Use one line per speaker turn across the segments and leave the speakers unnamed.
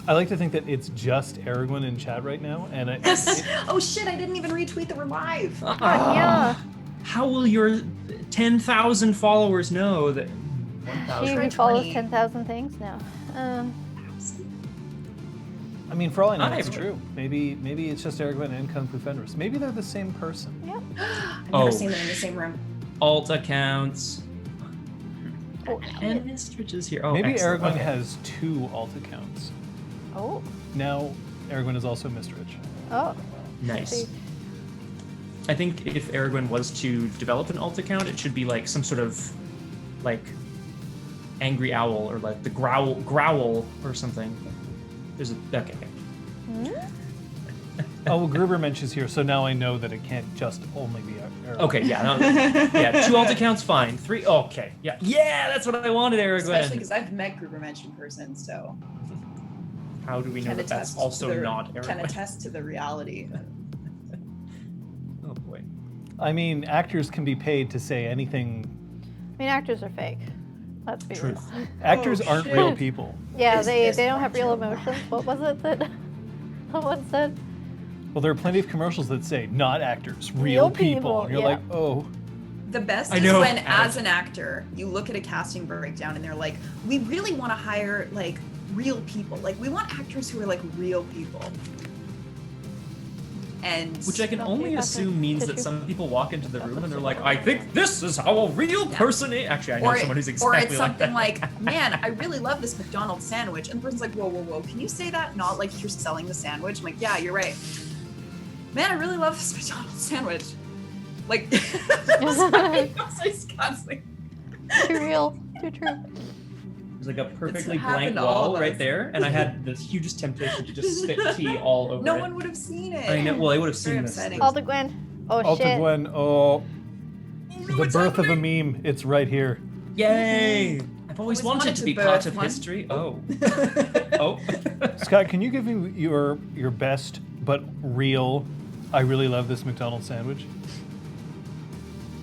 I like to think that it's just Aragorn in chat right now, and
Oh shit! I didn't even retweet that we're live.
Yeah.
How will your 10,000 followers know that?
She
1,000.
follows
20.
10,000 things now.
I mean, for all I know,
Not
it's
everyone.
true. Maybe it's just Aragorn and Kung Fu Fenris. Maybe they're the same person.
Yeah.
I've never seen them in the same room.
Alt accounts.
Oh,
And Mistrich is here. Oh,
Maybe
excellent.
Aragorn
Okay.
has 2 alt accounts.
oh,
Now, Aragorn is also Mistrich.
oh.
Nice. I think if Aragorn was to develop an alt account, it should be like some sort of like angry owl or like the growl or something. There's a okay.
Oh, well, Gruber mentions here, so now I know that it can't just only be Aragorn.
Okay, yeah, no, yeah. 2 alt accounts, fine. 3, okay, yeah, that's what I wanted,
Especially
Aragorn.
because I've met Grubermensch in person, so
How do we know
can
that that's
attest
also
to the,
not
can
Aragorn?
attest to the reality.
Oh boy.
I mean, actors can be paid to say anything.
I mean, actors are fake. Let's be real.
Truth.
Actors aren't
shit.
real people.
Yeah,
Is
they
this
don't have real
true?
emotions. What was it that someone said?
Well, there are plenty of commercials that say not actors,
Real
real people.
people,
And you're
yeah.
like, oh,
The best
I
is
know.
when, as an actor, you look at a casting breakdown and they're like, we really want to hire like real people. Like we want actors who are like real people. And
Which I can
Okay,
only
that's
assume
a
means that
tissue.
some people walk into the room and they're like, I think this is how a real person is. Actually, I know someone who's exactly
or it's something
like that.
like, man, I really love this McDonald's sandwich. And the person's like, whoa, can you say that? Not like you're selling the sandwich. I'm like, yeah, you're right. Man, I really love this McDonald's sandwich. Like,
Too real. Too true.
There's like a perfectly
happened
blank
to all
wall
of
right
us.
there, and I had the hugest temptation to just spit tea all over
No
it.
one would have seen it.
I know. Well, they would have
Very
seen this.
upsetting.
Alta Gwen. Oh
Alta
shit.
Gwen, oh,
no,
the
it's
birth of a
happening.
meme. It's right here.
Yay! I've always wanted to be part of
one.
history. Oh. Oh.
Scott, can you give me your best but real, I really love this McDonald's sandwich?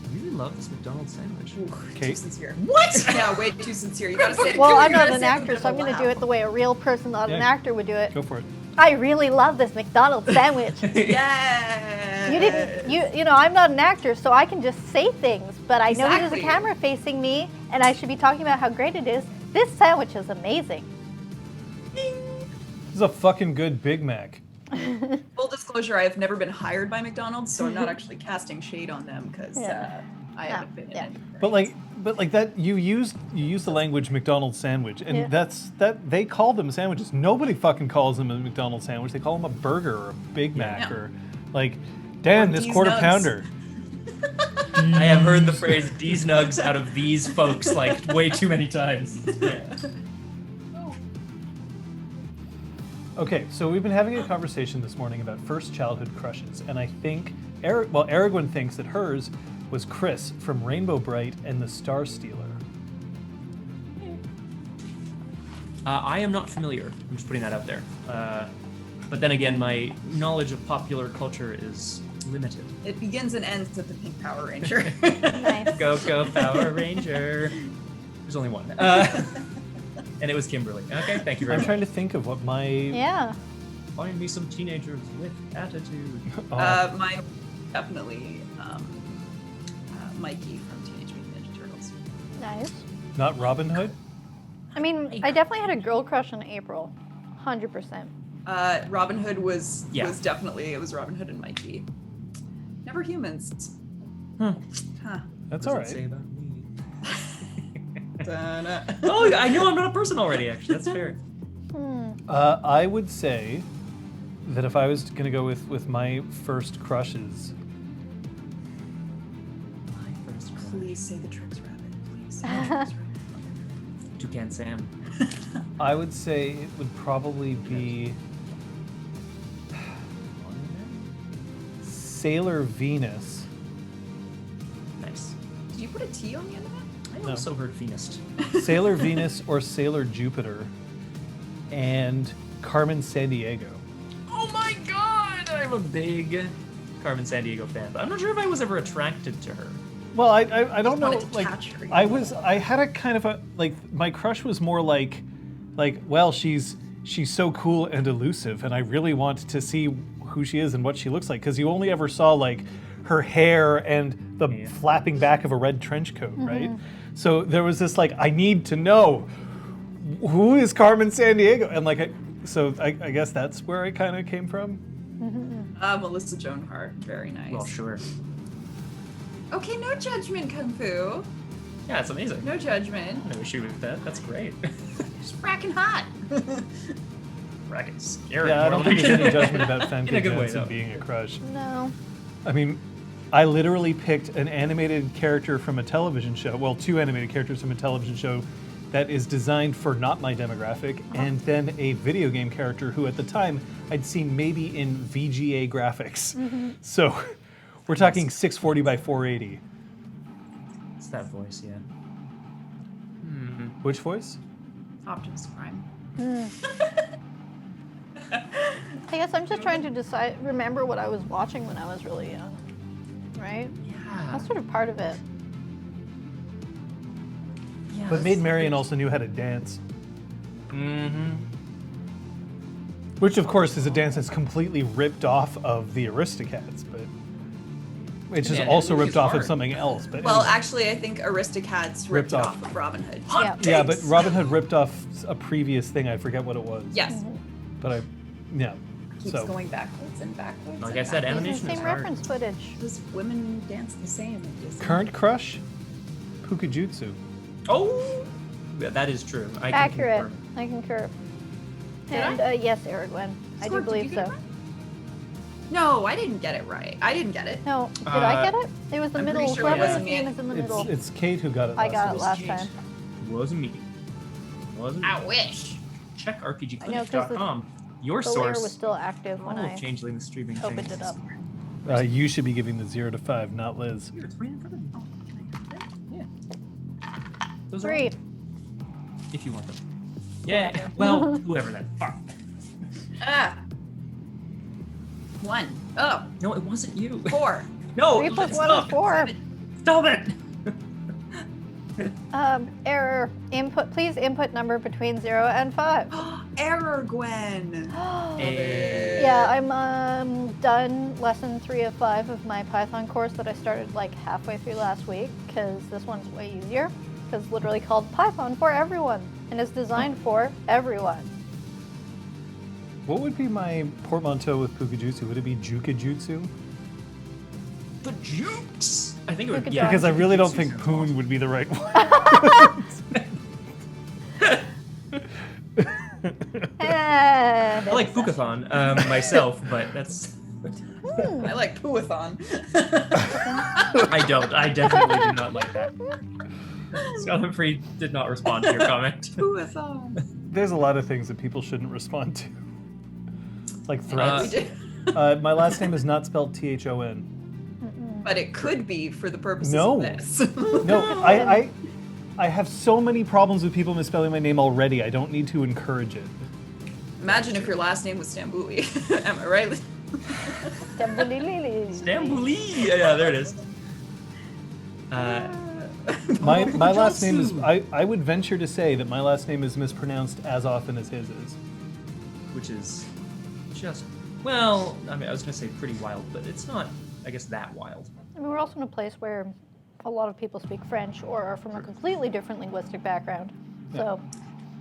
I really love this McDonald's sandwich.
Too
Kate?
sincere. What? Yeah, way too sincere. You gotta say.
Well,
you
I'm
gotta
not an
say it
actor,
with
so I'm
a
going to
laugh.
do it the way a real person, not an
Yeah.
actor, would do it.
Go for it.
I really love this McDonald's sandwich.
Yeah.
You didn't, you know, I'm not an actor, so I can just say things, but I know there's a
Exactly.
camera facing me, and I should be talking about how great it is. This sandwich is amazing.
This is a fucking good Big Mac.
Full disclosure: I have never been hired by McDonald's, so I'm not actually casting shade on them because
Yeah.
I haven't been in
yeah.
any.
But like that, you use the language McDonald's sandwich, and
Yeah.
that they call them sandwiches. Nobody fucking calls them a McDonald's sandwich. They call them a burger or a Big Mac
Yeah.
or like, damn,
Or
this
D's
quarter
Nugs.
pounder.
I have heard the phrase "these nugs" out of these folks like way too many times.
Okay, so we've been having a conversation this morning about first childhood crushes, and I think Aragorn thinks that hers was Chris from Rainbow Bright and the Star Stealer.
I am not familiar. I'm just putting that out there. But then again, my knowledge of popular culture is limited.
It begins and ends with the Pink Power Ranger.
Nice.
Go Power Ranger. There's only one. And it was Kimberly. Okay, thank you very
I'm
much.
trying to think of what my
Yeah.
Find me some teenagers with attitude.
Mine definitely Mikey from Teenage Mutant Ninja Turtles.
Nice.
not Robin Hood.
I mean, I definitely had a girl crush on April. 100%.
Robin Hood was
Yeah.
definitely, it was Robin Hood and Mikey. Never humans.
Huh.
Huh.
That's
What
all
does it say
right.
about me?
Da-na.
Oh, I know I'm not a person already. Actually, that's fair.
I would say that if I was going to go with my first crushes,
My first crush.
Please say the Tricks Rabbit. Please say the Tricks Rabbit.
Toucan Sam.
I would say it would probably be Sailor Venus.
Nice.
Did you put a T on the end of it?
I
No.
also heard Venus.
Sailor Venus or Sailor Jupiter, and Carmen Sandiego.
Oh my god! I'm a big Carmen Sandiego fan, but I'm not sure if I was ever attracted to her.
Well, I don't know.
wanted to
Like,
catch her, you
I
know?
was. I had a kind of a like. My crush was more like, well, she's she's so cool and elusive, and I really want to see who she is and what she looks like, because you only ever saw like her hair and the flapping back of a red trench coat, right? So there was this like, I need to know who is Carmen Sandiego, and like, I guess that's where I kind of came from.
Melissa Joan Hart, very nice.
Well, sure.
Okay, no judgment, Kung Fu.
Yeah, it's amazing.
No judgment.
No issue with that. That's great.
Just fracking hot.
Fracking scary.
Yeah, I don't think there's any judgment about
In a
Famke
good way,
Janssen
though.
being a crush.
No.
I mean, I literally picked an animated character from a television show, well, 2 animated characters from a television show that is designed for not my demographic, and then a video game character who at the time I'd seen maybe in VGA graphics. So we're talking 640 by 480.
It's that voice, yeah.
Which voice?
Optimus Prime.
I guess I'm just trying to remember what I was watching when I was really young, right?
Yeah.
That's sort of part of it.
But Maid Marian also knew how to dance.
Mm-hmm.
Which, of course, is a dance that's completely ripped off of the Aristocats, but it's just
Man,
also
it
ripped
is
off
hard.
of something else. But
Well,
anyway.
actually, I think Aristocats ripped
Ripped
off of Robin Hood.
Yeah.
Yeah, but Robin Hood ripped off a previous thing. I forget what it was.
Yes.
But yeah.
Keeps
So
going backwards and backwards.
Like
and
I said,
backwards.
It's the
animation is
same
hard.
reference footage.
Those women dance the same. It just-
current crush, Pukajutsu.
Oh, yeah, that is true. I can
Accurate.
confirm.
I concur.
Did
And yes, Aragwen. I do
Squirt, did
believe
you get
so.
it right? No, I didn't get it right. I didn't get it.
No, did I get it? It was the
I'm
middle.
pretty sure
Whoever's
it wasn't me.
name is in the middle.
It's Kate who got it.
I got it
last
last time.
Wasn't me. Wasn't me.
I wish.
Check
I know, 'cause
rpgclinic.com. Your
The layer was
source.
still active when
All
I
of Changeling the streaming
opened
thing.
it up.
week. You should be giving the 0 to 5, not Liz.
Here, it's right in front of me. Oh, yeah. Those are
3.
all- if you want them. Yeah. Well, whoever that. Fuck.
Ah. 1. Oh,
No, it wasn't you.
4.
No.
3 plus 1
stop.
is 4.
Stop it.
Error. Input. Please input number between 0 and 5.
Error, Gwen.
Yeah, I'm done lesson 3 of 5 of my Python course that I started like halfway through last week because this one's way easier. Because it's literally called Python for everyone and is designed for everyone.
What would be my portmanteau with Pukajutsu? Would it be Jukajutsu?
The jukes. I think it would.
Good
Yeah.
job.
Because I really don't
Jukajutsu
think
sounds
Poon
awesome.
would be the right one.
I
I like Fukathon myself, but that's.
I like Pooathon.
I don't. I definitely do not like that. Scott Humphrey did not respond to your comment.
Pooathon.
There's a lot of things that people shouldn't respond to. Like threats.
We did.
My last name is not spelled Thon.
But it could be for the purposes
No.
of this.
No, I have so many problems with people misspelling my name already. I don't need to encourage it.
Imagine if your last name was Stambuli. Am I right?
Stambuli. Yeah, there it is.
My last name is. I would venture to say that my last name is mispronounced as often as his is.
Which is just, well, I mean, I was going to say pretty wild, but it's not, I guess, that wild.
I mean, we're also in a place where a lot of people speak French or are from a completely different linguistic background. So,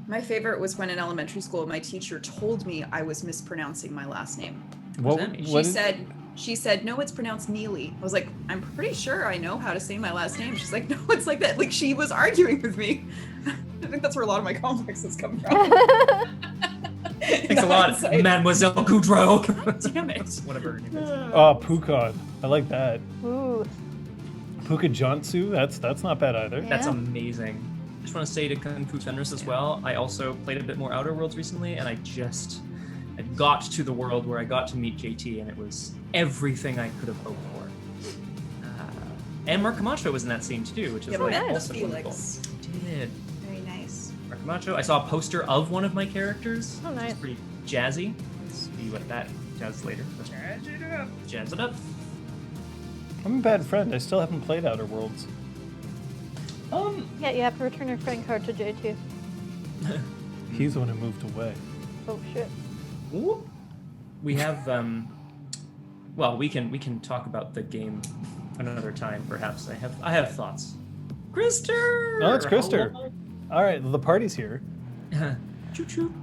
My favorite was when in elementary school, my teacher told me I was mispronouncing my last name.
What?
that mean?
She
what is-
said, no, it's pronounced Neale. I was like, I'm pretty sure I know how to say my last name. She's like, no, it's like that. Like, she was arguing with me. I think that's where a lot of my complexes come from.
Thanks a lot, Mademoiselle Goudreau. Damn it. Whatever her name is.
Pukan. I like that.
ooh,
Pukajantsu. That's not bad either.
Yeah.
That's amazing. I just want to say to Kung Fu Fenris as well, I also played a bit more Outer Worlds recently, and I got to the world where I got to meet JT, and it was everything I could have hoped for. And Mark Camacho was in that scene too, which is
Yeah,
like
met
also wonderful.
Felix.
Did.
Very nice.
Mark Camacho. I saw a poster of one of my characters.
Oh, nice.
It's pretty jazzy. Let's see what that does later. Jazz it up. Jazz it up.
I'm a bad friend. I still haven't played Outer Worlds.
yeah, you have to return your friend card to J2.
He's the one who moved away.
Oh shit.
Ooh. We have well, we can talk about the game another time, perhaps. I have thoughts. Krister!
No, it's Krister. All right, the party's here.
Choo choo.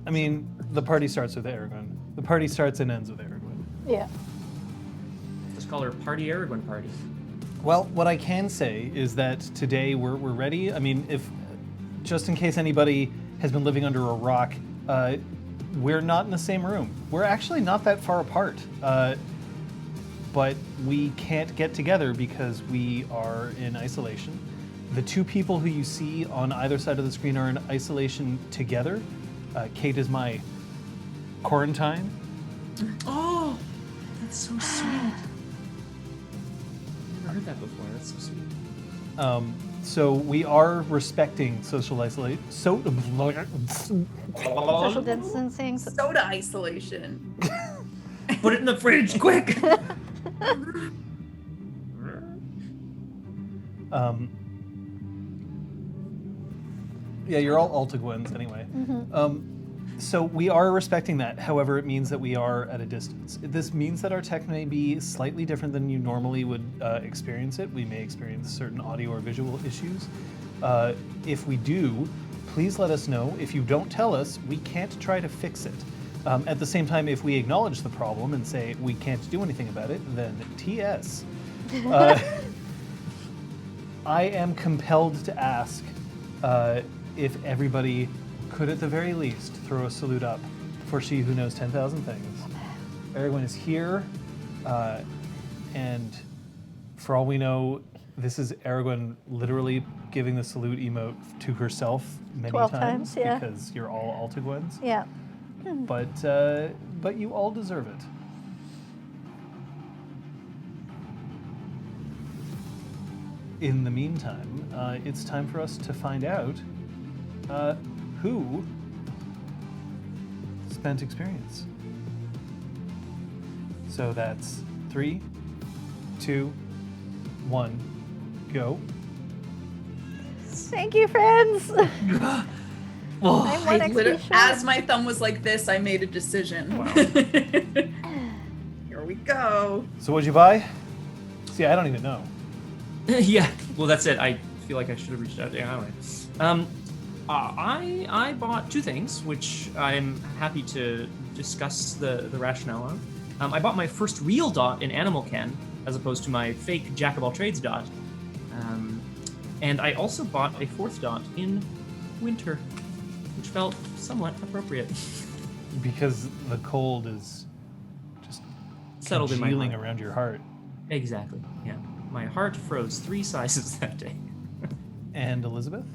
I mean, the party starts with Aragorn. The party starts and ends with Aragorn.
Yeah.
Let's call her Party Aragorn Party.
Well, what I can say is that today we're ready. I mean, if just in case anybody has been living under a rock, we're not in the same room. We're actually not that far apart. But we can't get together because we are in isolation. The two people who you see on either side of the screen are in isolation together. Kate is my quarantine.
Oh, that's so sweet. Never heard that before. That's so sweet.
So we are respecting social isolation.
Social distancing.
Soda isolation.
Put it in the fridge, quick!
Yeah, you're all Altagwens anyway. So we are respecting that. However, it means that we are at a distance. This means that our tech may be slightly different than you normally would experience it. We may experience certain audio or visual issues. If we do, please let us know. If you don't tell us, we can't try to fix it. At the same time, if we acknowledge the problem and say we can't do anything about it, then TS. I am compelled to ask if everybody could at the very least throw a salute up for she who knows 10,000 things. Aragorn is here, and for all we know, this is Aragorn literally giving the salute emote to herself many
12
times
times, yeah.
because you're all Altagwens.
Yeah.
But you all deserve it. In the meantime, it's time for us to find out who spent experience. So that's 3, 2, 1, go.
Thank you, friends. I'm one
I
XP
literally,
short.
as my thumb was like this, I made a decision. Here we go.
So what'd you buy? See, I don't even know.
Yeah, well, that's it. I feel like I should have reached out to you anyway. I bought two things, which I'm happy to discuss the rationale on. I bought my first real dot in Animal Can, as opposed to my fake Jack of all trades dot. And I also bought a fourth dot in Winter, which felt somewhat appropriate.
Because the cold is just
Settled in my
congealing
heart.
around your heart.
Exactly, yeah. My heart froze 3 sizes that day.
And Elizabeth?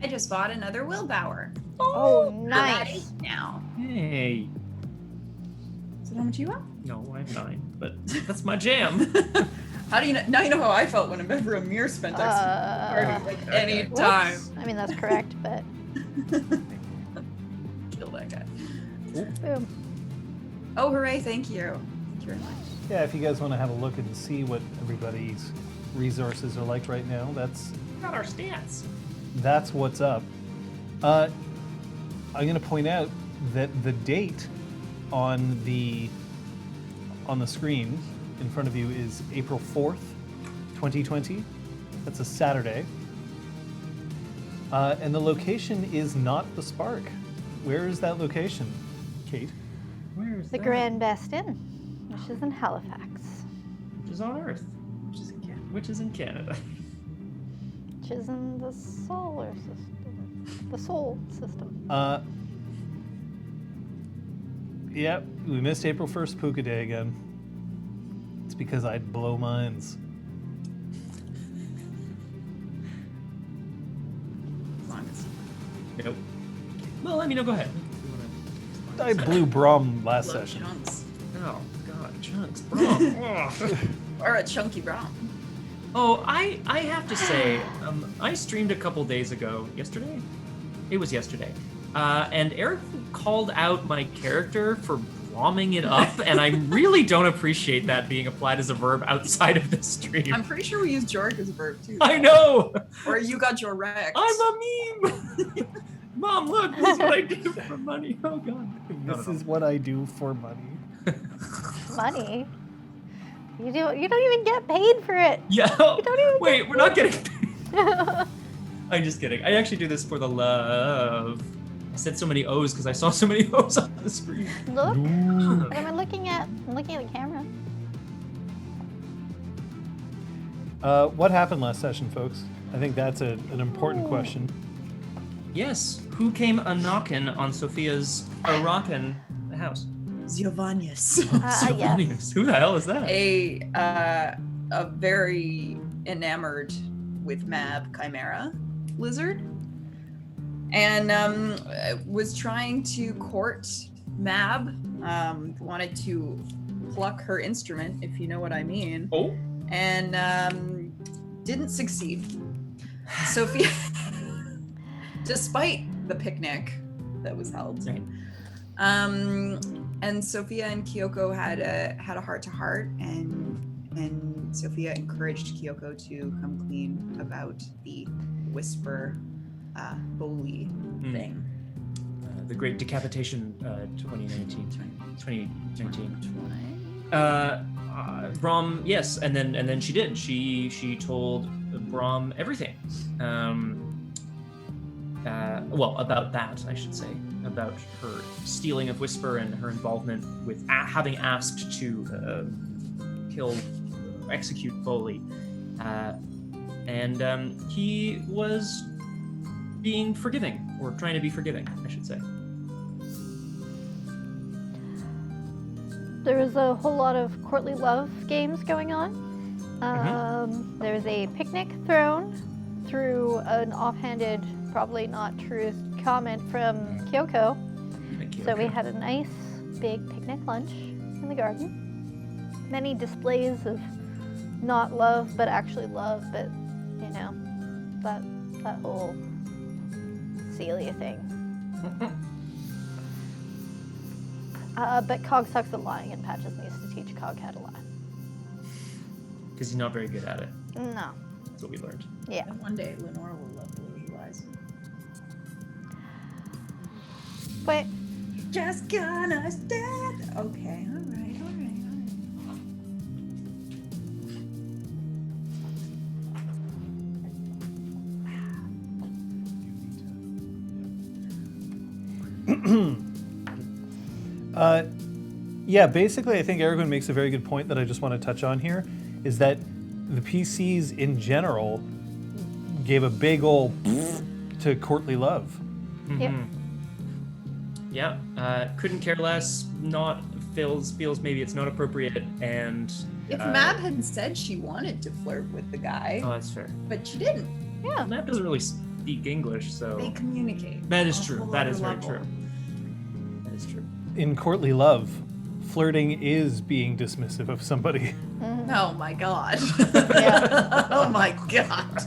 I just bought another Willbauer.
Oh, nice.
Right now.
Hey.
Is that how much you want?
No, I have 9, but that's my jam.
How do you know? Now you know how I felt whenever Amir spent XP. Like any
Whoops.
time.
I mean, that's correct, but
Kill that guy.
boom.
Oh, hooray, thank you. Thank you very much.
Yeah, if you guys want to have a look and see what everybody's resources are like right now,
Got our stats.
that's what's up. I'm going to point out that the date on the screen in front of you is April 4th, 2020. That's a Saturday. And the location is not the Spark. Where is that location, Kate?
Where is
The Grand Bes Din, which is in Halifax.
Which is on Earth. Which is in Canada.
Which is in the solar system. The Sol system.
Yep, we missed April 1st Puka Day again. It's because I'd blow minds.
As long as
Nope. Well, let me know. Go ahead.
I blew Brom last
love
session.
chunks.
Oh God, chunks, bro.
Or a chunky brown.
Oh, I have to say, I streamed a couple days ago. Yesterday? It was yesterday. And Eric called out my character for blomming it up, and I really don't appreciate that being applied as a verb outside of this stream.
I'm pretty sure we used Jorg as a verb too.
I know!
Or you got Jorek.
I'm a meme! Mom, look, this is what I do for money. Oh God.
This is what I do for money.
Money. You don't even get paid for it.
Yeah.
You don't even
Wait, we're not getting paid. I'm just kidding. I actually do this for the love. I said so many O's because I saw so many O's on the screen.
Look. What am I looking at? I'm looking at the camera.
What happened last session, folks? I think that's an important question.
Yes. Who came a knockin' on Sophia's a rockin' house?
Giovannius.
Yes.
Giovannius. Who the hell is that?
A very enamored with Mab chimera lizard, and was trying to court Mab. Wanted to pluck her instrument, if you know what I mean.
Oh.
And didn't succeed. Sophia, despite the picnic that was held.
Right.
And Sophia and Kyoko had a heart-to-heart, and Sophia encouraged Kyoko to come clean about the whisper bully thing.
The Great Decapitation 2019. Brom, yes, and then she did. She told Brom everything. Well, about that, I should say, about her stealing of Whisper and her involvement with having asked to execute Foley, and he was being forgiving, or trying to be forgiving, I should say.
There was a whole lot of courtly love games going on. There was a picnic thrown through an offhanded, probably not true comment from Kyoko. So we had a nice big picnic lunch in the garden. Many displays of not love, but actually love, but you know, that whole Celia thing. But Cog sucks at lying, and Patches needs to teach Cog how to lie.
Because he's not very good at it.
No.
That's what we learned.
Yeah.
And one day Lenore will love Lily's lies.
But
Just gonna stand. Okay, all right.
Yeah, basically, I think Aragorn makes a very good point that I just want to touch on here, is that the PCs in general gave a big ol' to courtly love.
Yep.
Yeah, couldn't care less. Not feels maybe it's not appropriate, and
If Mab had said she wanted to flirt with the guy,
oh, that's fair.
but she didn't,
yeah.
Matt doesn't really speak English, so
they communicate.
that is
on a
true.
whole
That
other
is very
level.
true. That is true.
In courtly love, flirting is being dismissive of somebody.
Oh my god.
Yeah.
Oh my god.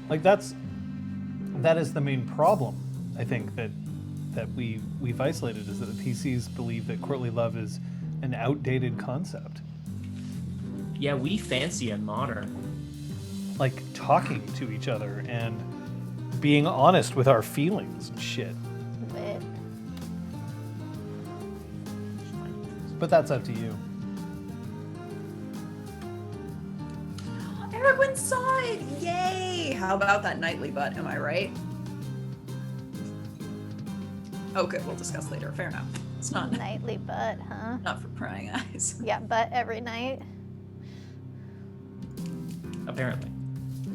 Like that is the main problem, I think, that we've isolated, is that the PCs believe that courtly love is an outdated concept.
Yeah, we fancy and modern.
Like talking to each other and being honest with our feelings and shit.
But
But that's up to you.
Everyone saw it. Yay! How about that nightly butt? Am I right? Okay, we'll discuss later. Fair enough. It's not
nightly butt, huh?
not for prying eyes.
Yeah, butt every night.
Apparently.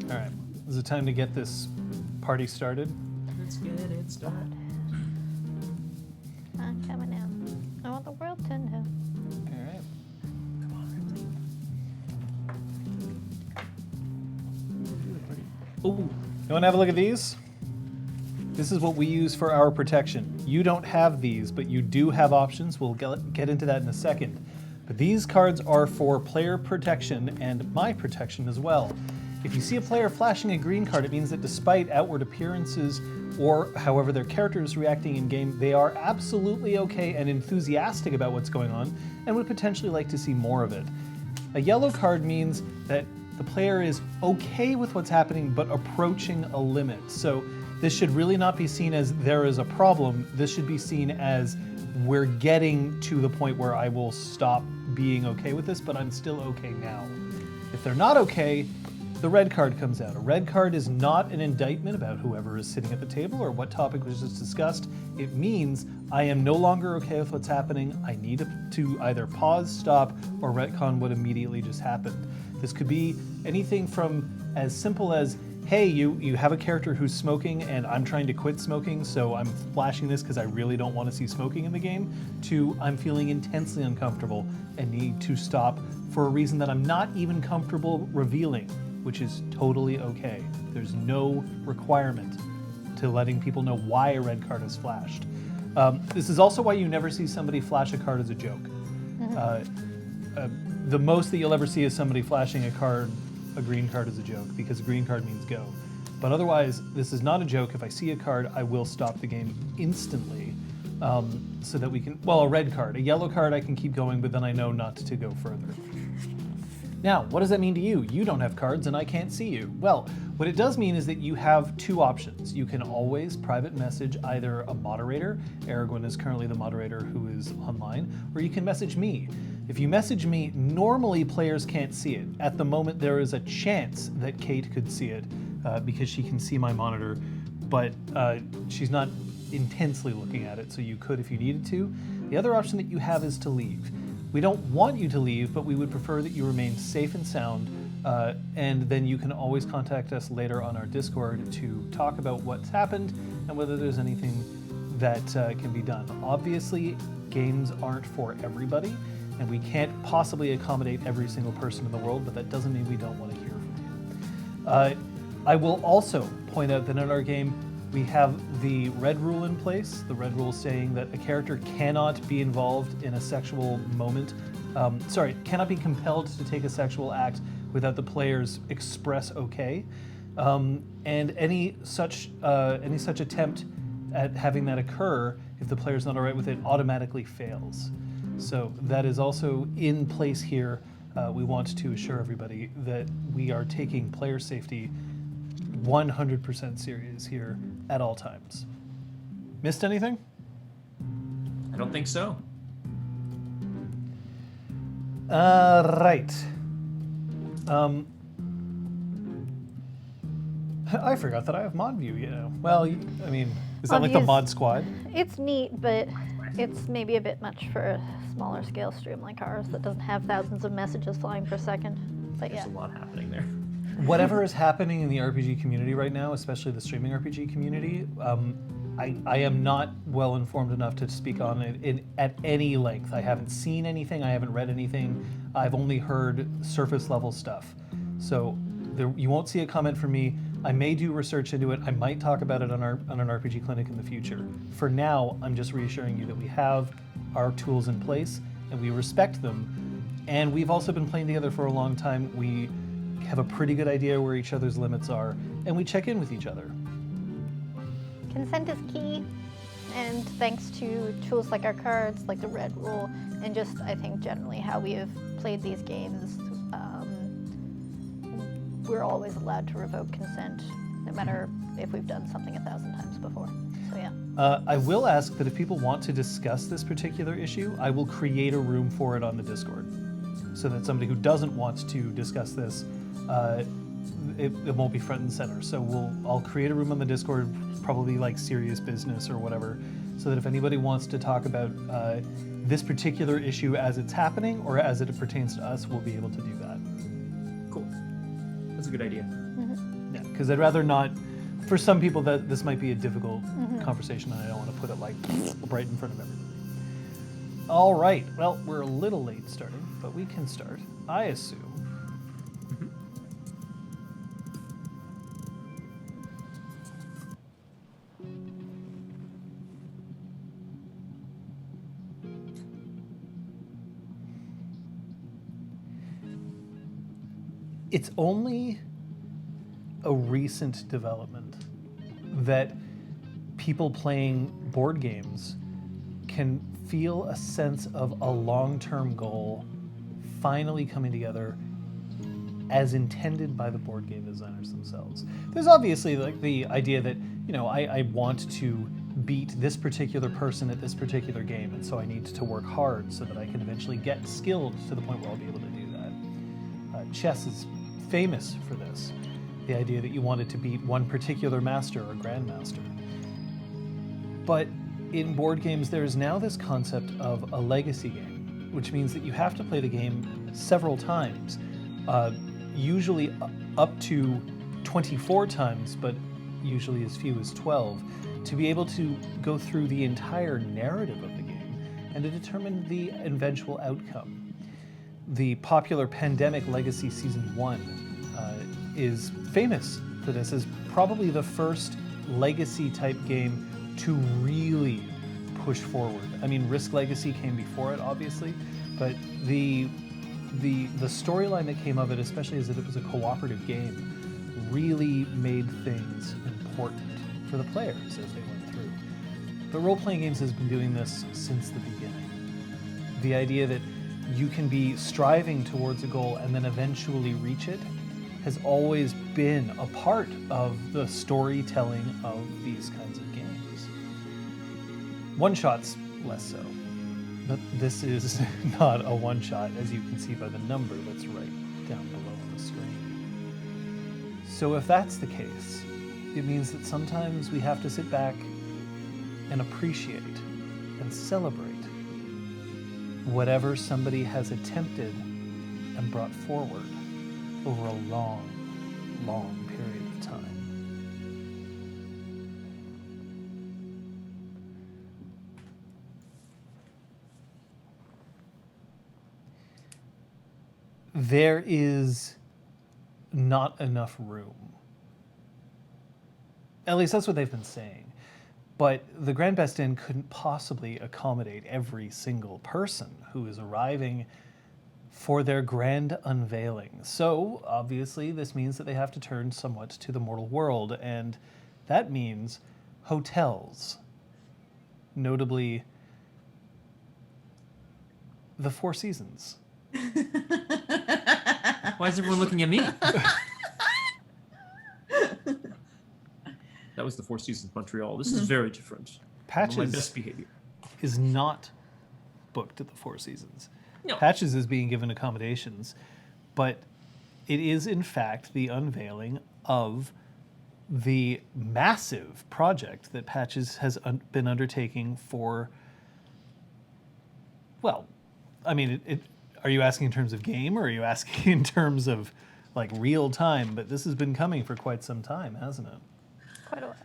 All right, is it time to get this party started?
Let's get it started.
I'm coming out. I want the world to know.
All right.
Oh,
You want to have a look at these? This is what we use for our protection. You don't have these, but you do have options. We'll get into that in a second. But these cards are for player protection and my protection as well. If you see a player flashing a green card, it means that despite outward appearances or however their character is reacting in game, they are absolutely okay and enthusiastic about what's going on and would potentially like to see more of it. A yellow card means that the player is okay with what's happening but approaching a limit. So this should really not be seen as there is a problem. This should be seen as we're getting to the point where I will stop being okay with this, but I'm still okay now. If they're not okay, the red card comes out. A red card is not an indictment about whoever is sitting at the table or what topic was just discussed. It means I am no longer okay with what's happening. I need to either pause, stop, or retcon what immediately just happened. This could be anything from as simple as, hey, you have a character who's smoking and I'm trying to quit smoking, so I'm flashing this because I really don't want to see smoking in the game, to I'm feeling intensely uncomfortable and need to stop for a reason that I'm not even comfortable revealing, which is totally okay. There's no requirement to letting people know why a red card is flashed. This is also why you never see somebody flash a card as a joke. The most that you'll ever see is somebody flashing a green card as a joke, because a green card means go. But otherwise, this is not a joke. If I see a card, I will stop the game instantly, so that we can, well, a red card. A yellow card I can keep going, but then I know not to go further. Now, what does that mean to you? You don't have cards and I can't see you. Well, what it does mean is that you have two options. You can always private message either a moderator, Aragorn is currently the moderator who is online, or you can message me. If you message me, normally players can't see it. At the moment, there is a chance that Kate could see it because she can see my monitor, but she's not intensely looking at it, so you could if you needed to. The other option that you have is to leave. We don't want you to leave, but we would prefer that you remain safe and sound, and then you can always contact us later on our Discord to talk about what's happened and whether there's anything that can be done. Obviously, games aren't for everybody, and we can't possibly accommodate every single person in the world, but that doesn't mean we don't want to hear from you. I will also point out that in our game, we have the red rule in place, the red rule saying that a character cannot be involved in a sexual moment, cannot be compelled to take a sexual act without the player's express okay. And any such attempt at having that occur, if the player's not all right with it, automatically fails. So that is also in place here. We want to assure everybody that we are taking player safety 100% serious here at all times. Missed anything?
I don't think so.
Right. I forgot that I have mod view, you know. Well, I mean, is that like the mod squad?
It's neat, but it's maybe a bit much for a smaller scale stream like ours that doesn't have thousands of messages flying per second. But
There's a lot happening there.
Whatever is happening in the RPG community right now, especially the streaming RPG community, I am not well informed enough to speak on it at any length. I haven't seen anything, I haven't read anything. I've only heard surface level stuff. So you won't see a comment from me. I may do research into it. I might talk about it on an RPG clinic in the future. For now, I'm just reassuring you that we have our tools in place and we respect them. And we've also been playing together for a long time. We have a pretty good idea where each other's limits are, and we check in with each other.
consent is key, and thanks to tools like our cards, like the red rule, and just I think generally how we have played these games, we're always allowed to revoke consent, no matter if we've done something 1,000 times before. So yeah.
I will ask that if people want to discuss this particular issue, I will create a room for it on the Discord, so that somebody who doesn't want to discuss this, it won't be front and center. So I'll create a room on the Discord, probably like serious business or whatever, so that if anybody wants to talk about this particular issue as it's happening or as it pertains to us, we'll be able to do that.
Cool. That's a good idea.
Yeah, because I'd rather not. For some people, that this might be a difficult conversation, and I don't want to put it like right in front of everybody. All right. Well, we're a little late starting, but we can start. I assume. It's only a recent development that people playing board games can feel a sense of a long-term goal finally coming together as intended by the board game designers themselves. There's obviously like the idea that, I want to beat this particular person at this particular game, and so I need to work hard so that I can eventually get skilled to the point where I'll be able to do that. Chess is famous for this. The idea that you wanted to beat one particular master or grandmaster. But in board games, there is now this concept of a legacy game, which means that you have to play the game several times, usually up to 24 times, but usually as few as 12, to be able to go through the entire narrative of the game and to determine the eventual outcome. The popular Pandemic Legacy Season 1 is famous for this as probably the first legacy type game to really push forward. I mean, Risk Legacy came before it, obviously, but the storyline that came of it, especially as it was a cooperative game, really made things important for the players as they went through. But role-playing games has been doing this since the beginning. The idea that you can be striving towards a goal and then eventually reach it has always been a part of the storytelling of these kinds of games. One-shots, less so. But this is not a one-shot, as you can see by the number that's right down below on the screen. So if that's the case, it means that sometimes we have to sit back and appreciate and celebrate whatever somebody has attempted and brought forward over a long, long period of time. There is not enough room. At least that's what they've been saying. But the Grand Bes Din couldn't possibly accommodate every single person who is arriving for their grand unveiling. So, obviously, this means that they have to turn somewhat to the mortal world, and that means hotels. Notably, the Four Seasons.
Why is everyone looking at me? That was the Four Seasons Montreal. This is very different.
Patches
My best behavior.
is not booked at the Four Seasons.
No.
Patches is being given accommodations, but it is in fact the unveiling of the massive project that Patches has been undertaking for, well, I mean, are you asking in terms of game or are you asking in terms of like real time? But this has been coming for quite some time, hasn't it?
Quite a while.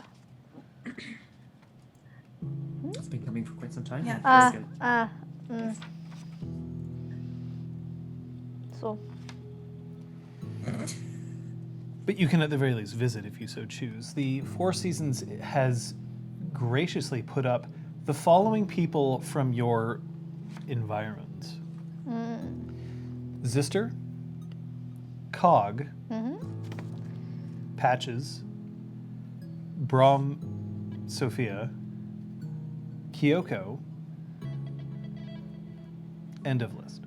It's been coming for quite some time.
Yeah.
Very good.
So,
But you can at the very least visit if you so choose. The Four Seasons has graciously put up the following people from your environment. Zister, Cog, Patches, Brahm, Sophia, Kyoko, end of list.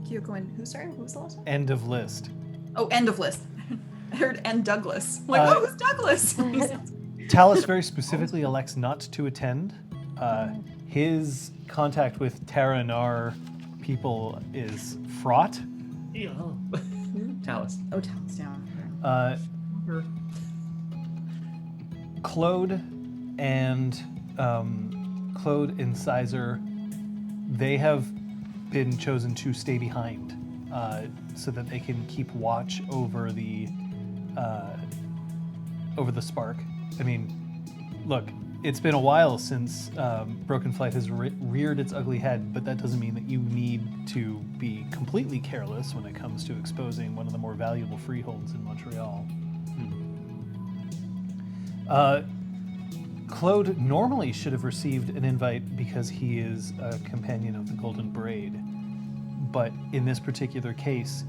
Kyoko and who? Sorry, what was the last one?
End of list.
Oh, end of list. I heard and Douglas. I'm like, oh, who's Douglas?
Talus very specifically elects not to attend. His contact with Terra and our people is fraught.
Talus.
Oh, Tal's down.
Claude and Sizer, they have been chosen to stay behind so that they can keep watch over the spark. I mean, look, it's been a while since Broken Flight has reared its ugly head, but that doesn't mean that you need to be completely careless when it comes to exposing one of the more valuable freeholds in Montreal. Claude normally should have received an invite because he is a companion of the Golden Braid, but in this particular case,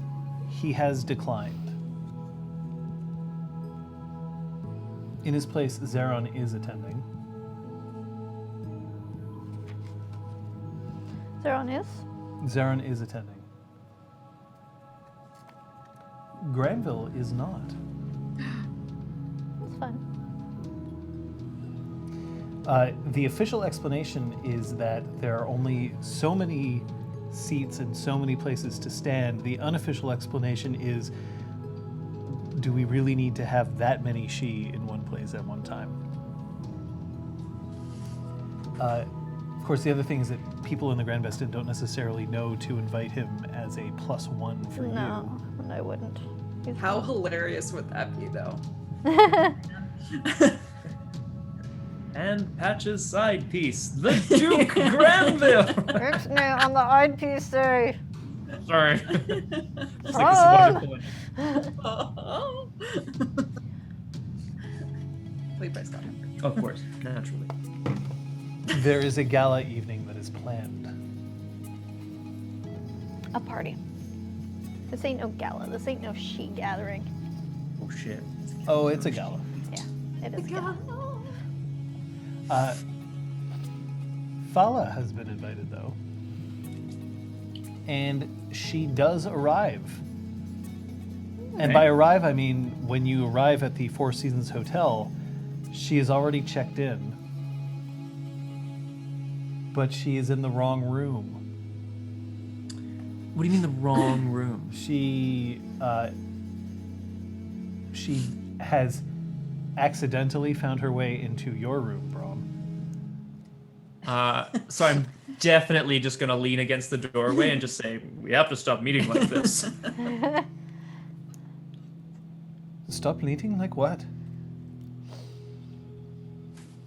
he has declined. In his place, Zeron is attending.
Zeron is?
Zeron is attending. Granville is not.
That's fine.
The official explanation is that there are only so many seats and so many places to stand. The unofficial explanation is, do we really need to have that many she in one place at one time? Of course, the other thing is that people in the Grand Bes Din don't necessarily know to invite him as a +1 for
No, I wouldn't. He's
How hilarious would that be, though?
And Patch's side piece, the Duke Granville.
It's me on the IPC.
Sorry. It's like this wonderful.
Played by Scott.
Of course, naturally.
you. There is a gala evening that is planned.
A party. This ain't no gala. This ain't no she gathering.
Oh shit.
Oh, it's a gala.
Yeah, it is a gala.
Fala has been invited, though. And she does arrive. And by arrive, I mean when you arrive at the Four Seasons Hotel, she is already checked in. But she is in the wrong room.
What do you mean the wrong room?
She has accidentally found her way into your room, Brom.
So I'm definitely just gonna lean against the doorway and just say, we have to stop meeting like this.
Stop leading? Like what?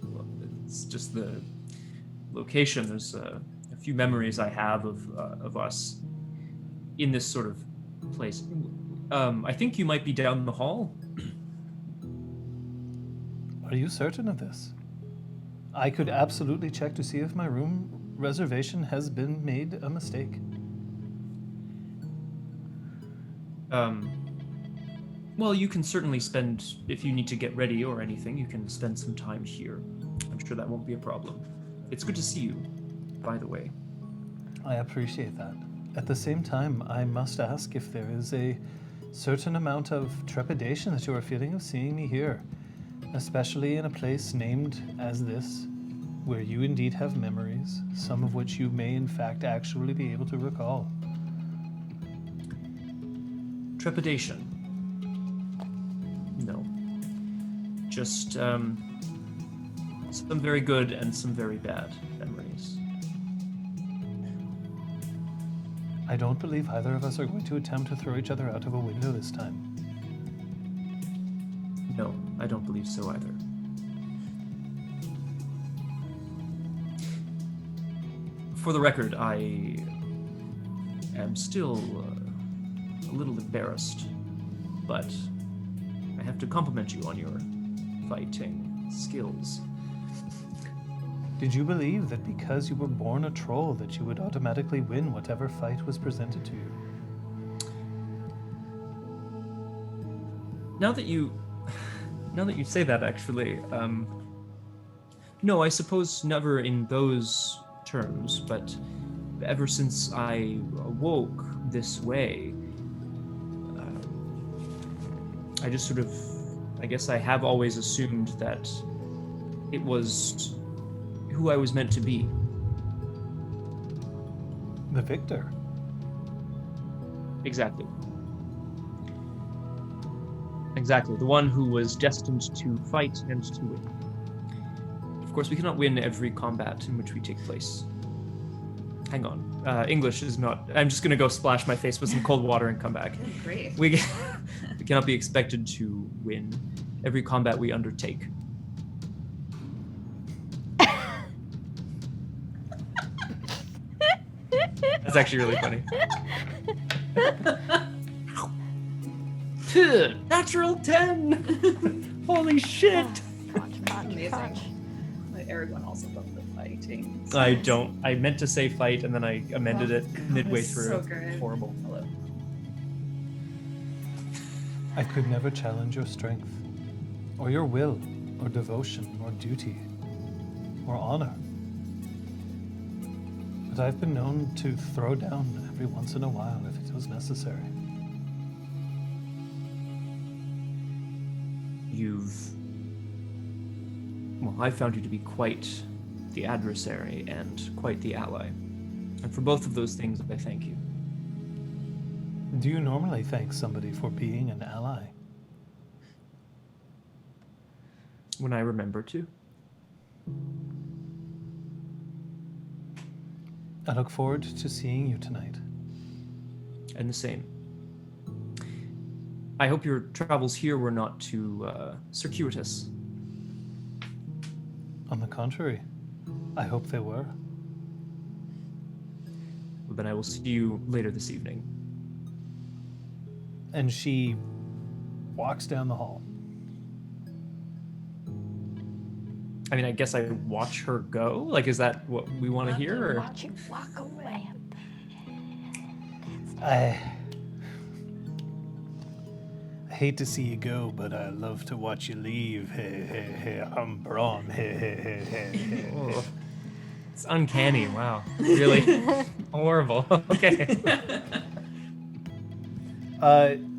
Well, it's just the location. There's a few memories I have of us in this sort of place. I think you might be down the hall.
Are you certain of this? I could absolutely check to see if my room reservation has been made a mistake.
Well, you can certainly spend, if you need to get ready or anything, you can spend some time here. I'm sure that won't be a problem. It's good to see you, by the way.
I appreciate that. At the same time, I must ask if there is a certain amount of trepidation that you are feeling of seeing me here, especially in a place named as this, where you indeed have memories, some of which you may in fact actually be able to recall.
Trepidation. No. Just some very good and some very bad memories.
I don't believe either of us are going to attempt to throw each other out of a window this time.
No, I don't believe so either. For the record, I am still a little embarrassed, but I have to compliment you on your fighting skills.
Did you believe that because you were born a troll that you would automatically win whatever fight was presented to you?
Now that you say that, actually, no, I suppose never in those terms, but ever since I awoke this way, I just sort of, I guess I have always assumed that it was who I was meant to be.
The victor.
Exactly. Exactly. The one who was destined to fight and to win. Of course, we cannot win every combat in which we take place. Hang on. English is not... I'm just going to go splash my face with some cold water and come back.
Great.
We cannot be expected to win every combat we undertake. That's actually really funny. Natural 10! Holy shit!
Punch, punch,
Amazing.
punch.
Aragorn also loved the fighting.
I don't. I meant to say fight and then I amended it midway
That's
through.
so good.
Horrible.
Hello.
I could never challenge your strength, or your will, or devotion, or duty, or honor. But I've been known to throw down every once in a while if it was necessary.
I found you to be quite the adversary and quite the ally. And for both of those things, I thank you.
Do you normally thank somebody for being an ally?
When I remember to.
I look forward to seeing you tonight.
And the same. I hope your travels here were not too circuitous.
On the contrary, I hope they were.
Well, then I will see you later this evening.
And she walks down the hall.
I mean, I guess I watch her go? Like, is that what we want to hear? Or?
Watch you walk away.
I hate to see you go, but I love to watch you leave. Hey, hey, hey, I'm Braun. Hey, hey, hey, hey, hey.
Oh, it's uncanny. Wow. Really horrible. Okay.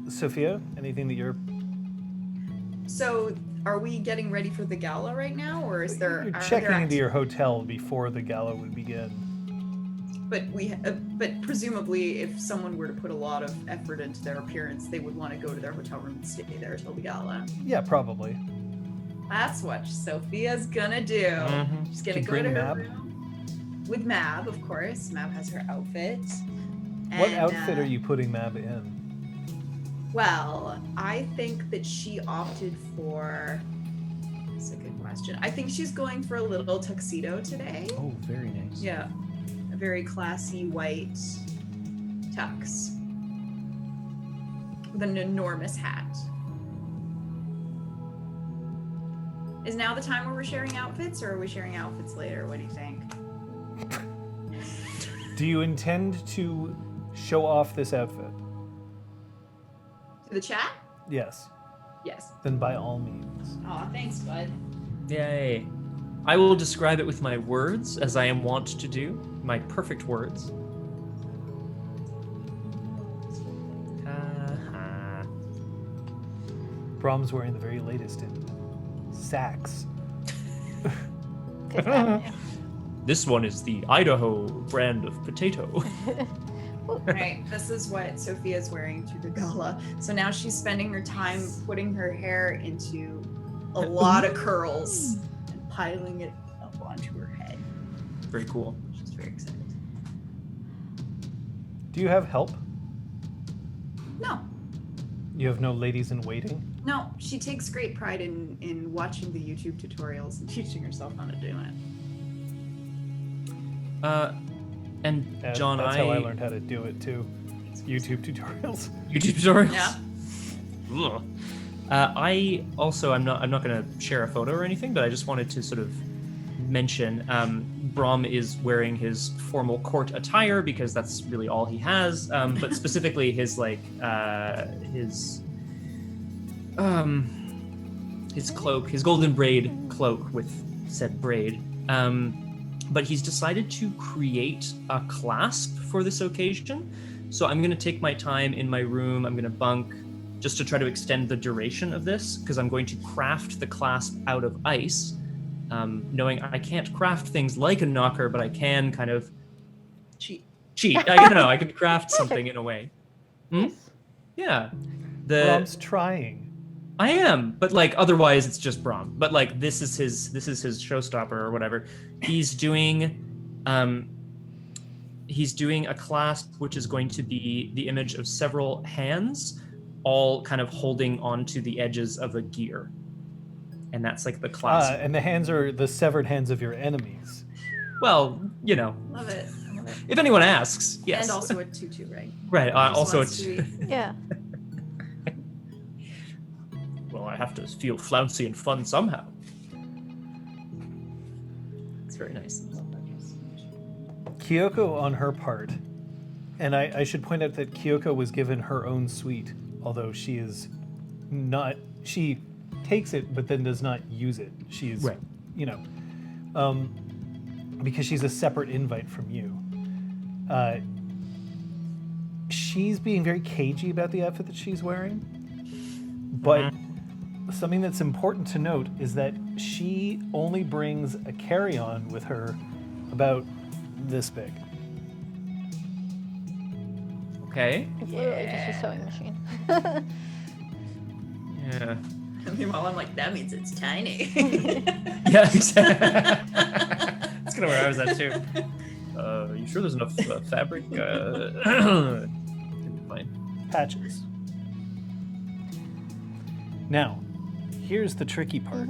Sophia, anything that you're...
So, are we getting ready for the gala right now, or is there?
You're
are
checking
there
into your hotel before the gala would begin.
But presumably, if someone were to put a lot of effort into their appearance, they would want to go to their hotel room and stay there till the gala.
Yeah, probably.
That's what Sophia's gonna do.
Mhm.
She's gonna
To
go
bring
to her
Mab?
room with Mab, of course. Mab has her outfit.
What
And,
outfit are you putting Mab in?
Well, I think that she opted for. That's a good question. I think she's going for a little tuxedo today.
Oh, very nice.
Yeah, a very classy white tux with an enormous hat. Is now the time where we're sharing outfits, or are we sharing outfits later? What do you think?
Do you intend to show off this outfit?
To the chat?
Yes.
Yes.
Then by all means.
Aw, thanks, bud.
Yay. I will describe it with my words, as I am wont to do. My perfect words.
Brahm's wearing the very latest in Saks.
Fifth Avenue.
This one is the Idaho brand of potato.
Right, this is what Sophia's wearing to the gala. So now she's spending her time putting her hair into a lot of curls and piling it up onto her head.
Very cool.
She's very excited.
Do you have help?
No,
You have no ladies in waiting?
no, she takes great pride in watching the YouTube tutorials and teaching herself how to do it.
And John,
That's how I learned how to do it too. YouTube tutorials.
YouTube tutorials.
Yeah.
Ugh. I also, I'm not going to share a photo or anything, but I just wanted to sort of mention Brahm is wearing his formal court attire because that's really all he has. But specifically his cloak, his golden braid cloak with said braid. But he's decided to create a clasp for this occasion. So I'm going to take my time in my room. I'm going to bunk just to try to extend the duration of this, because I'm going to craft the clasp out of ice, knowing I can't craft things like a knocker, but I can kind of
Cheat.
I don't know. I can craft something in a way. Yeah.
Brahm's trying.
I am, but like otherwise it's just Brahm. But like this is his showstopper or whatever. He's doing a clasp which is going to be the image of several hands, all kind of holding onto the edges of a gear, and that's like the clasp.
And the hands are the severed hands of your enemies.
Well, you know,
Love it. I love it.
if anyone asks, yes.
And also a tutu, right?
Right.
Just
Also,
wants
it's
to be-
Yeah.
well, I have to feel flouncy and fun somehow. It's very nice.
Kyoko, on her part, and I should point out that Kyoko was given her own suite, although she is not. She takes it, but then does not use it. She is,
Right.
Because she's a separate invite from you. She's being very cagey about the outfit that she's wearing, but something that's important to note is that she only brings a carry-on with her about this big.
Okay.
It's literally just a sewing machine.
Yeah.
Meanwhile, I'm like, that means it's tiny.
Yeah, exactly. That's kind of where I was at too. You sure there's enough fabric? Fine.
Patches. Now, here's the tricky part.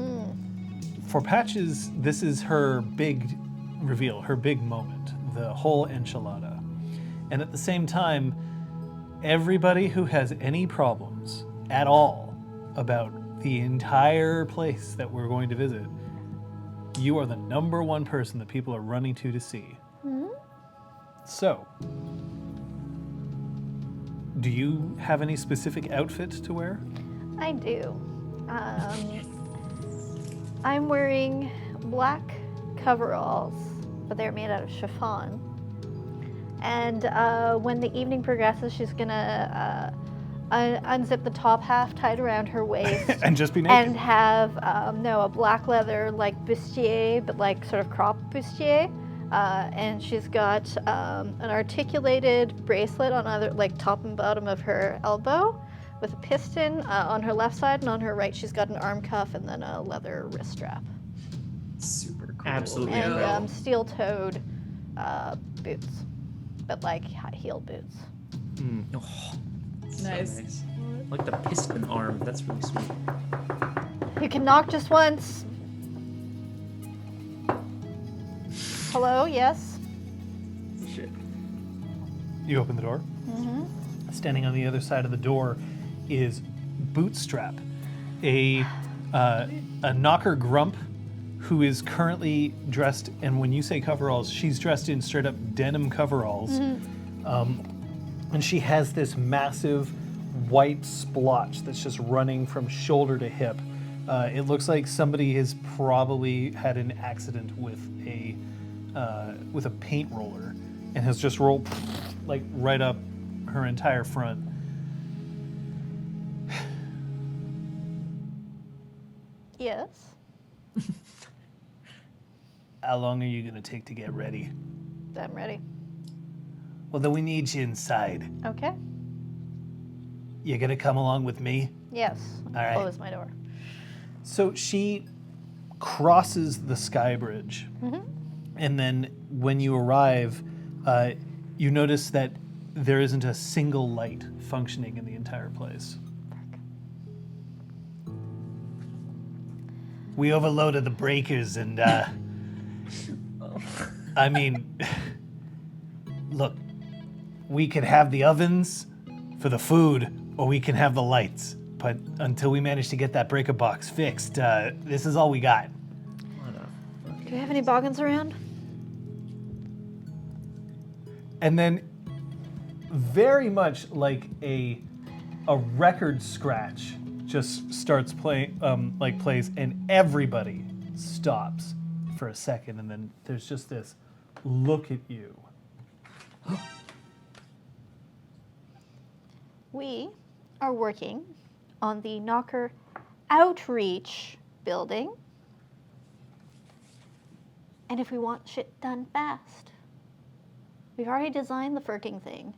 For Patches, this is her big reveal, her big moment, the whole enchilada. And at the same time, everybody who has any problems at all about the entire place that we're going to visit, you are the number one person that people are running to see. So, do you have any specific outfit to wear?
I do. I'm wearing black coveralls, but they're made out of chiffon. And when the evening progresses, she's gonna unzip the top half tied around her waist.
And just be naked?
And have, a black leather like bustier, but like sort of crop bustier. And she's got an articulated bracelet on either like top and bottom of her elbow with a piston on her left side, and on her right she's got an arm cuff and then a leather wrist strap.
Super cool.
Absolutely.
And steel-toed boots, but like high-heel boots.
Oh, so
Nice.
Like the piston arm. That's really sweet.
You can knock just once. Hello, yes?
Shit.
You open the door. Standing on the other side of the door is Bootstrap, a knocker grump who is currently dressed, and when you say coveralls, she's dressed in straight up denim coveralls. And she has this massive white splotch that's just running from shoulder to hip. It looks like somebody has probably had an accident with a paint roller and has just rolled like right up her entire front.
Yes.
How long are you gonna take to get ready?
I'm ready.
Well, then we need you inside.
Okay.
You gonna come along with me?
Yes.
All right.
Close my door.
So she crosses the sky bridge, and then when you arrive, you notice that there isn't a single light functioning in the entire place. We overloaded the breakers, and I mean, look, we could have the ovens for the food, or we can have the lights. But until we manage to get that breaker box fixed, this is all we got.
Do we have any boggins around?
And then, very much like a record scratch, just starts playing, plays, and everybody stops for a second, and then there's just this look at you.
We are working on the Knocker Outreach building. And if we want shit done fast, we've already designed the freaking thing.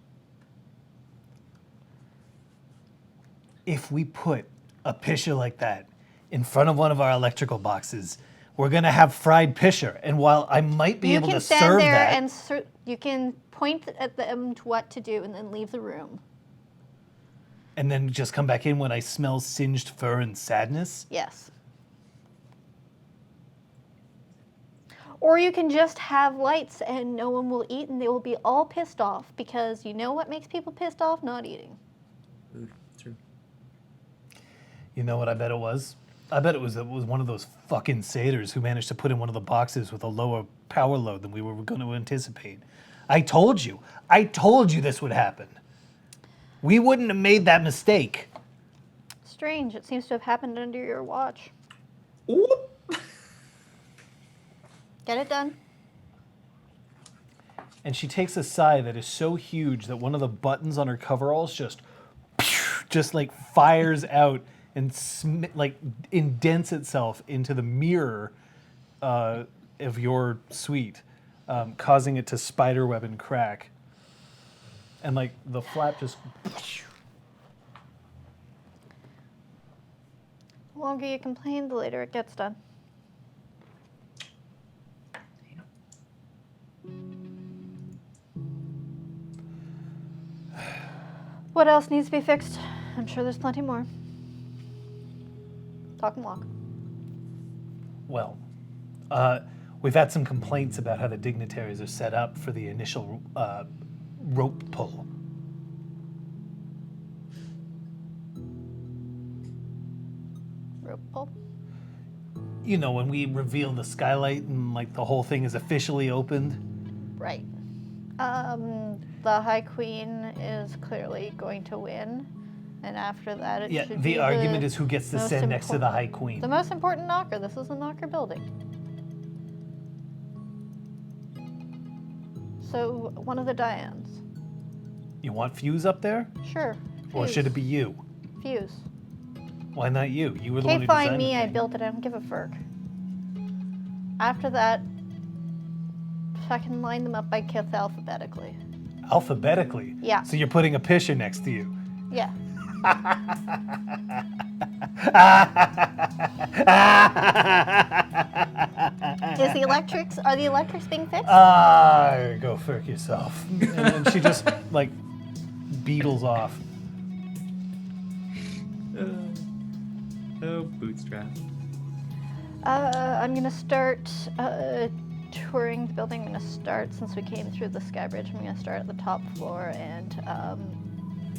If we put a pisher like that in front of one of our electrical boxes, we're gonna have fried pisher. And while I might be able to serve that,
you can stand there and you can point at them to what to do and then leave the room.
and then just come back in when I smell singed fur and sadness?
Yes. Or you can just have lights and no one will eat and they will be all pissed off because you know what makes people pissed off? Not eating.
Ooh, true.
You know what I bet it was? I bet it was one of those fucking satyrs who managed to put in one of the boxes with a lower power load than we were going to anticipate. I told you this would happen. We wouldn't have made that mistake.
Strange. It seems to have happened under your watch.
Ooh.
Get it done.
And she takes a sigh that is so huge that one of the buttons on her coveralls just like fires out and indents itself into the mirror of your suite, causing it to spiderweb and crack. And like the flap just.
The longer you complain, the later it gets done. What else needs to be fixed? I'm sure there's plenty more. Talk and walk.
Well, we've had some complaints about how the dignitaries are set up for the initial rope pull.
Rope pull?
You know, when we reveal the skylight and like the whole thing is officially opened.
Right. The High Queen is clearly going to win, and after that it should be
the argument is who gets to stand next to the High Queen.
The most important knocker. This is a knocker building. So, one of the Dianes.
You want Fuse up there?
Sure.
Or should it be you?
Fuse.
Why not you? You were the one who
Can't
designed
find me,
the
I
thing.
built it, I don't give a ferg. After that, I can line them up by kith alphabetically.
Alphabetically?
Yeah.
So you're putting a Pisher next to you.
Yeah. Are the electrics being fixed?
Go fuck yourself. And she just like beetles off.
Oh, bootstrap.
I'm gonna start touring the building. I'm gonna start, since we came through the sky bridge, I'm gonna start at the top floor and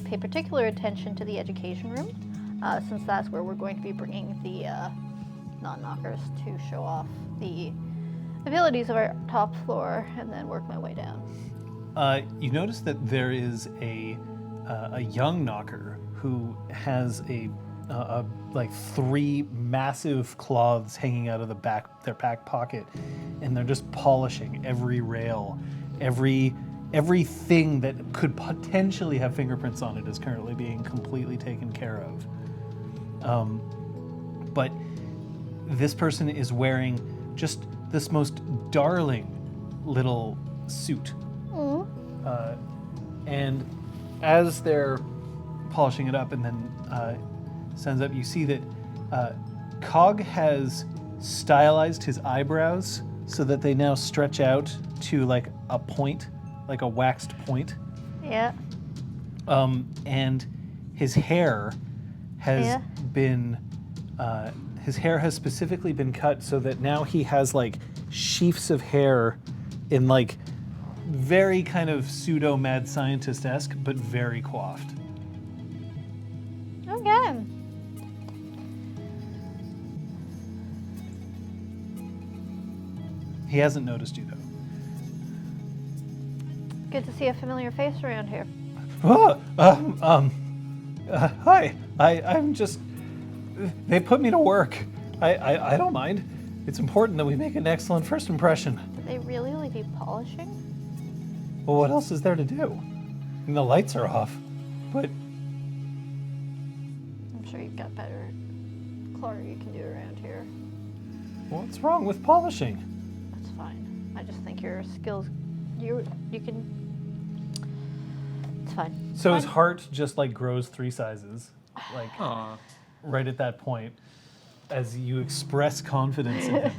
pay particular attention to the education room, since that's where we're going to be bringing the non-knockers to show off the abilities of our top floor, and then work my way down.
You notice that there is a young knocker who has like 3 massive cloths hanging out of their back pocket, and they're just polishing every rail, everything that could potentially have fingerprints on it is currently being completely taken care of. But this person is wearing just this most darling little suit. And as they're polishing it up and then stands up, you see that Cog has stylized his eyebrows so that they now stretch out to like a point, like a waxed point.
Yeah.
And his hair has been, his hair has specifically been cut so that now he has like sheafs of hair in like very kind of pseudo mad scientist-esque, but very coiffed.
Okay.
He hasn't noticed you though.
Good to see a familiar face around here.
Hi. I'm just. They put me to work. I don't mind. It's important that we make an excellent first impression.
Do they really only do polishing?
Well, what else is there to do? And the lights are off. But
I'm sure you've got better chlorine you can do around here.
what's wrong with polishing?
That's fine. I just think your skills, you can. It's fine.
So his
Fine.
heart just like grows 3 sizes, like
Aw.
right at that point, as you express confidence in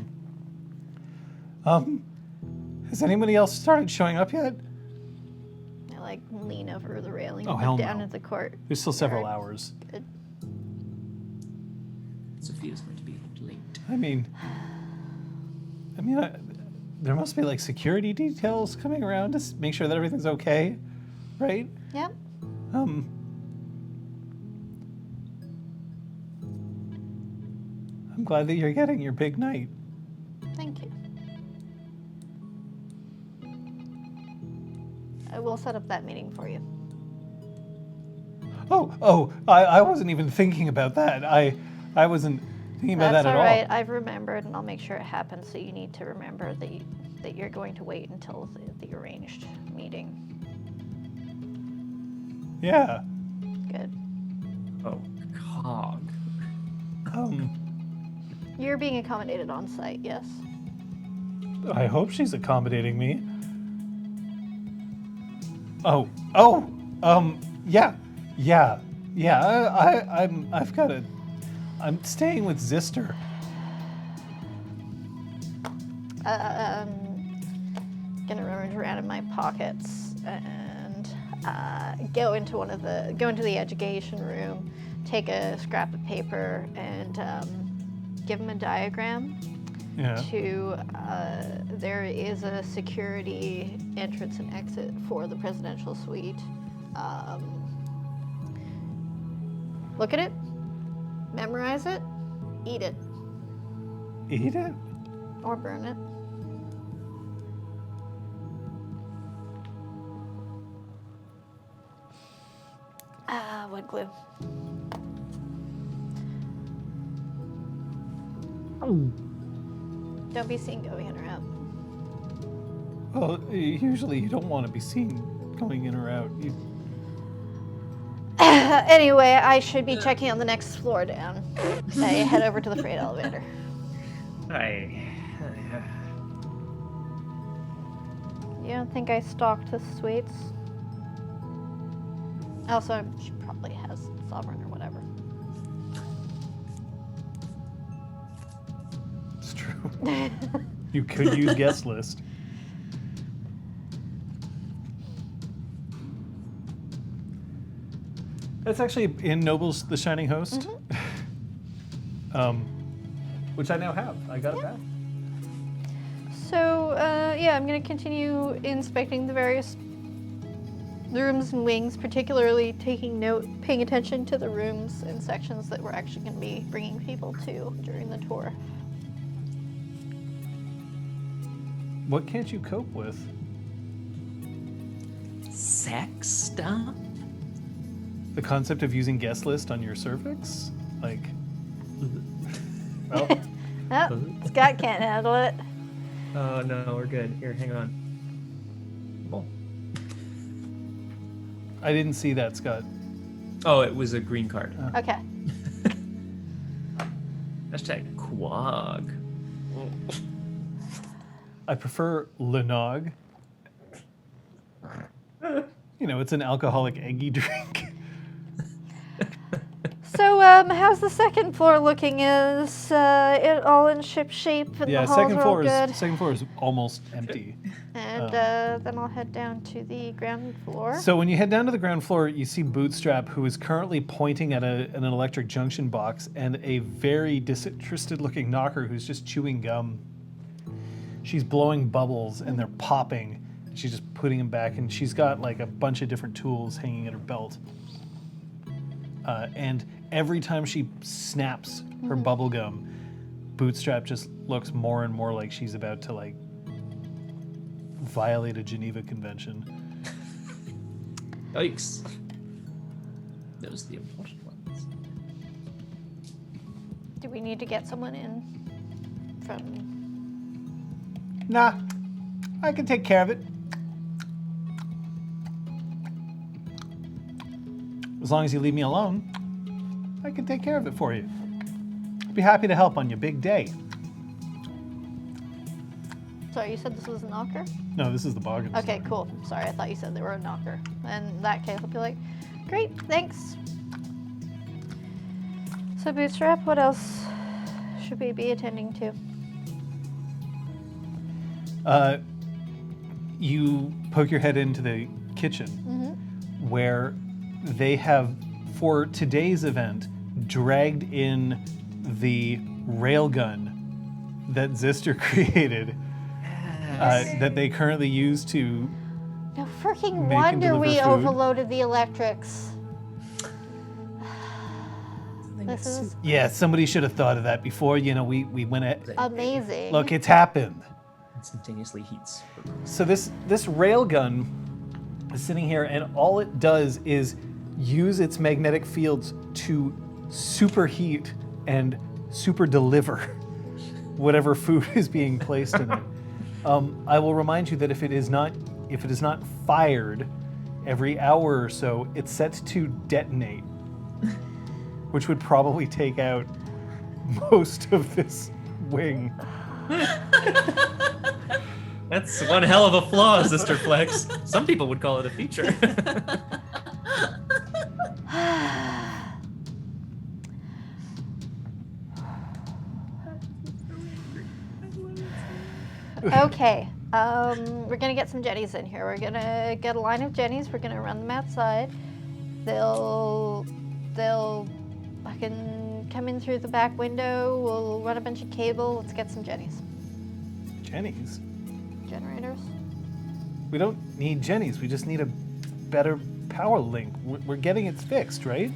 him. Has anybody else started showing up yet?
I like lean over the railing
Oh,
and
hell
look down
no.
at the court.
There's still several
Alright.
hours.
Good.
Sophia's going to be late.
I mean, there must be like security details coming around to make sure that everything's okay, right?
Yep.
I'm glad that you're getting your big night.
Thank you. I will set up that meeting for you.
I wasn't even thinking about that. I wasn't thinking about
That's
that at
all right.
all.
I've remembered, and I'll make sure it happens. So you need to remember that you're going to wait until the arranged meeting.
Yeah.
Good.
Oh, Cog.
You're being accommodated on site, yes.
I hope she's accommodating me. Yeah. I'm staying with Zister.
Gonna rummage around in my pockets and go into the education room, take a scrap of paper and give him a diagram.
Yeah.
There is a security entrance and exit for the presidential suite. Look at it, memorize it, eat it.
Eat it?
Or burn it. Wood glue. Don't be seen going in or out.
Well, usually you don't want to be seen going in or out.
Anyway, I should be checking on the next floor down. I head over to the freight elevator. You don't think I stalked the suites? Also, she probably has Sovereign or whatever.
It's true. You could use guest list. That's actually in Noble's The Shining Host, which I now have. I got it back.
So, yeah, I'm going to continue inspecting the various rooms and wings, particularly paying attention to the rooms and sections that we're actually going to be bringing people to during the tour.
What can't you cope with?
Sex stuff?
The concept of using guest list on your cervix? Like, well,
Oh, Scott can't handle it.
Oh, no, we're good. Here, hang on. Oh.
I didn't see that, Scott.
Oh, it was a green card.
Okay.
Hashtag quag.
I prefer Lenog. You know, it's an alcoholic eggy drink.
So, how's the second floor looking? Is it all in ship shape and
Yeah,
the halls are all good?
second floor is almost empty.
And then I'll head down to the ground floor.
So when you head down to the ground floor, you see Bootstrap, who is currently pointing at an electric junction box, and a very disinterested-looking knocker who's just chewing gum. She's blowing bubbles, and they're popping. She's just putting them back, and she's got like a bunch of different tools hanging at her belt. And every time she snaps her bubble gum, Bootstrap just looks more and more like she's about to like violate a Geneva Convention.
Yikes. Those are the important ones.
Do we need to get someone in from...
Nah, I can take care of it. As long as you leave me alone, I can take care of it for you. I'd be happy to help on your big day.
Sorry, you said this was a knocker?
No, this is the Boggins.
Okay, cool. Sorry, I thought you said they were a knocker. In that case, I'll be like, great, thanks. So, Bootstrap, what else should we be attending to?
You poke your head into the kitchen, where they have, for today's event, dragged in the railgun that Zister created, that they currently use to
No freaking
Make and
wonder
deliver
we
food.
overloaded the electrics. This is
Yeah, somebody should have thought of that before. You know, we went at.
amazing.
Look, it's happened.
Instantaneously heats.
So this railgun is sitting here, and all it does is use its magnetic fields to superheat and super deliver whatever food is being placed in it. I will remind you that if it is not fired every hour or so, it's set to detonate, which would probably take out most of this wing.
That's one hell of a flaw, Sister Flex. Some people would call it a feature.
Okay, we're gonna get some jennies in here. We're gonna get a line of jennies. We're gonna run them outside. They'll fucking come in through the back window. We'll run a bunch of cable. Let's get some jennies.
Jennies?
Generators.
We don't need jennies. We just need a better power link. We're getting it fixed, right?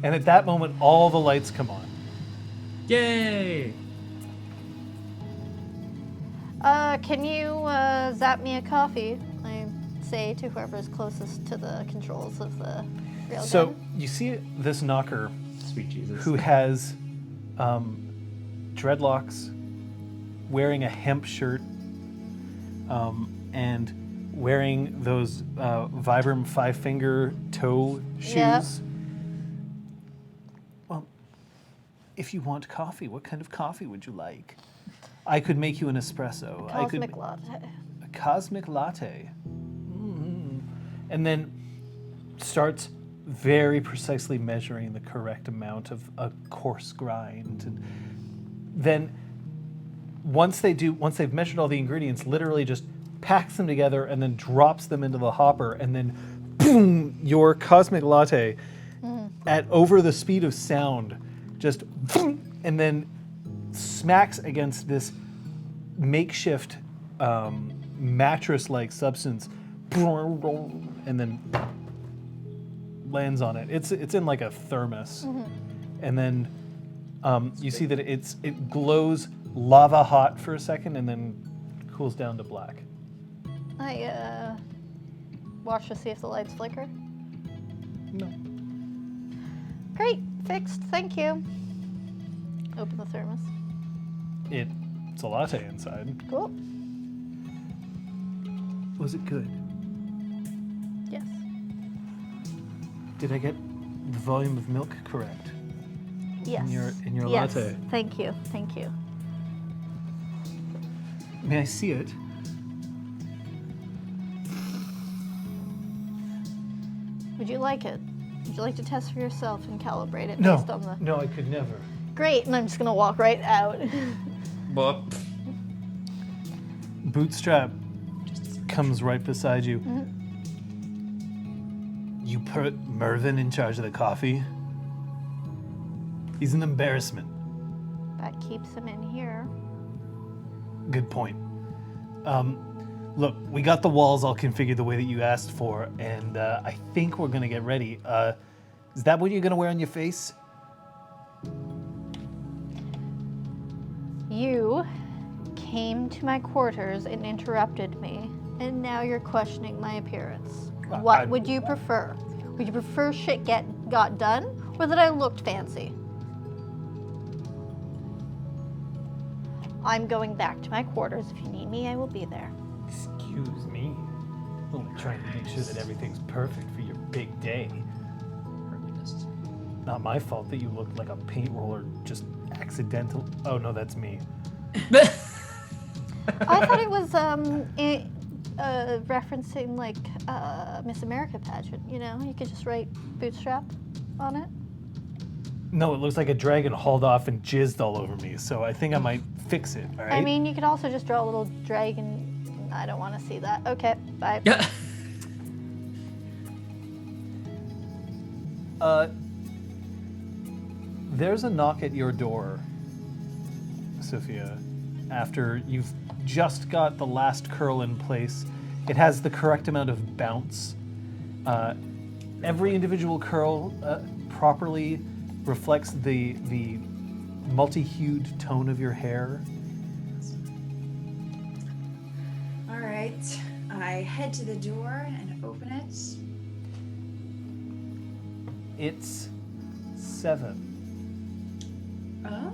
And at that moment, all the lights come on.
Yay!
Can you zap me a coffee? I say to whoever's closest to the controls of the railgun.
So you see this knocker
Sweet Jesus.
who has dreadlocks, wearing a hemp shirt, and wearing those Vibram 5-finger toe shoes.
Yep.
Well, if you want coffee, what kind of coffee would you like? I could make you an espresso.
Cosmic latte.
A cosmic latte. And then starts very precisely measuring the correct amount of a coarse grind. And then once they've measured all the ingredients, literally just packs them together and then drops them into the hopper, and then boom, your cosmic latte at over the speed of sound just boom, and then smacks against this makeshift mattress-like substance, and then lands on it. It's in like a thermos, and then you see that it glows lava hot for a second, and then cools down to black.
I watch to see if the lights flicker.
No.
Great, fixed. Thank you. Open the thermos.
It's a latte inside.
Cool.
Was it good?
Yes.
Did I get the volume of milk correct?
Yes.
In your
yes.
latte?
Thank you. Thank you.
May I see it?
Would you like it? Would you like to test for yourself and calibrate it
No.
based on the...
No, I could never.
Great, and I'm just gonna walk right out.
Boop.
Bootstrap comes right beside you.
Mm-hmm.
You put Mervyn in charge of the coffee? He's an embarrassment.
That keeps him in here.
Good point. Look, we got the walls all configured the way that you asked for, and I think we're gonna get ready. Is that what you're gonna wear on your face?
You came to my quarters and interrupted me, and now you're questioning my appearance. What would you prefer? Would you prefer shit got done, or that I looked fancy? I'm going back to my quarters. If you need me, I will be there.
Excuse me. Only trying to make sure that everything's perfect for your big day. Not my fault that you looked like a paint roller just accidental. Oh no, that's me.
I thought it was referencing like Miss America pageant. You know, you could just write Bootstrap on it.
No, it looks like a dragon hauled off and jizzed all over me, so I think I might fix it, all right?
I mean, you could also just draw a little dragon. I don't want to see that. Okay, bye.
Yeah.
There's a knock at your door, Sophia, after you've just got the last curl in place. It has the correct amount of bounce. Every individual curl properly reflects the multi-hued tone of your hair.
All right, I head to the door and open it.
It's 7.
Oh.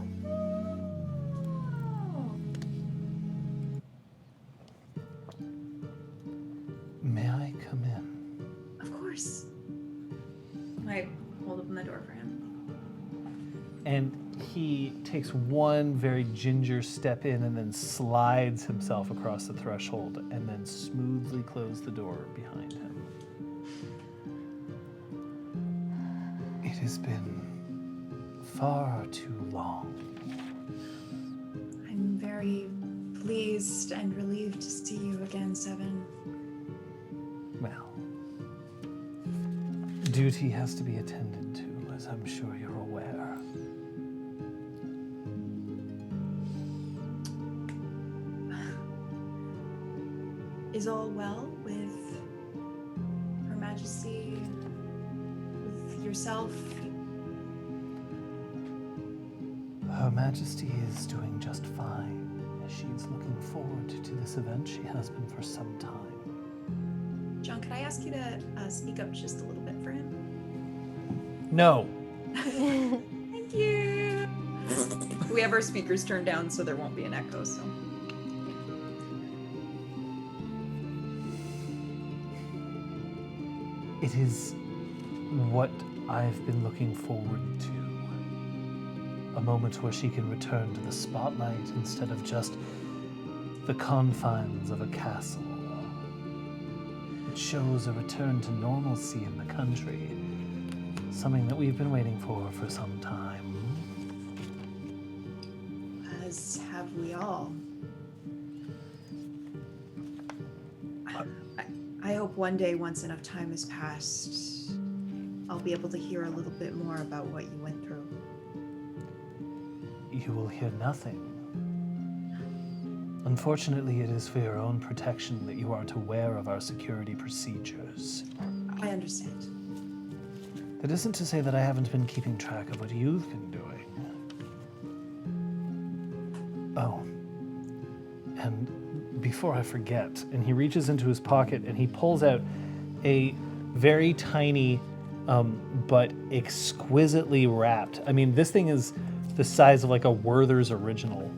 May I come in?
Of course. I hold open the door for him.
And he takes one very ginger step in and then slides himself across the threshold and then smoothly closes the door behind him. It has been far too long.
I'm very pleased and relieved to see you again, Seven.
Well, duty has to be attended to, as I'm sure you're aware.
Is all well with Her Majesty, with yourself?
Her Majesty is doing just fine. She's looking forward to this event. She has been for some time.
John, could I ask you to speak up just a little bit for him?
No.
Thank you.
We have our speakers turned down so there won't be an echo, so.
It is what I've been looking forward to. A moment where she can return to the spotlight instead of just the confines of a castle. It shows a return to normalcy in the country, something that we've been waiting for some time.
As have we all. I hope one day, once enough time has passed, I'll be able to hear a little bit more about what you went through.
You will hear nothing. Unfortunately, it is for your own protection that you aren't aware of our security procedures.
I understand.
That isn't to say that I haven't been keeping track of what you've been doing. Oh, and before I forget, and he reaches into his pocket and he pulls out a very tiny, but exquisitely wrapped. I mean, this thing is the size of like a Werther's original.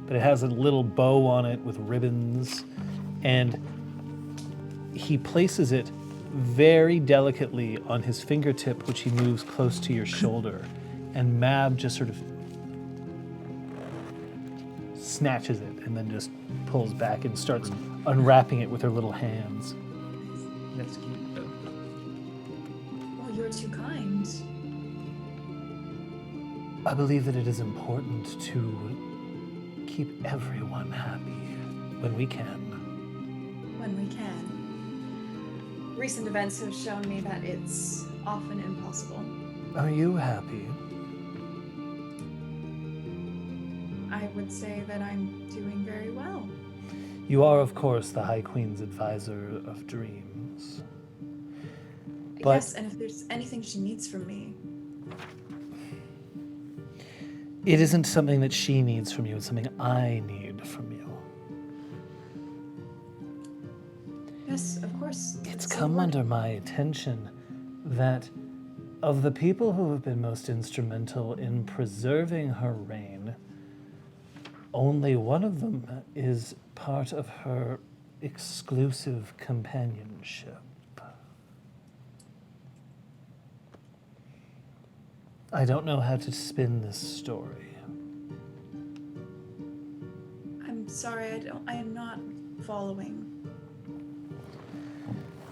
But it has a little bow on it with ribbons, and he places it very delicately on his fingertip, which he moves close to your shoulder, and Mab just sort of snatches it and then just pulls back and starts unwrapping it with her little hands.
That's cute, though.
Well, you're too kind.
I believe that it is important to keep everyone happy when we can.
When we can. Recent events have shown me that it's often impossible.
Are you happy?
I would say that I'm doing very well.
You are, of course, the High Queen's advisor of dreams. But
yes, and if there's anything she needs from me.
it isn't something that she needs from you, it's something I need from you.
Yes, of course.
It's
So
come
what?
under my attention that of the people who have been most instrumental in preserving her reign, only one of them is part of her exclusive companionship. I don't know how to spin this story.
I'm sorry, I am not following.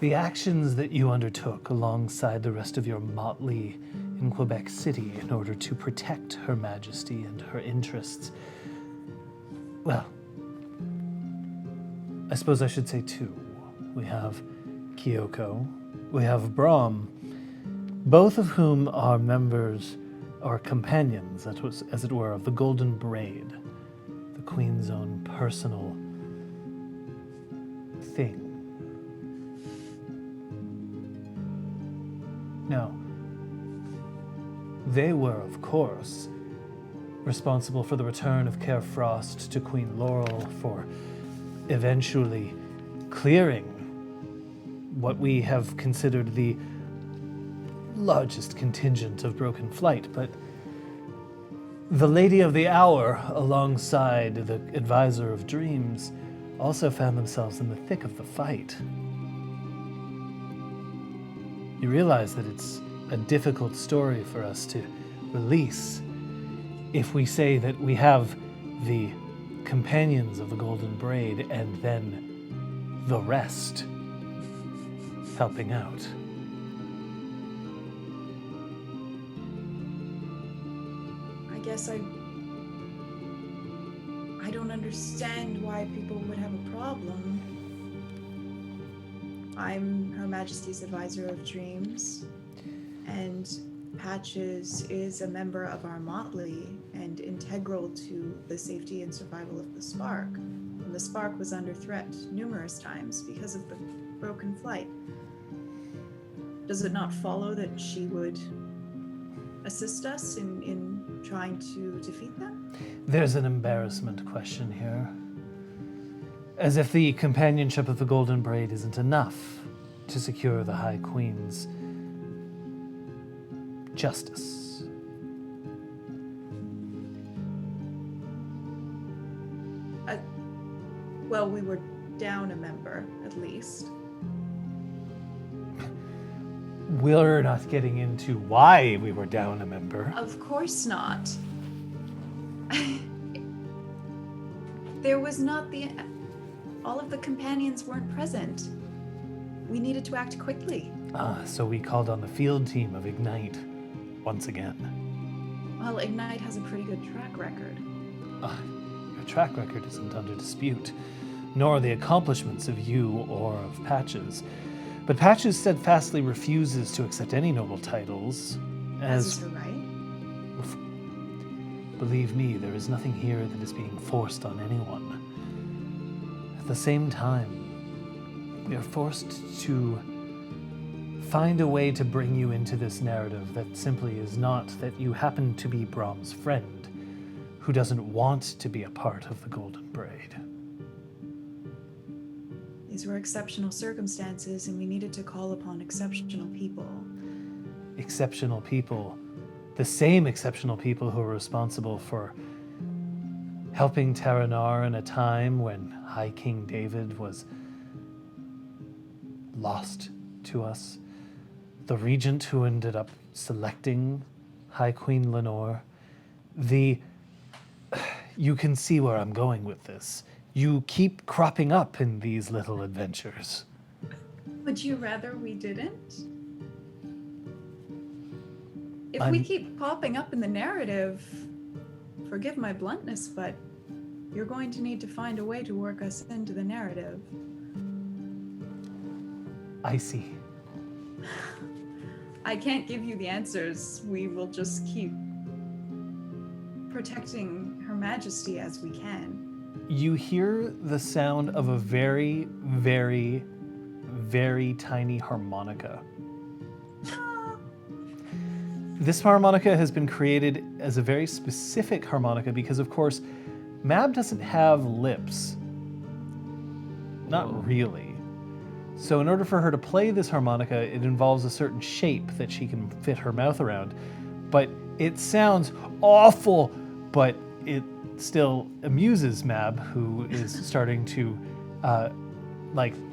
The actions that you undertook alongside the rest of your motley in Quebec City in order to protect Her Majesty and her interests, well, I suppose I should say two. We have Kyoko, we have Brahm, both of whom are members or companions, as it were, of the Golden Braid, the Queen's own personal thing. Now, they were, of course, responsible for the return of Care Frost to Queen Laurel, for eventually clearing what we have considered the largest contingent of Broken Flight, but the Lady of the Hour, alongside the Advisor of Dreams, also found themselves in the thick of the fight. You realize that it's a difficult story for us to release if we say that we have the companions of the Golden Braid and then the rest helping out?
I guess I don't understand why people would have a problem. I'm Her Majesty's Advisor of Dreams, and Patches is a member of our motley and integral to the safety and survival of the Spark. And the Spark was under threat numerous times because of the broken flight. Does it not follow that she would assist us in trying to defeat them?
There's an embarrassment question here. As if the companionship of the Golden Braid isn't enough to secure the High Queen's justice.
Well, we were down a member, at least.
We're not getting into why we were down a member.
Of course not. There was not all of the companions weren't present. We needed to act quickly.
So we called on the field team of Ignite once again.
Well, Ignite has a pretty good track record.
Your track record isn't under dispute, nor the accomplishments of you or of Patches. But Patches steadfastly refuses to accept any noble titles,
As is her right.
Believe me, there is nothing here that is being forced on anyone. At the same time, we are forced to find a way to bring you into this narrative that simply is not that you happen to be Brahm's friend, who doesn't want to be a part of the Golden Braid.
These were exceptional circumstances, and we needed to call upon exceptional people.
Exceptional people, the same exceptional people who are responsible for helping Terranar in a time when High King David was lost to us. The regent who ended up selecting High Queen Lenore. You can see where I'm going with this. You keep cropping up in these little adventures.
Would you rather we didn't? If we keep popping up in the narrative, forgive my bluntness, but you're going to need to find a way to work us into the narrative.
I see.
I can't give you the answers. We will just keep protecting Her Majesty as we can.
You hear the sound of a very, very, very tiny harmonica. This harmonica has been created as a very specific harmonica because, of course, Mab doesn't have lips. Not really. So in order for her to play this harmonica, it involves a certain shape that she can fit her mouth around. But it sounds awful, but it still amuses Mab, who is starting to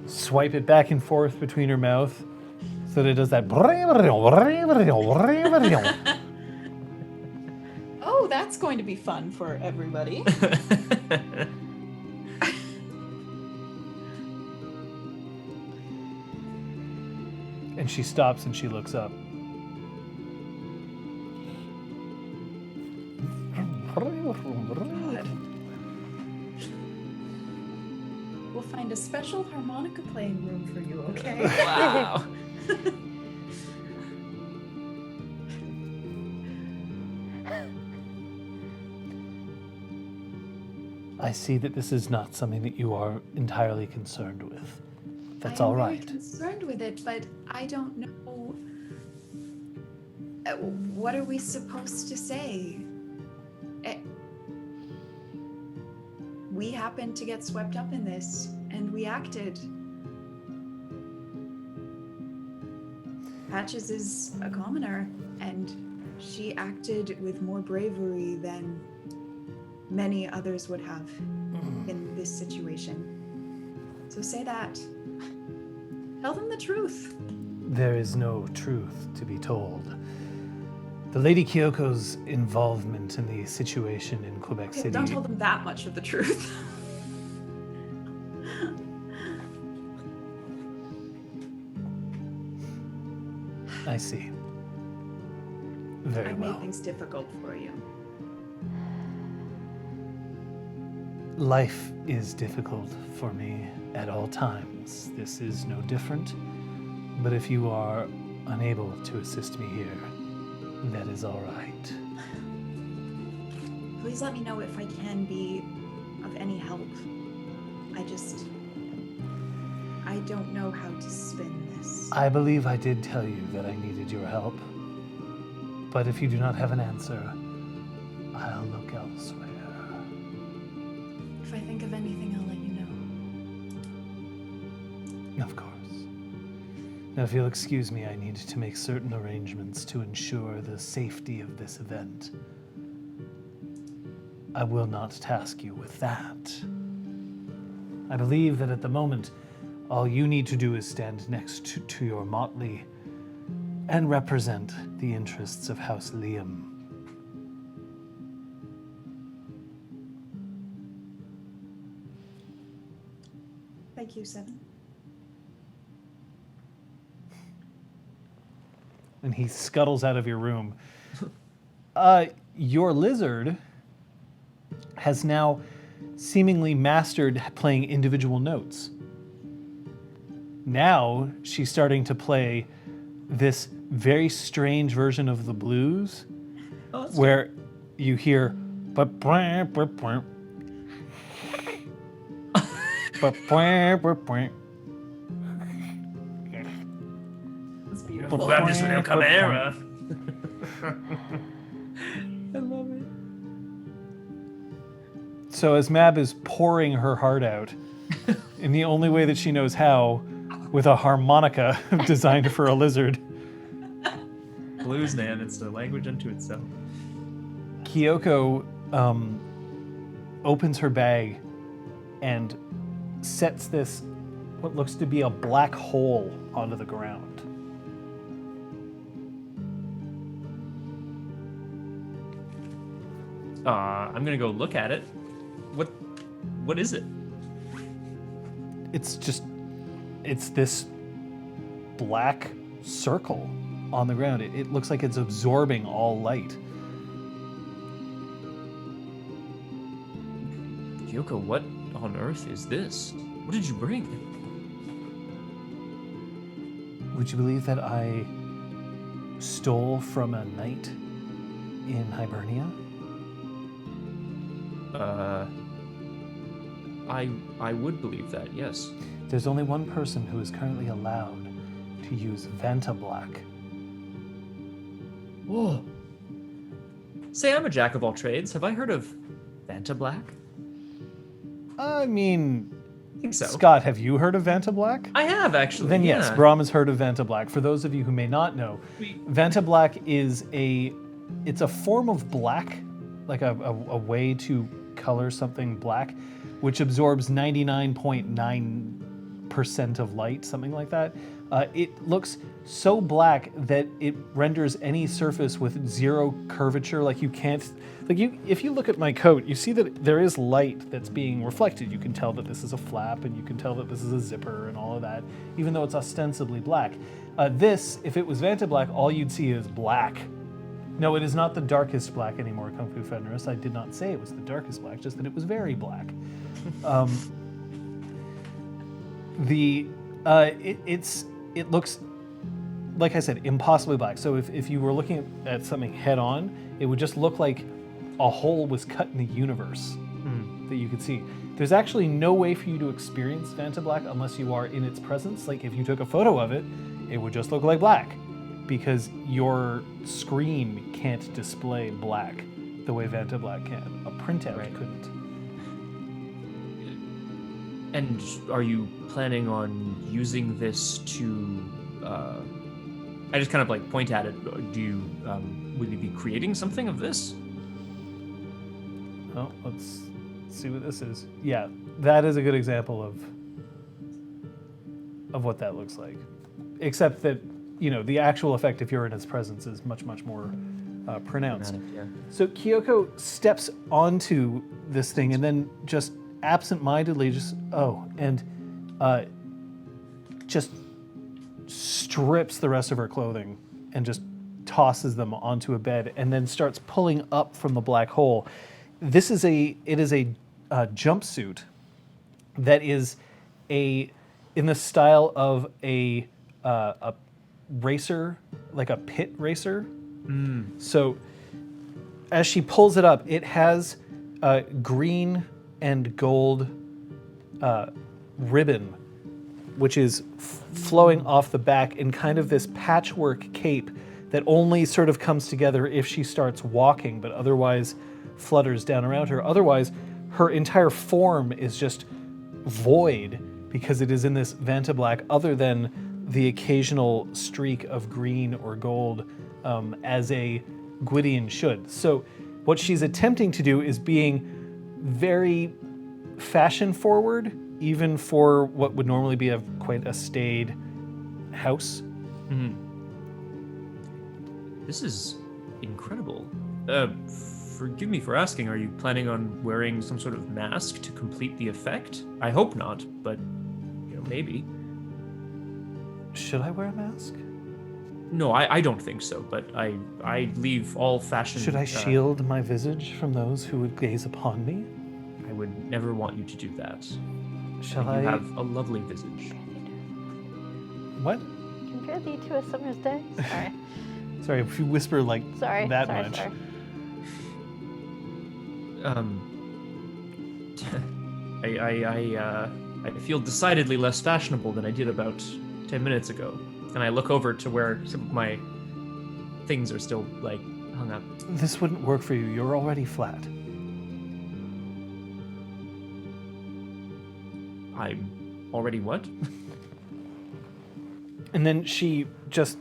swipe it back and forth between her mouth so that it does that.
Oh, that's going to be fun for everybody.
And she stops and she looks up.
God. We'll find a special harmonica playing room for you, okay?
Wow.
I see that this is not something that you are entirely concerned with. That's all right.
I'm very concerned with it, but I don't know. What are we supposed to say? We happened to get swept up in this, and we acted. Patches is a commoner, and she acted with more bravery than many others would have in this situation. So say that. Tell them the truth.
There is no truth to be told. The Lady Kyoko's involvement in the situation in Quebec
Okay,
City.
don't tell them that much of the truth.
I see. Very
I
well.
made things difficult for you.
Life is difficult for me at all times. This is no different. But if you are unable to assist me here, that is all right.
Please let me know if I can be of any help. I don't know how to spin this.
I believe I did tell you that I needed your help. But if you do not have an answer, I'll look elsewhere.
If I think of anything, I'll let you know.
Of course. Now, if you'll excuse me, I need to make certain arrangements to ensure the safety of this event. I will not task you with that. I believe that at the moment, all you need to do is stand next to your motley and represent the interests of House Liam.
Thank you, Seven.
And he scuttles out of your room. Your lizard has now seemingly mastered playing individual notes. Now she's starting to play this very strange version of the blues where you hear
It's beautiful.
Baptist Neale Chimera. I love it.
So as Mab is pouring her heart out in the only way that she knows how, with a harmonica designed for a lizard,
Blues, man, it's a language unto itself.
Kyoko opens her bag and sets this, what looks to be a black hole, onto the ground.
I'm gonna go look at it. What is it?
It's this black circle on the ground. It looks like it's absorbing all light.
Kyoko, what on earth is this? What did you bring?
Would you believe that I stole from a knight in Hibernia?
I would believe that, yes.
There's only one person who is currently allowed to use Vanta Black.
Whoa. Say, I'm a jack of all trades. Have I heard of Vanta Black?
I mean,
I think so.
Scott, have you heard of Vanta Black?
I have, actually.
Then yes,
yeah.
Brahm has heard of Vanta Black. For those of you who may not know, Vanta Black is it's a form of black, like a way to color something black, which absorbs 99.9% of light, something like that. It looks so black that it renders any surface with zero curvature. Like you can't, if you look at my coat, you see that there is light that's being reflected. You can tell that this is a flap, and you can tell that this is a zipper and all of that, even though it's ostensibly black. This, if it was Vanta Black, all you'd see is black. No, it is not the darkest black anymore, Kung Fu Fenris. I did not say it was the darkest black, just that it was very black. It looks, like I said, impossibly black. So if you were looking at something head on, it would just look like a hole was cut in the universe that you could see. There's actually no way for you to experience Vanta Black unless you are in its presence. Like if you took a photo of it, it would just look like black because your screen can't display black the way Vanta Black can. A printout couldn't.
And are you planning on using this to? I just kind of like point at it. Do you? Will you be creating something of this?
Well, let's see what this is. Yeah, that is a good example of what that looks like. Except that, the actual effect, if you're in its presence, is much, much more pronounced.
Dramatic, yeah.
So Kyoko steps onto this thing and then just absent-mindedly just just strips the rest of her clothing and just tosses them onto a bed and then starts pulling up from the black hole. It is a jumpsuit that is in the style of a racer, like a pit racer. So as she pulls it up, it has green and gold ribbon, which is flowing off the back in kind of this patchwork cape that only sort of comes together if she starts walking, but otherwise flutters down around her. Otherwise, her entire form is just void because it is in this Vanta black, other than the occasional streak of green or gold as a Gwydion should. So what she's attempting to do is being very fashion forward, even for what would normally be quite a staid house.
Mm-hmm. This is incredible. Forgive me for asking, are you planning on wearing some sort of mask to complete the effect? I hope not, but, maybe.
Should I wear a mask?
No, I don't think so, but I leave all fashion...
Should I shield my visage from those who would gaze upon me?
I would never want you to do that.
Shall
You
I...
have a lovely visage.
What?
Compare thee to a summer's day. Sorry.
Sorry, if you whisper like
Sorry.
that
sorry,
much.
Sorry.
I feel decidedly less fashionable than I did about 10 minutes ago. And I look over to where some of my things are still, hung up.
This wouldn't work for you. You're already flat.
I'm already what?
And then she just...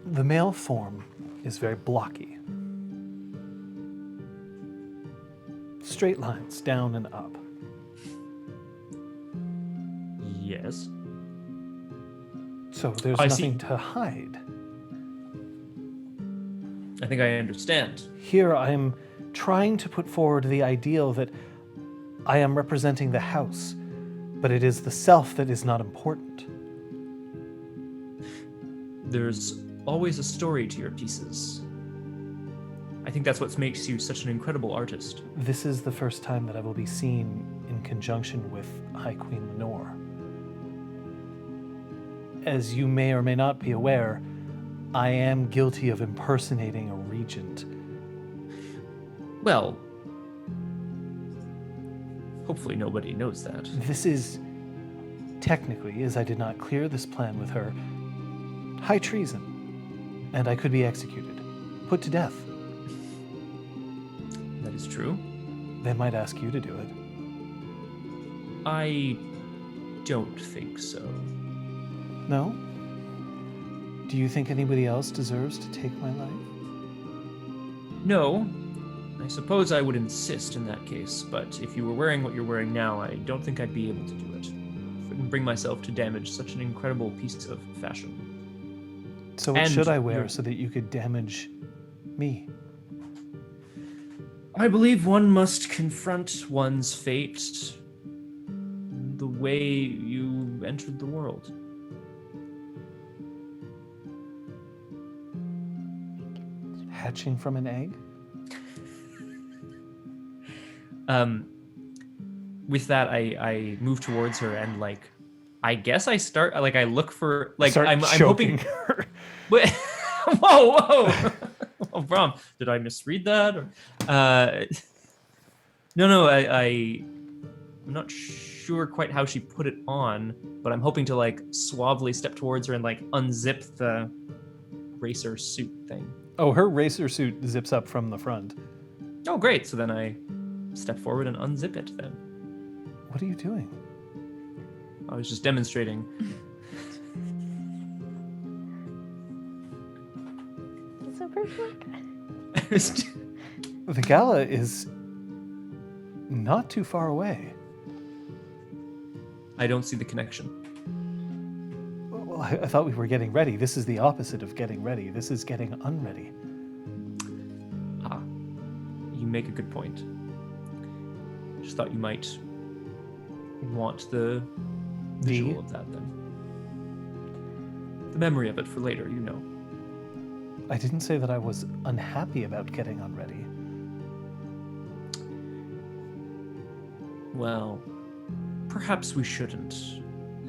The male form is very blocky. Straight lines, down and up.
Yes.
So there's
I
nothing
see.
to hide.
I think I understand.
Here I'm trying to put forward the ideal that I am representing the house, but it is the self that is not important.
There's always a story to your pieces. I think that's what makes you such an incredible artist.
This is the first time that I will be seen in conjunction with High Queen Lenore. As you may or may not be aware, I am guilty of impersonating a regent.
Well, hopefully nobody knows that.
This is, technically, as I did not clear this plan with her, high treason, and I could be executed, put to death.
That is true.
They might ask you to do it.
I don't think so.
No? Do you think anybody else deserves to take my life?
No. I suppose I would insist in that case, but if you were wearing what you're wearing now, I don't think I'd be able to do it. I wouldn't bring myself to damage such an incredible piece of fashion.
So what
And
should I wear
you're-
so that you could damage me?
I believe one must confront one's fate the way you entered the world.
Hatching from an egg?
With that, I move towards her and I guess I start I look for
Start
I'm
choking
hoping.
her.
Wait, whoa! Oh, Brom, did I misread that? Or, no, I'm not sure quite how she put it on, but I'm hoping to suavely step towards her and unzip the racer suit thing.
Oh, her racer suit zips up from the front.
Oh, great! So then I step forward and unzip it. Then
What are you doing?
I was just demonstrating.
Does it work?
The Gala is not too far away.
I don't see the connection.
Well, I thought we were getting ready. This is the opposite of getting ready. This is getting unready.
Ah, you make a good point. Just thought you might want the visual of that then. The memory of it for later, you know.
I didn't say that I was unhappy about getting unready.
Well, perhaps we shouldn't.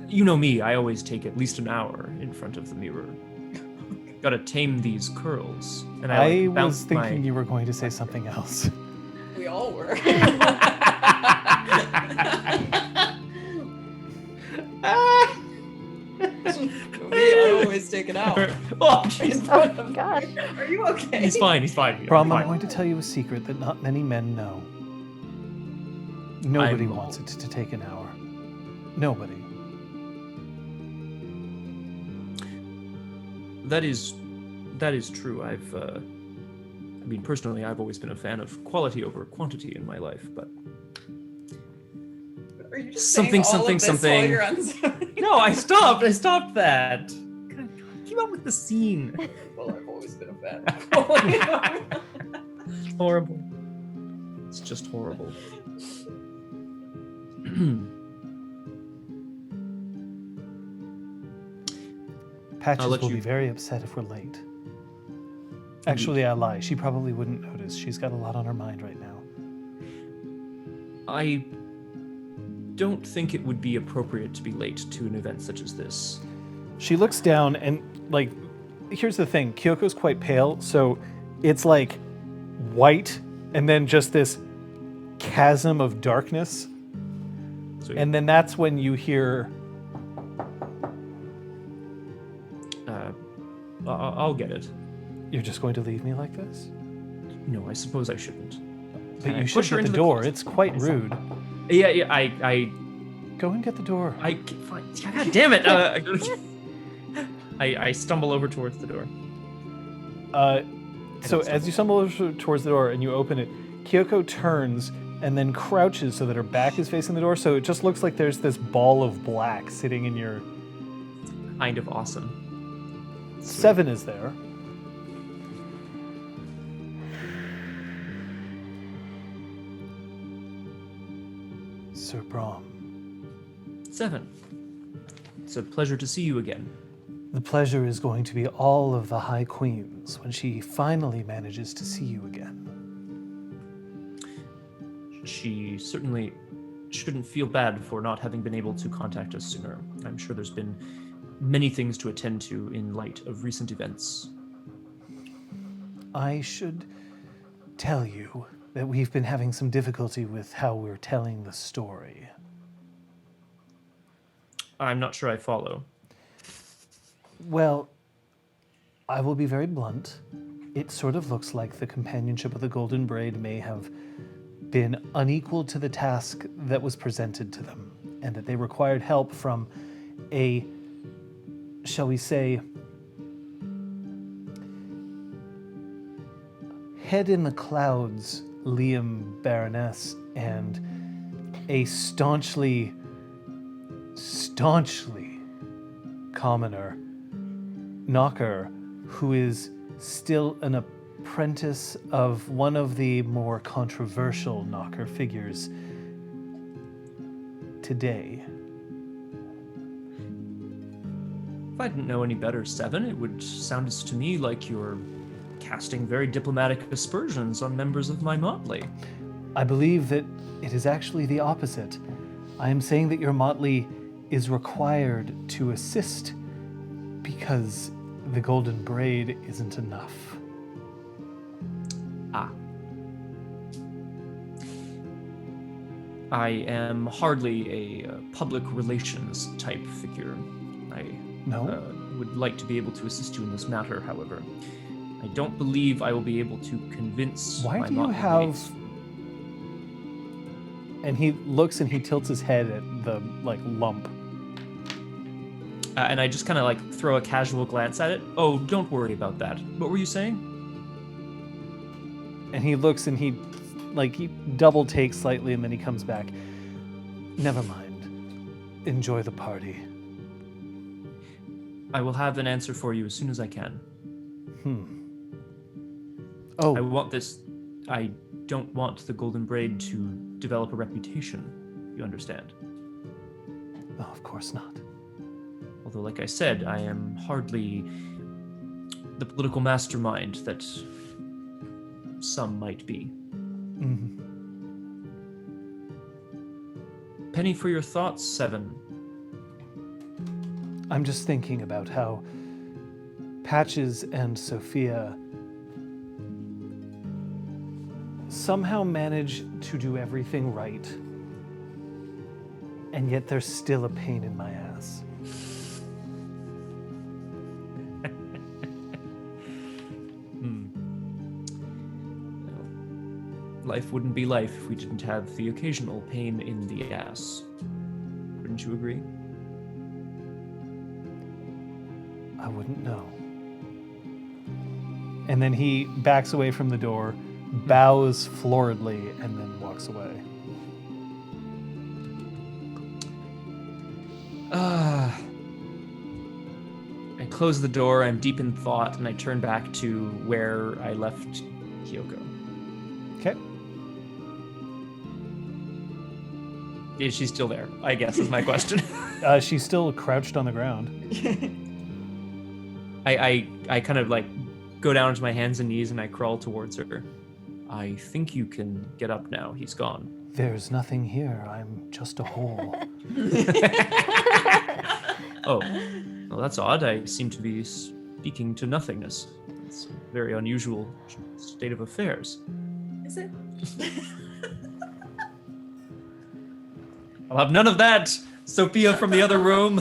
You know me, I always take at least an hour in front of the mirror. Gotta tame these curls. And
I was thinking you were going to say something else.
We all were. I always take it out.
Oh, jeez.
Oh, God.
Are you okay?
He's fine, he's fine.
Brom, I'm
Fine.
going to tell you a secret that not many men know. Nobody
I'm
wants it to take an hour. Nobody.
That is true. I mean, personally, I've always been a fan of quality over quantity in my life, but
Are you just
Something,
saying all of
something,
this while
something.
you're unzoning?
no, I stopped that. Keep up with the scene.
Well, I've always been a fan.
Horrible. It's just horrible.
Patches
I'll let
will
you-
be very upset if we're late. Actually, I lie. She probably wouldn't notice. She's got a lot on her mind right now.
I don't think it would be appropriate to be late to an event such as this.
She looks down and, like, here's the thing. Kyoko's quite pale, so it's like white and then just this chasm of darkness.
Sweet.
And then that's when you hear...
I'll get it.
You're just going to leave me like this?
No, I suppose I shouldn't.
But
I
you
push
should
her
get the
into the
door.
closet.
It's quite rude.
Yeah, I
Go and get the door.
fine. God damn it! I stumble over towards the door.
So as you stumble over towards the door and you open it, Kyoko turns and then crouches so that her back is facing the door. So it just looks like there's this ball of black sitting in your...
Kind of awesome.
7 is there. Sir Brom,
7. It's a pleasure to see you again.
the pleasure is going to be all of the High Queen's when she finally manages to see you again.
She certainly shouldn't feel bad for not having been able to contact us sooner. I'm sure there's been many things to attend to in light of recent events.
I should tell you that we've been having some difficulty with how we're telling the story.
I'm not sure I follow.
Well, I will be very blunt. It sort of looks like the companionship of the Golden Braid may have been unequal to the task that was presented to them, and that they required help from a, shall we say, head in the clouds Liam Baroness and a staunchly commoner knocker who is still an apprentice of one of the more controversial knocker figures today.
If I didn't know any better, 7, it would sound to me like you're casting very diplomatic aspersions on members of my motley.
I believe that it is actually the opposite. I am saying that your motley is required to assist because the Golden Braid isn't enough.
Ah. I am hardly a public relations type figure. I
No?
would like to be able to assist you in this matter, however. I don't believe I will be able to convince
Why
my
do you
motley
have...
mates.
And he looks and he tilts his head at the, like, lump.
And I just kind of like throw a casual glance at it. Oh, don't worry about that. What were you saying?
And he looks and he double takes slightly and then he comes back. Never mind. Enjoy the party.
I will have an answer for you as soon as I can.
Oh,
I want this. I don't want the Golden Braid to develop a reputation. You understand?
oh, of course not.
Although, like I said, I am hardly the political mastermind that some might be.
Mhm.
Penny for your thoughts, Seven.
I'm just thinking about how Patches and Sophia somehow manage to do everything right, and yet there's still a pain in my ass.
Life wouldn't be life if we didn't have the occasional pain in the ass. Wouldn't you agree?
I wouldn't know. And then he backs away from the door, bows floridly, and then walks away.
I close the door, I'm deep in thought, and I turn back to where I left Kyoko.
Okay.
Is she still there? I guess is my question.
She's still crouched on the ground.
I kind of like go down to my hands and knees and I crawl towards her. I think you can get up now. He's gone.
There's nothing here. I'm just a hole.
Oh, well, that's odd. I seem to be speaking to nothingness. It's a very unusual state of affairs.
Is it?
I'll have none of that, Sophia from the other room.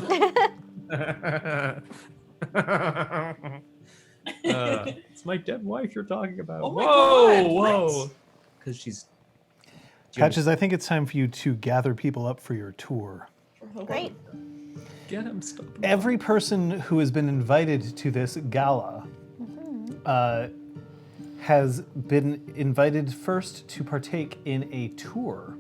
It's my dead wife you're talking about.
Oh my
whoa,
God,
whoa.
what?
Because she's...
Patches, I think it's time for you to gather people up for your tour.
Great.
Get him, stop him.
Every person who has been invited to this gala has been invited first to partake in a tour.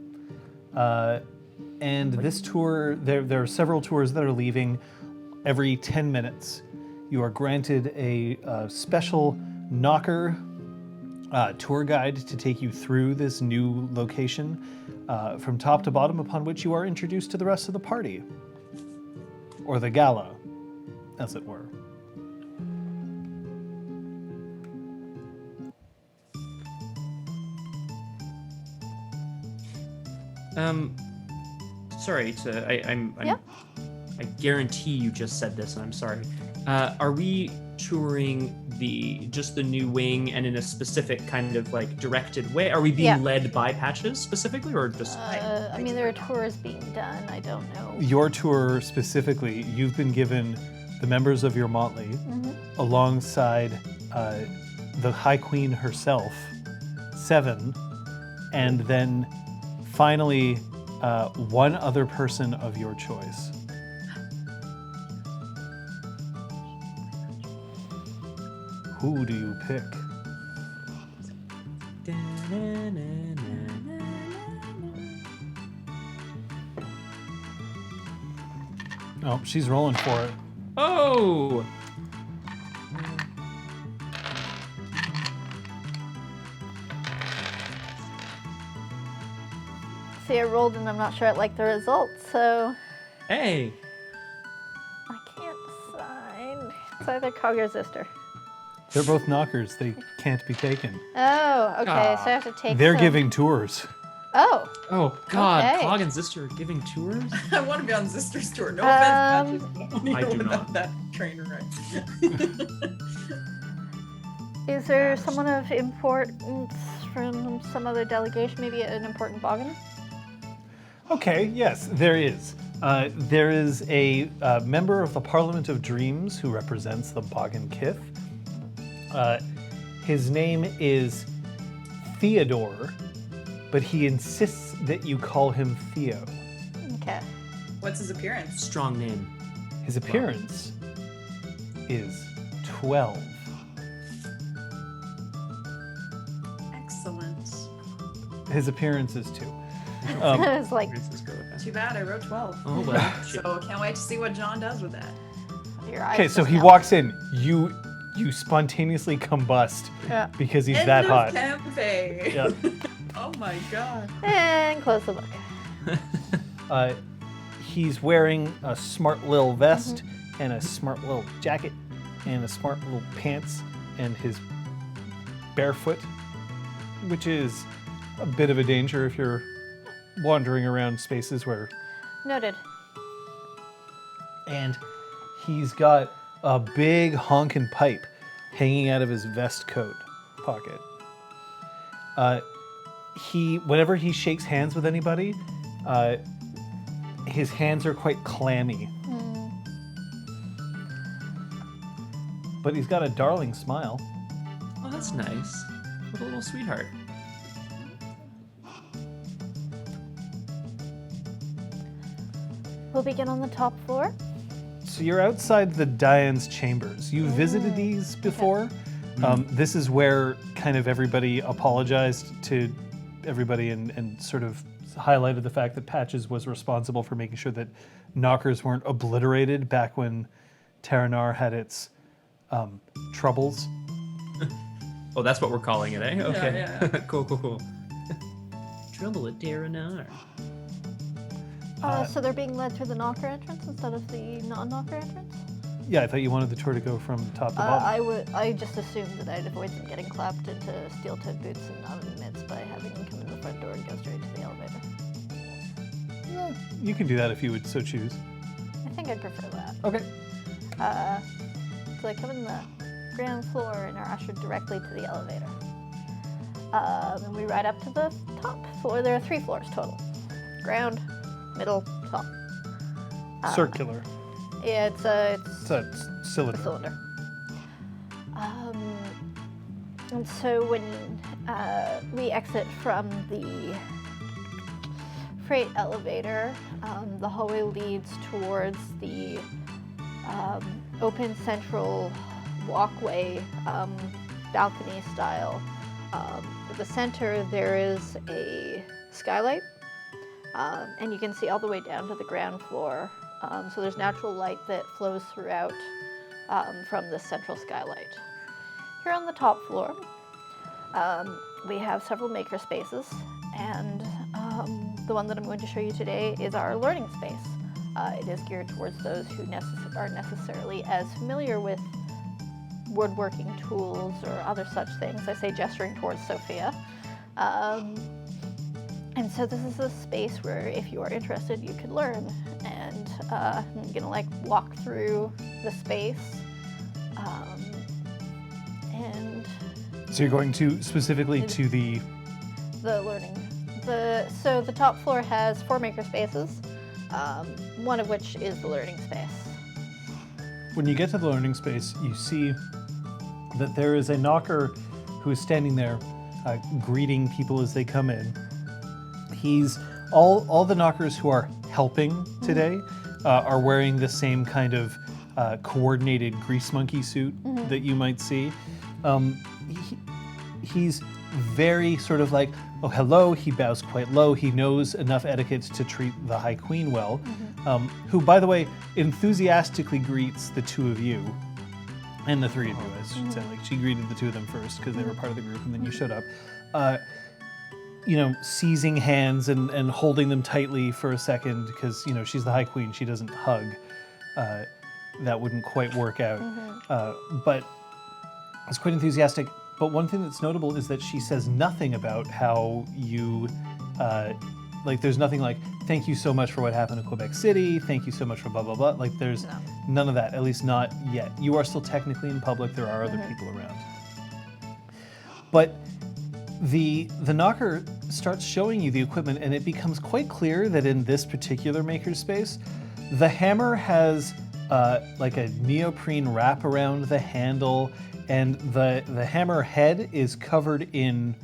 And this tour, there are several tours that are leaving every 10 minutes. You are granted a special knocker tour guide to take you through this new location from top to bottom, upon which you are introduced to the rest of the party. Or the gala, as it were.
Sorry to... I'm
Yeah.
I guarantee you just said this, and I'm sorry. Are we touring just the new wing and in a specific kind of like directed way? Are we being
Yeah.
led by Patches specifically, or just?
I mean, there are tours being done. I don't know.
Your tour specifically, you've been given the members of your motley alongside the High Queen herself, Seven, and then finally one other person of your choice. Who do you pick? Oh, she's rolling for it.
Oh!
See, I rolled and I'm not sure I like the results, so
Hey!
I can't decide. It's either Cog or Zister.
They're both knockers. They can't be taken.
Oh, okay. So I have to take.
They're
some-
giving tours.
Oh,
Oh God!
Okay.
Cog and Zister are giving tours.
I want to be on Zister's tour. No offense, Patches, but
I do
without
not.
that train ride.
is there someone of importance from some other delegation? Maybe an important Boggin?
Okay, yes, there is. There is a member of the Parliament of Dreams who represents the Boggin Kith. His name is Theodore, but he insists that you call him Theo.
Okay.
What's his appearance?
Strong name.
His appearance is 12.
Excellent.
His appearance is 2.
I was like,
Francisco.
Too bad I wrote 12.
Oh well. shit.
So can't wait to see what John does with that.
Your eyes
Okay, so
just
he
melt.
walks in. You spontaneously combust
Yeah.
because he's
End
that
of
hot.
campaign.
Yeah.
Oh my god.
And close the book.
He's wearing a smart little vest and a smart little jacket and a smart little pants and his barefoot, which is a bit of a danger if you're wandering around spaces where.
Noted.
And he's got a big honkin' pipe hanging out of his vest coat pocket. Whenever he shakes hands with anybody, his hands are quite clammy. But he's got a darling smile.
Oh, that's nice. What a little sweetheart.
We'll begin on the top floor.
So you're outside the Diane's chambers. You visited these before. This is where kind of everybody apologized to everybody and sort of highlighted the fact that Patches was responsible for making sure that knockers weren't obliterated back when Terranar had its troubles.
Oh, that's what we're calling it, eh? Okay.
Yeah.
Cool. Trouble at Terranar.
So they're being led through the knocker entrance instead of the non-knocker entrance?
Yeah, I thought you wanted the tour to go from top to bottom.
I just assumed that I'd avoid them getting clapped into steel-toed boots and out of the midst by having them come in the front door and go straight to the elevator.
You can do that if you would so choose.
I think I'd prefer that.
Okay.
So they come in the ground floor and are ushered directly to the elevator. And we ride up to the top floor. There are 3 floors total. Ground, middle, top.
Circular.
Yeah, it's a
Cylinder.
cylinder. And so when we exit from the freight elevator, the hallway leads towards the open central walkway, balcony style. At the center there is a skylight, and you can see all the way down to the ground floor. So there's natural light that flows throughout from the central skylight. Here on the top floor, we have several maker spaces, and the one that I'm going to show you today is our learning space. It is geared towards those who aren't necessarily as familiar with woodworking tools or other such things. I say gesturing towards Sophia. And so this is a space where if you are interested, you could learn. And I'm gonna walk through the space. And
So you're going to specifically to the.
the learning. So the top floor has 4 maker spaces, one of which is the learning space.
When you get to the learning space, you see that there is a knocker who is standing there greeting people as they come in. He's all the knockers who are helping today are wearing the same kind of coordinated grease monkey suit that you might see. He's very sort of like, oh, hello. He bows quite low. He knows enough etiquette to treat the High Queen well, who, by the way, enthusiastically greets the 2 of you. And the 3 of you, I should say. She greeted the 2 of them first because they were part of the group, and then you showed up. Seizing hands and holding them tightly for a second because, she's the High Queen. She doesn't hug. That wouldn't quite work out. But it's quite enthusiastic. But one thing that's notable is that she says nothing about how you, there's nothing like, thank you so much for what happened in Quebec City. Thank you so much for blah, blah, blah. There's none of that, at least not yet. You are still technically in public. There are other people around. But the knocker starts showing you the equipment, and it becomes quite clear that in this particular makerspace, the hammer has a neoprene wrap around the handle, and the hammer head is covered in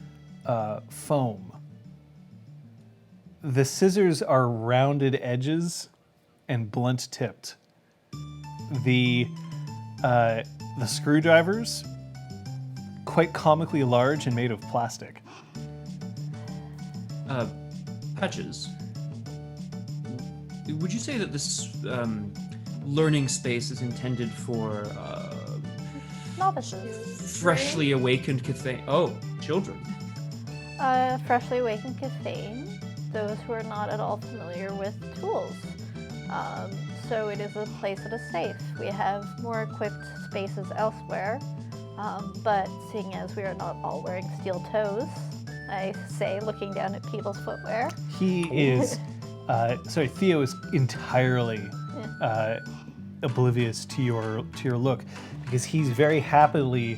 foam. The scissors are rounded edges and blunt tipped. The screwdrivers, quite comically large and made of plastic.
Patches. Would you say that this learning space is intended for
Novices.
freshly awakened Cathane. Oh, children.
Freshly awakened Cathane, those who are not at all familiar with tools. So it is a place that is safe. We have more equipped spaces elsewhere, but seeing as we are not all wearing steel toes, I say, looking down at people's footwear.
He is, Theo is entirely oblivious to your look, because he's very happily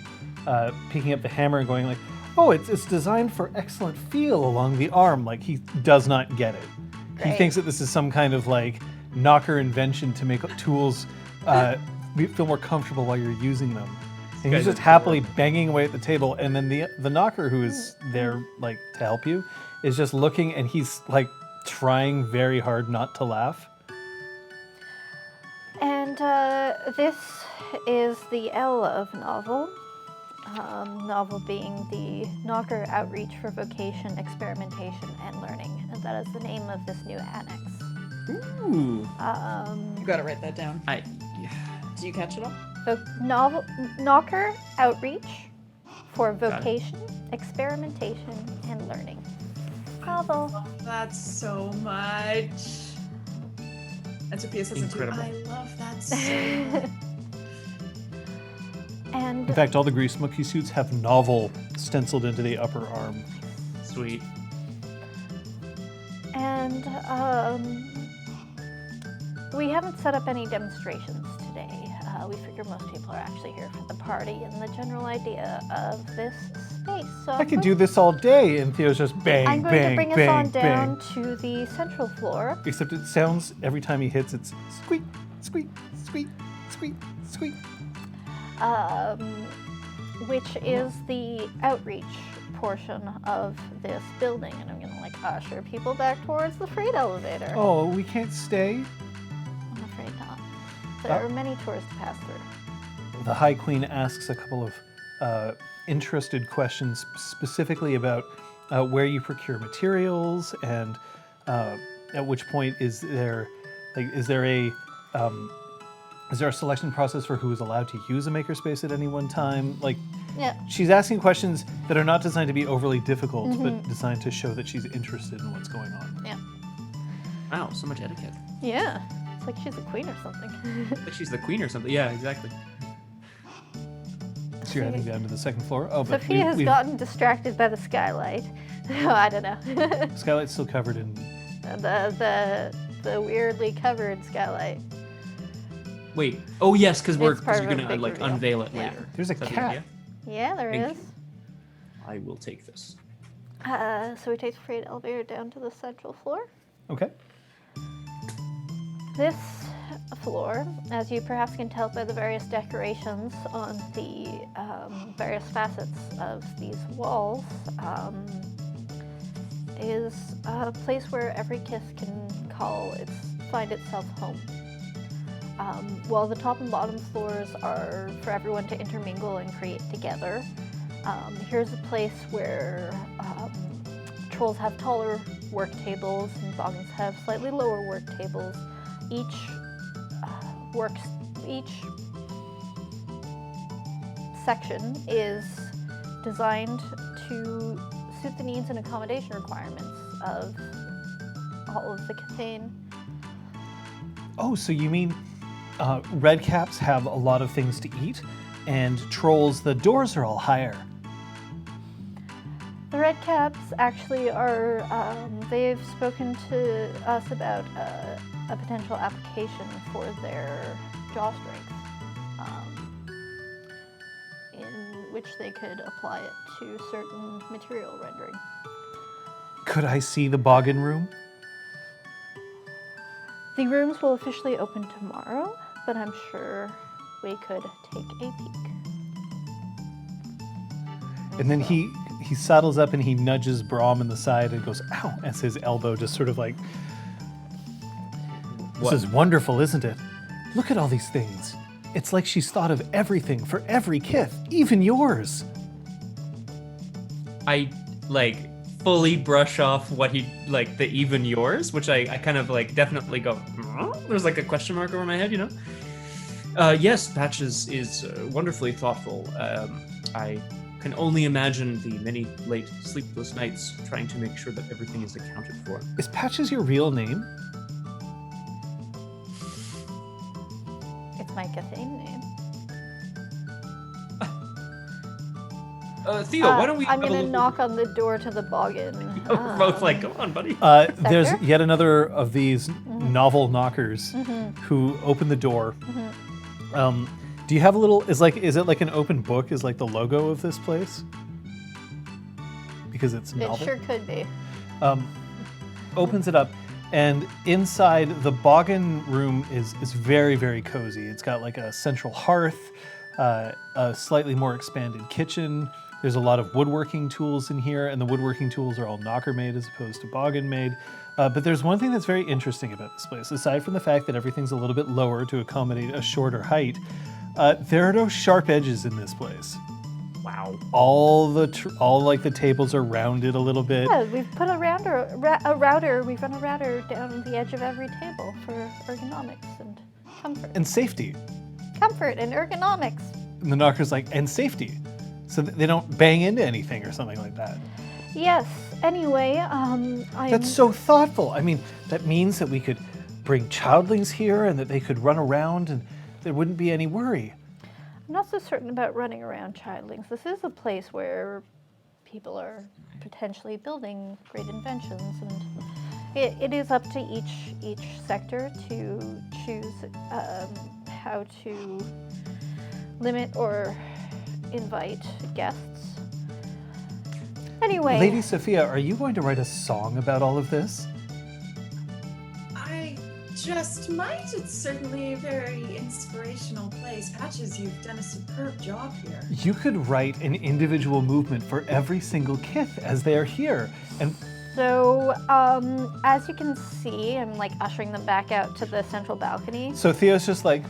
picking up the hammer and going like, oh, it's designed for excellent feel along the arm. Like, he does not get it. He
Great.
thinks that this is some kind of like knocker invention to make tools feel more comfortable while you're using them. And he's
guy's
just happily banging away at the table, and then the knocker who is there like to help you is just looking, and he's like trying very hard not to laugh.
And this is the L of novel. Novel being the Knocker Outreach for Vocation, Experimentation, and Learning. And that is the name of this new annex.
Ooh.
You gotta write that down.
Yeah.
Do you catch it all?
Knocker Outreach for
it.
Vocation, Experimentation, and Learning. Novel.
That's so much. And Sophia says,
Incredible.
I love that so much.
And
In fact, all the Grease Monkey suits have novel stenciled into the upper arm.
Sweet.
And we haven't set up any demonstrations today. We figure most people are actually here for the party and the general idea of this space. So
I could do this all day, and Theo's just bang,
I'm going
bang,
to bring
bang,
us on
bang.
down to the central floor.
Except it sounds, every time he hits, it's squeak, squeak, squeak, squeak, squeak.
Which is the outreach portion of this building, and I'm gonna like usher people back towards the freight elevator.
Oh, we can't stay?
I'm afraid not. There are many tours to pass through.
The High Queen asks a couple of interested questions, specifically about where you procure materials, and at which point is there a selection process for who is allowed to use a makerspace at any one time? Like,
Yeah.
she's asking questions that are not designed to be overly difficult, but designed to show that she's interested in what's going on.
Yeah.
Wow, so much etiquette.
Yeah. It's like she's a queen or something.
Like she's the queen or something. Yeah, exactly.
So you're heading down to the second floor. Oh, but
Sophia has
we've
gotten distracted by the skylight. Oh, I don't know.
Skylight's still covered in.
the weirdly covered skylight.
Wait. Oh yes, because
It's part
you're
of a
gonna
big
like
reveal.
unveil it
Yeah.
later.
There's a
Is that the
cat.
idea?
Yeah, there
Thank
is.
you. I will take this.
So we take the freight elevator down to the central floor.
Okay.
This floor, as you perhaps can tell by the various decorations on the various facets of these walls, is a place where every kiss can find itself home. While the top and bottom floors are for everyone to intermingle and create together, here's a place where trolls have taller work tables and boggans have slightly lower work tables. Each section is designed to suit the needs and accommodation requirements of all of the Cathane.
Oh, so you mean red caps have a lot of things to eat, and trolls, the doors are all higher.
The Red Caps actually are, they've spoken to us about a potential application for their jaw strength, in which they could apply it to certain material rendering.
Could I see the boggin room?
The rooms will officially open tomorrow, but I'm sure we could take a peek.
And then he saddles up and he nudges Brahm in the side and goes, ow, as his elbow just sort of like, this is wonderful, isn't it? Look at all these things. It's like she's thought of everything for every kith, even yours.
I like fully brush off what he like the even yours, which I kind of like definitely go. There's like a question mark over my head, you know. Yes, Patches is wonderfully thoughtful. I can only imagine the many late sleepless nights trying to make sure that everything is accounted for.
Is Patches your real name?
It's my Cathane name.
Theo, why don't we?
I'm
have a
gonna
look
knock on the door to the boggin.
We're both like, come on, buddy.
There's
Sector?
yet another of these novel knockers who open the door. Do you have a little? Is it like an open book? Is like the logo of this place? Because it's
It
novel.
sure could be.
Opens it up, and inside the boggin room is very, very cozy. It's got like a central hearth, a slightly more expanded kitchen. There's a lot of woodworking tools in here, and the woodworking tools are all knocker made as opposed to boggin made. But there's one thing that's very interesting about this place. Aside from the fact that everything's a little bit lower to accommodate a shorter height, there are no sharp edges in this place.
Wow.
All like the tables are rounded a little bit.
Yeah, we've put a router. We've run a router down the edge of every table for ergonomics and comfort.
And safety.
Comfort and ergonomics.
And the knocker's like, and safety. So that they don't bang into anything or something like that.
Yes. Anyway,
That's so thoughtful. I mean, that means that we could bring childlings here and that they could run around and there wouldn't be any worry.
I'm not so certain about running around childlings. This is a place where people are potentially building great inventions, and it is up to each sector to choose how to limit or invite guests. Anyway,
Lady Sophia, are you going to write a song about all of this?
I just might. It's certainly a very inspirational place. Patches, you've done a superb job here.
You could write an individual movement for every single kith as they are here. And
so as you can see, I'm like ushering them back out to the central balcony.
so Theo's just like,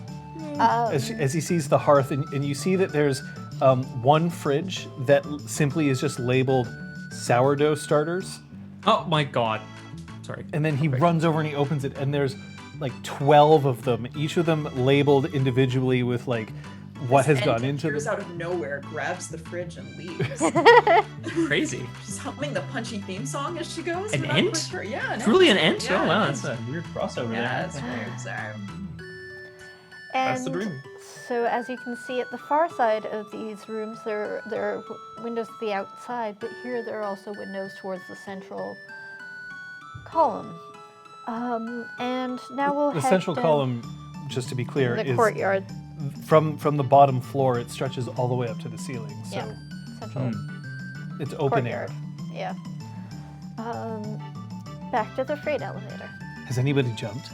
as he sees the hearth, and you see that there's one fridge that simply is just labeled sourdough starters.
Oh my god. Sorry.
And then he runs over and he opens it, and there's like 12 of them, each of them labeled individually with like what has gone into
appears
them.
out of nowhere, grabs the fridge and leaves.
Crazy.
She's humming the punchy theme song as she goes.
An
but I'm
ent?
quite sure. Yeah,
Truly an ent?
Yeah,
Oh wow,
an
that's a weird crossover
Yeah,
there.
that's weird. Sorry.
That's the
And
dream.
so as you can see at the far side of these rooms, there are windows to the outside, but here there are also windows towards the central column. And now we'll
The
head
central
down
column, just to be clear,
the
is
courtyard.
from the bottom floor. It stretches all the way up to the ceiling, so
Yeah, central
it's open air.
courtyard. Yeah. Back to the freight elevator.
Has anybody jumped?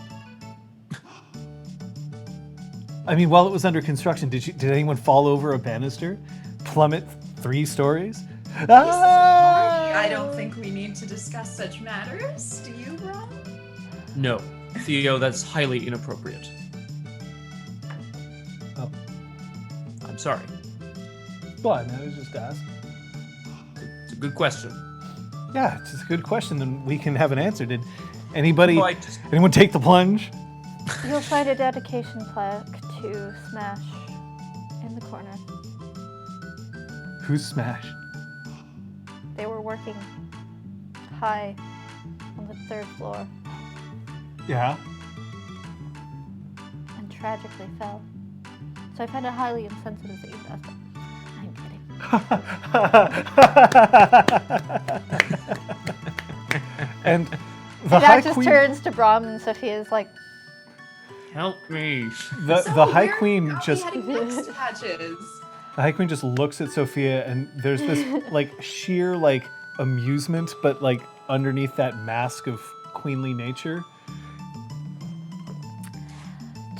I mean, while it was under construction, did anyone fall over a banister, plummet 3 stories?
This is a party. I don't think we need to discuss such matters. Do you, Ron?
No. Theo, that's highly inappropriate.
Oh,
I'm sorry.
well, I mean, I was just asking.
It's a good question.
Yeah, it's a good question, and we can have an answer. Did anybody,
Oh,
anyone take the plunge?
You'll find a dedication plaque to Smash in the corner.
Who's Smash?
They were working high on the 3rd floor
Yeah.
and tragically fell. So I find it highly insensitive that you asked that. I'm kidding.
And the
That
High
just
Queen,
turns to Brahm, and Sophia's like,
Help me.
the High Queen just
Heading next to Patches.
the High Queen just looks at Sophia, and there's this like sheer like amusement, but like underneath that mask of queenly nature.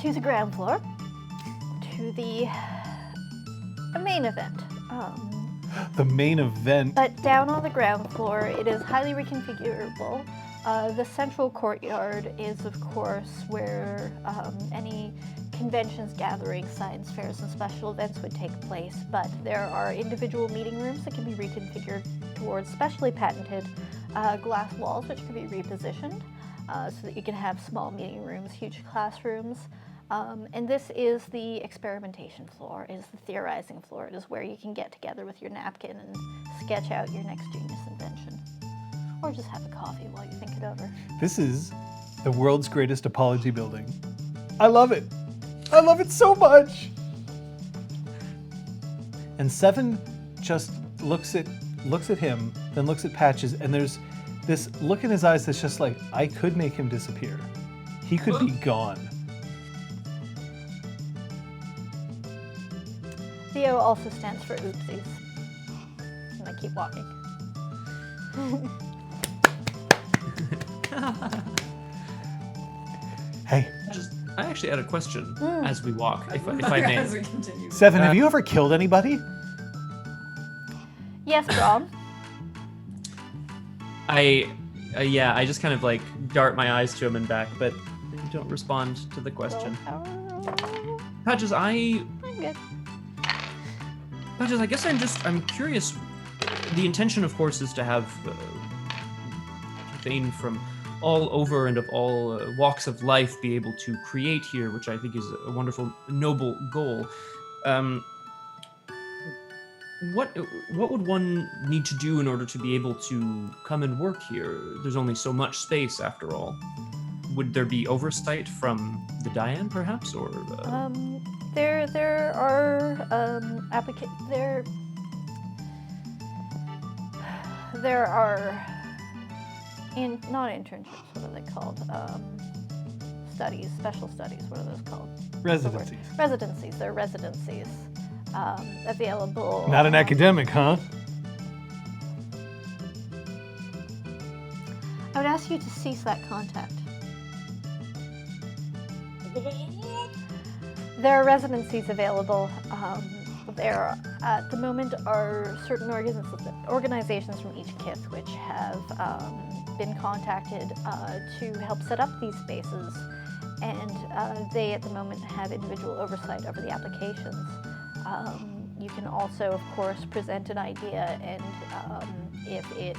to the ground floor, to the main event.
The main event.
But down on the ground floor, it is highly reconfigurable. The central courtyard is, of course, where any conventions, gatherings, science fairs, and special events would take place, but there are individual meeting rooms that can be reconfigured towards specially patented glass walls, which can be repositioned so that you can have small meeting rooms, huge classrooms. And this is the experimentation floor, it is the theorizing floor. It is where you can get together with your napkin and sketch out your next genius invention. Or just have a coffee while you think it over.
This is the world's greatest apology building. I love it. I love it so much. And Seven just looks at him, then looks at Patches, and there's this look in his eyes that's just like, I could make him disappear. He could be gone.
Theo also stands for oopsies. And I keep walking.
Hey,
I actually had a question as we walk, if I may.
As we continue.
Seven, have you ever killed anybody?
Yes, Rob.
I just kind of like dart my eyes to him and back, but they don't respond to the question. Patches,
I'm good.
Patches, I guess I'm curious. The intention, of course, is to have Thane from all over and of all walks of life be able to create here, which I think is a wonderful, noble goal. What would one need to do in order to be able to come and work here? There's only so much space, after all. Would there be oversight from the Diane, perhaps, or?
There are there are not internships. What are they called? Studies, special studies. What are those called?
Residencies.
Residencies. There are residencies available.
Not an academic, huh?
I would ask you to cease that contact. There are residencies available. There, at the moment, are certain organizations from each kith which have been contacted to help set up these spaces, and they, at the moment, have individual oversight over the applications. You can also, of course, present an idea, and if it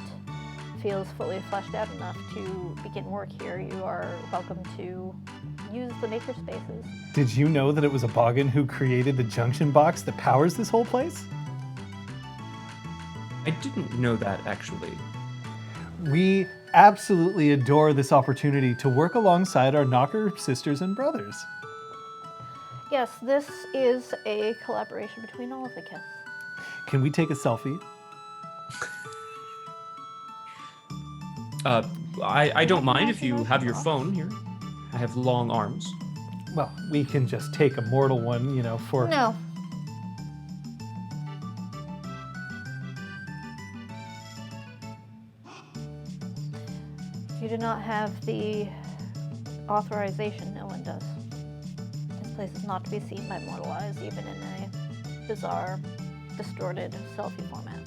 feels fully fleshed out enough to begin work here, you are welcome to use the maker spaces.
Did you know that it was a Boggin who created the junction box that powers this whole place?
I didn't know that, actually.
We absolutely adore this opportunity to work alongside our Knocker sisters and brothers.
Yes, this is a collaboration between all of the kith.
Can we take a selfie?
I don't mind if you have your phone here. I have long arms.
Well, we can just take a mortal one, for...
No. You do not have the authorization. No one does. This place is not to be seen by mortal eyes, even in a bizarre, distorted selfie format.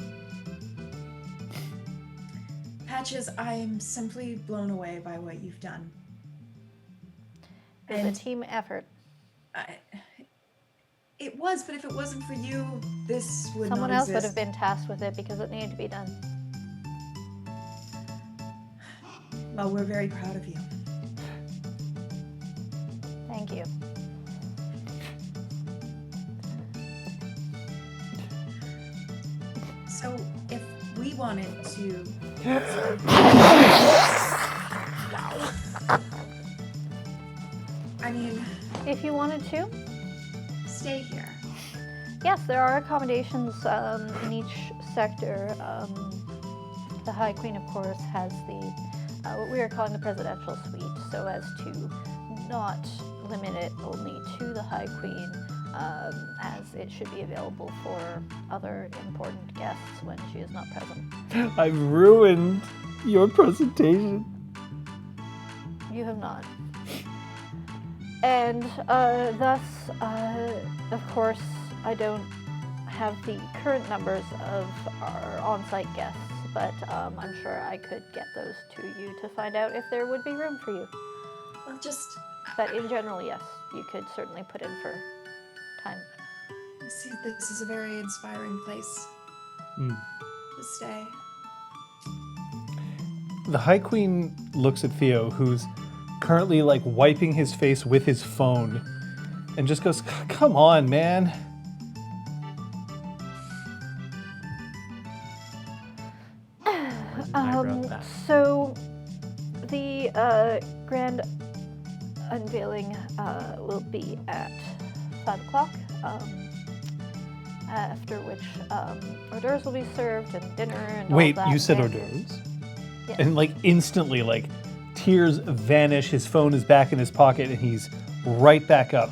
Patches, I'm simply blown away by what you've done.
It's a team effort.
It was, but if it wasn't for you, this would
Someone
not
else
exist.
would have been tasked with it because it needed to be done.
Well, we're very proud of you.
Thank you.
So, if we wanted to... I mean...
If you wanted to,
stay here.
yes, there are accommodations in each sector. The High Queen, of course, has what we are calling the presidential suite, so as to not limit it only to the High Queen, as it should be available for other important guests when she is not present.
I've ruined your presentation.
You have not. And thus, of course, I don't have the current numbers of our on-site guests, but I'm sure I could get those to you to find out if there would be room for you.
Well, just...
But in general, yes. you could certainly put in for time.
I see this is a very inspiring place to stay.
The High Queen looks at Theo, who's currently like wiping his face with his phone, and just goes, "Come on, man."
So the grand unveiling will be at 5 o'clock, after which hors d'oeuvres will be served and dinner and
Wait,
all that.
you said hors d'oeuvres?
Yes.
And like instantly, like tears vanish, his phone is back in his pocket, and he's right back up.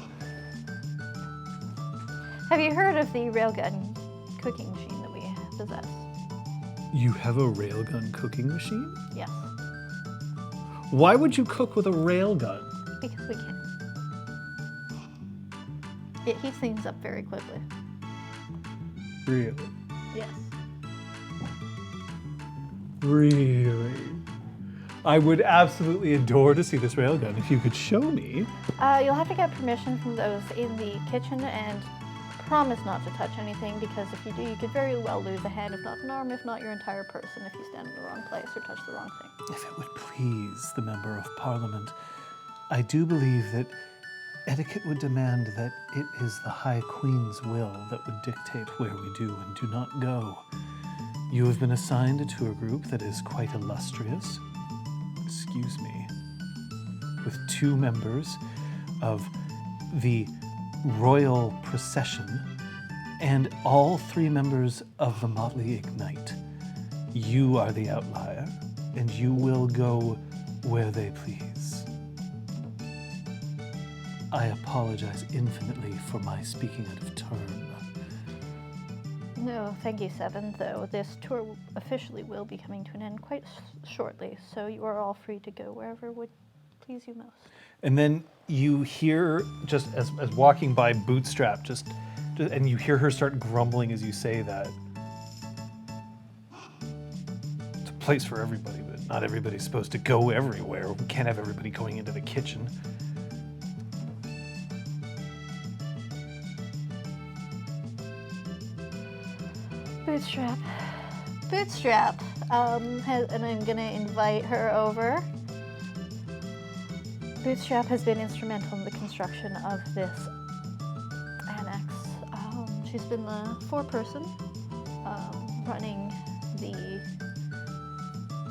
Have you heard of the railgun cooking machine that we possess?
You have a railgun cooking machine?
Yes,
Why would you cook with a railgun?
because we can. It heats things up very quickly.
Really?
Yes.
Really? I would absolutely adore to see this railgun if you could show me.
You'll have to get permission from those in the kitchen and promise not to touch anything, because if you do, you could very well lose a hand, if not an arm, if not your entire person, if you stand in the wrong place or touch the wrong thing.
If it would please the Member of Parliament, I do believe that etiquette would demand that it is the High Queen's will that would dictate where we do and do not go. You have been assigned to a group that is quite illustrious, excuse me, with 2 members of the royal procession and all 3 members of the Motley Ignite. You are the outlier, and you will go where they please. I apologize infinitely for my speaking out of turn.
No, thank you, Seven, though this tour officially will be coming to an end quite shortly, so you are all free to go wherever would please you most.
And then you hear, just as walking by Bootstrap, and you hear her start grumbling as you say that. It's a place for everybody, but not everybody's supposed to go everywhere. We can't have everybody going into the kitchen.
Bootstrap, and I'm gonna invite her over. Bootstrap has been instrumental in the construction of this annex. She's been the foreperson running the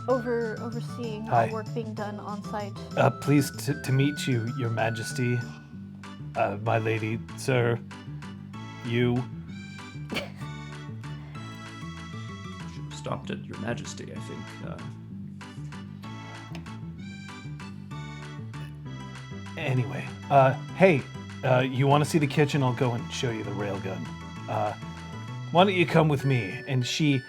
overseeing
Hi.
all work being done on site.
Pleased to meet you, Your Majesty, my lady, sir, you.
Stopped at Your Majesty, I think.
Anyway, hey, you want to see the kitchen? I'll go and show you the railgun. Why don't you come with me? And she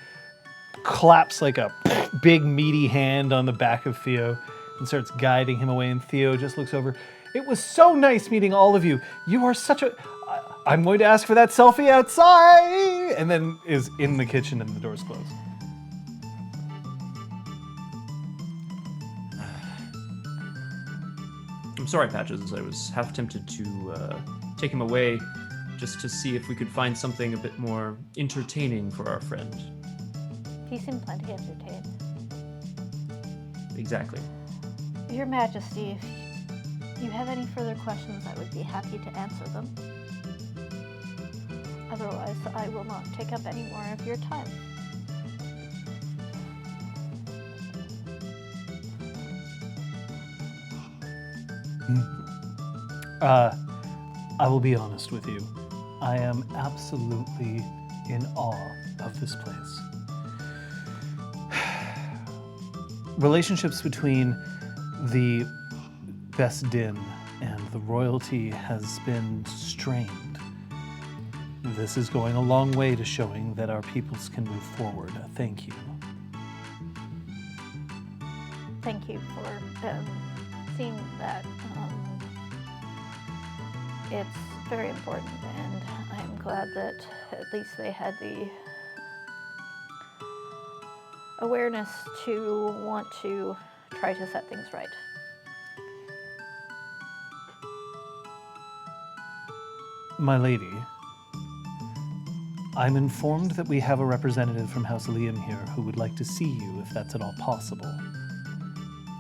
claps like a big meaty hand on the back of Theo and starts guiding him away, and Theo just looks over. It was so nice meeting all of you. You are such a... I'm going to ask for that selfie outside! And then is in the kitchen and the door's closed.
I'm sorry, Patches. I was half tempted to take him away just to see if we could find something a bit more entertaining for our friend.
He seemed plenty entertained.
Exactly.
Your Majesty, if you have any further questions, I would be happy to answer them. Otherwise, I will not take up any more of your time.
I will be honest with you. I am absolutely in awe of this place. Relationships between the Bes Din and the royalty has been strained. This is going a long way to showing that our peoples can move forward. Thank you.
Thank you for seeing that. It's very important, and I'm glad that at least they had the awareness to want to try to set things right.
My lady, I'm informed that we have a representative from House Liam here who would like to see you, if that's at all possible.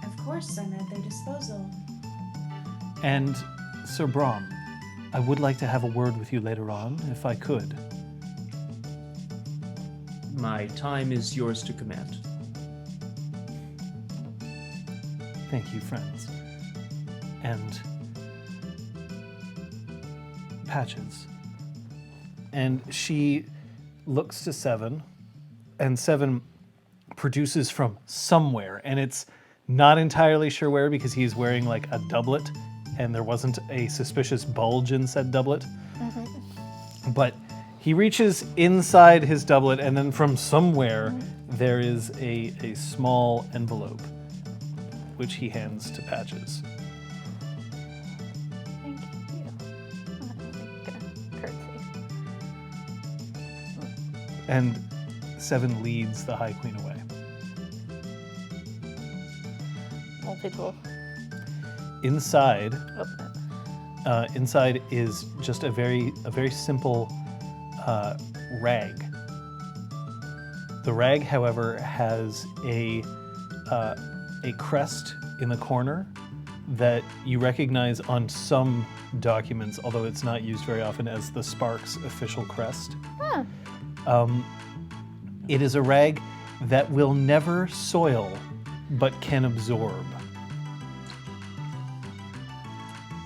Of course, I'm at their disposal.
And, Sir Brom, I would like to have a word with you later on, if I could.
My time is yours to command.
Thank you, friends. And Patches. And she looks to Seven, and Seven produces from somewhere, and it's not entirely sure where because he's wearing like a doublet, and there wasn't a suspicious bulge in said doublet. But he reaches inside his doublet, and then from somewhere there is a small envelope, which he hands to Patches.
Thank you. I'm gonna curtsy.
And Seven leads the High Queen away.
Multi-tool.
Inside,
Oh,
inside is just a very simple rag. The rag, however, has a crest in the corner that you recognize on some documents, although it's not used very often, as the Sparks official crest.
Huh.
It is a rag that will never soil, but can absorb.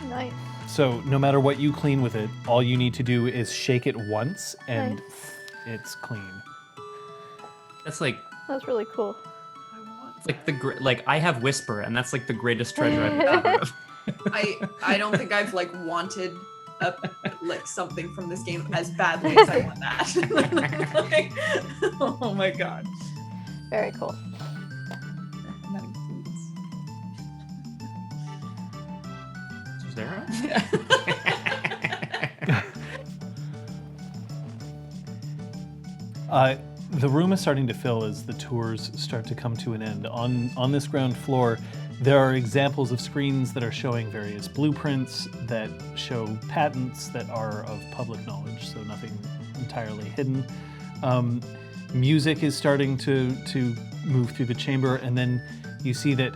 Nice.
So no matter what you clean with it, all you need to do is shake it once, and
Nice.
it's clean.
That's like
That's really cool.
like I have Whisper, and that's like the greatest treasure I've ever heard of.
I don't think I've like wanted like something from this game as badly as I want that. Like, oh my god.
Very cool.
And that includes
Sarah?
The room is starting to fill as the tours start to come to an end. On this ground floor, there are examples of screens that are showing various blueprints that show patents that are of public knowledge, so nothing entirely hidden. Music is starting to move through the chamber, and then you see that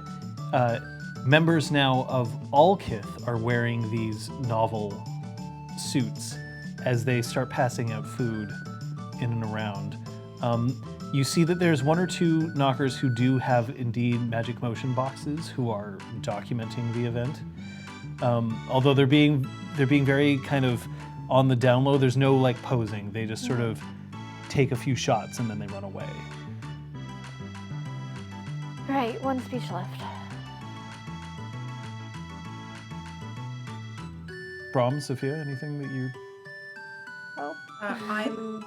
members now of Allkith are wearing these novel suits as they start passing out food in and around. You see that there's one or two knockers who do have indeed magic motion boxes who are documenting the event. Although they're being very kind of on the down low. There's no like posing. They just sort of take a few shots and then they run away.
Right, one speech left.
Brom, Sophia, anything that you...
Oh.
I'm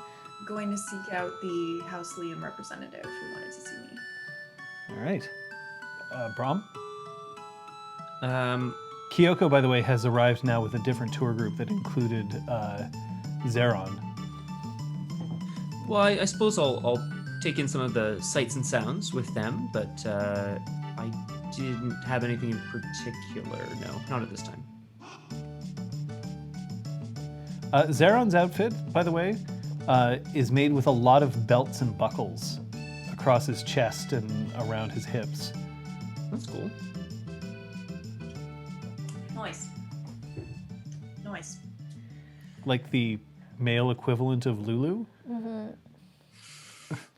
going to seek out the House Liam representative who wanted to see me.
All right. Brom?
Um,
Kyoko, by the way, has arrived now with a different tour group that included Zeron.
well, I suppose I'll take in some of the sights and sounds with them, but I didn't have anything in particular. No, not at this time.
Zeron's outfit, by the way, is made with a lot of belts and buckles across his chest and around his hips.
That's cool.
Nice. Nice.
Like the male equivalent of Lulu.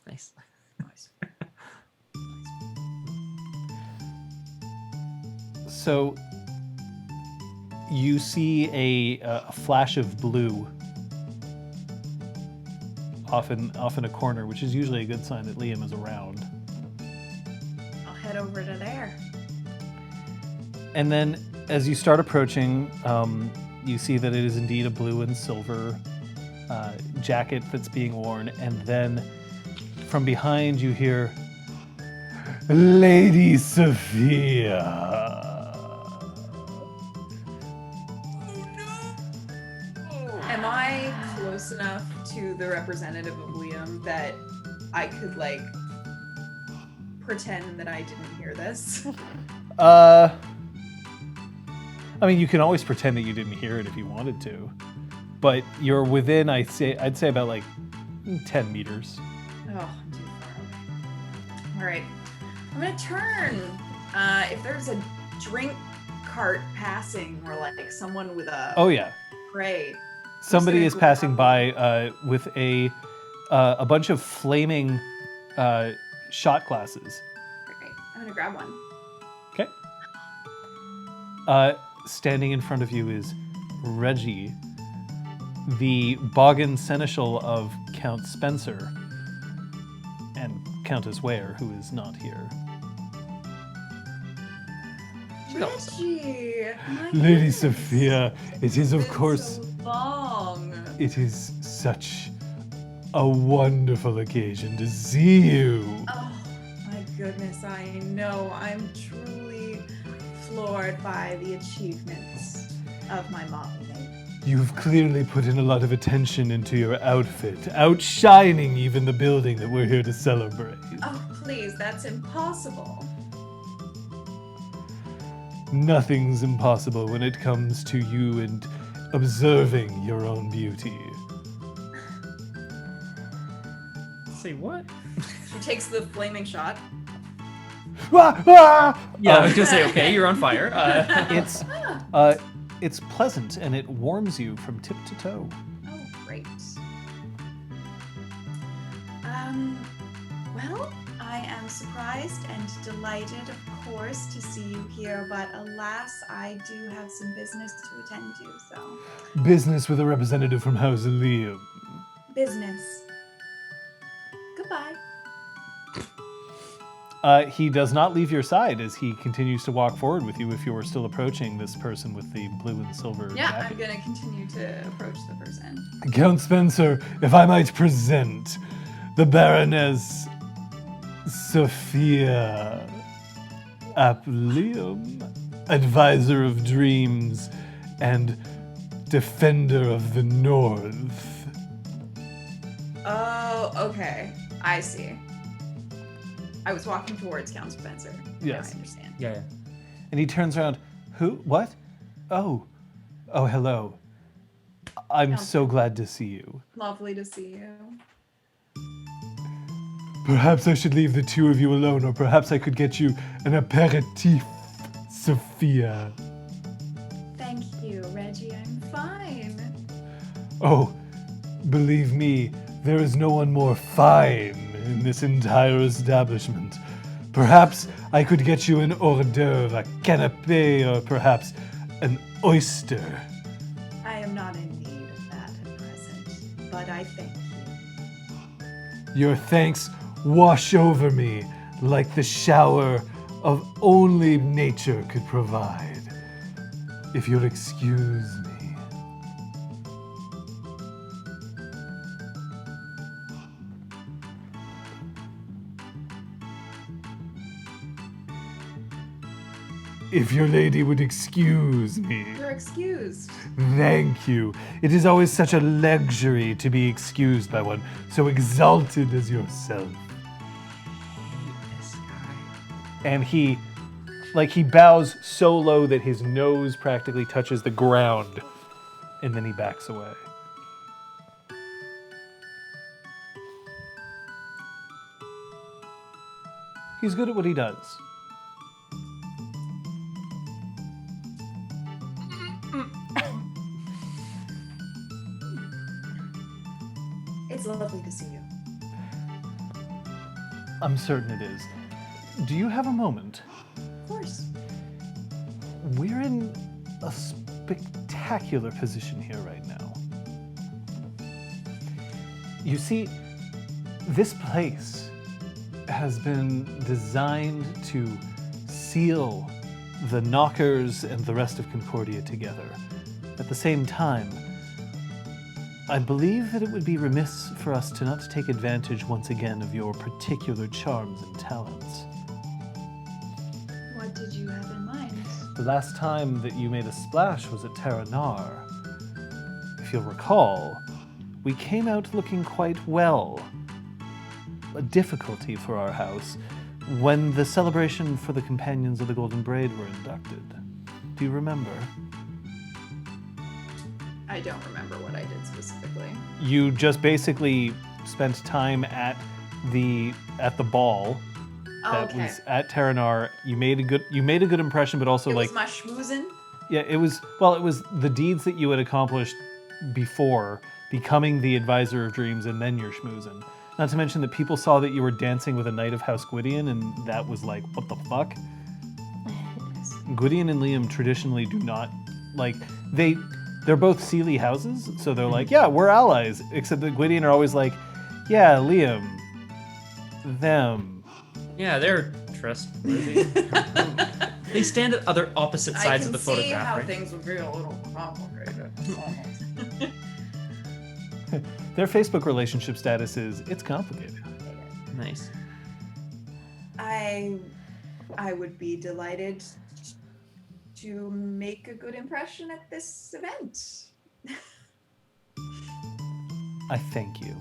Nice.
Nice.
So you see a flash of blue off in a corner, which is usually a good sign that Liam is around.
I'll head over to there.
And then as you start approaching, you see that it is indeed a blue and silver jacket that's being worn. And then from behind you hear, Lady Sophia.
Am I close enough to the representative of Liam that I could like pretend that I didn't hear this?
I mean, you can always pretend that you didn't hear it if you wanted to. but you're within, I'd say about like 10 meters.
Oh, I'm too far away. All right. I'm going to turn. If there's a drink cart passing or like someone with a
Oh yeah.
tray.
Somebody
gonna
is
grab
passing
one?
by with a bunch of flaming shot glasses.
Great. I'm going to grab one.
Okay. Standing in front of you is Reggie, the Boggin Seneschal of Count Spencer, and Countess Ware, who is not here.
Reggie! My
Lady
goodness.
Sophia, it is of
It's been
course,
so long.
it is such a wonderful occasion to see you.
Oh, my goodness. I know. I'm truly floored by the achievements of my motley.
You've clearly put in a lot of attention into your outfit, outshining even the building that we're here to celebrate.
Oh, please. That's impossible.
Nothing's impossible when it comes to you and observing your own beauty.
Say what?
She takes the flaming shot.
Yeah, I was gonna say, okay, you're on fire.
It's pleasant and it warms you from tip to toe.
Oh, great. Well, I am surprised and delighted, of course, to see you here, but alas, I do have some business to attend to, so.
Business with a representative from House Liam.
Business. Goodbye.
He does not leave your side as he continues to walk forward with you if you are still approaching this person with the blue and silver
Yeah,
jacket.
I'm gonna continue to approach the person.
Count Spencer, if I might present the Baroness Sophia ap Liam, advisor of dreams and defender of the North.
Oh, okay. I see. I was walking towards Count Spencer. Now
Yes.
I understand.
Yeah.
And he turns around. Who? What? Oh, hello. I'm
Yeah.
so glad to see you.
Lovely to see you.
Perhaps I should leave the two of you alone, or perhaps I could get you an aperitif, Sophia.
Thank you, Reggie. I'm fine.
Oh, believe me, there is no one more fine in this entire establishment. Perhaps I could get you an hors d'oeuvre, a canapé, or perhaps an oyster.
I am not in need of that at present, but I thank you.
Your thanks wash over me like the shower of only nature could provide. If you'll excuse me. If your lady would excuse me.
You're excused.
Thank you. It is always such a luxury to be excused by one so exalted as yourself.
This guy.
And he bows so low that his nose practically touches the ground, and then he backs away. He's good at what he does.
It's lovely to see you.
I'm certain it is. Do you have a moment?
Of course.
We're in a spectacular position here right now. You see, this place has been designed to seal the Knockers and the rest of Concordia together. At the same time, I believe that it would be remiss for us to not take advantage once again of your particular charms and talents.
What did you have in mind?
The last time that you made a splash was at Terranar. If you'll recall, we came out looking quite well. A difficulty for our house when the celebration for the Companions of the Golden Braid were inducted. Do you remember?
I don't remember what I did specifically.
You just basically spent time at the ball that
Okay.
was at Terranar. You made a good impression, but also
It
like
was my schmoozin'.
yeah, it was the deeds that you had accomplished before becoming the advisor of dreams and then your schmoozin'. Not to mention that people saw that you were dancing with a knight of House Gwydion, and that was like, what the fuck? Gwydion and Liam traditionally do not like they're both Seelie houses, so they're like, yeah, we're allies. Except that Gwydion are always like, yeah, Liam, them.
Yeah, they're trustworthy. They stand at other opposite sides of the
I can see
photograph,
how
right?
things would be a little complicated.
Their Facebook relationship status is it's complicated.
Nice.
I would be delighted to make a good impression at this event.
I thank you.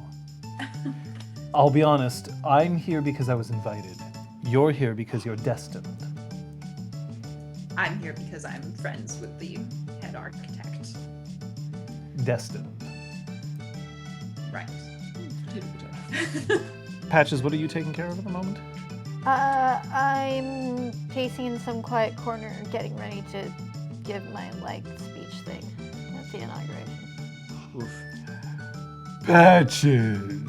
I'll be honest, I'm here because I was invited. You're here because you're destined.
I'm here because I'm friends with the head architect.
Destined.
Right.
Patches, what are you taking care of at the moment?
I'm pacing in some quiet corner, getting ready to give my speech thing at the inauguration.
Oof.
Patches.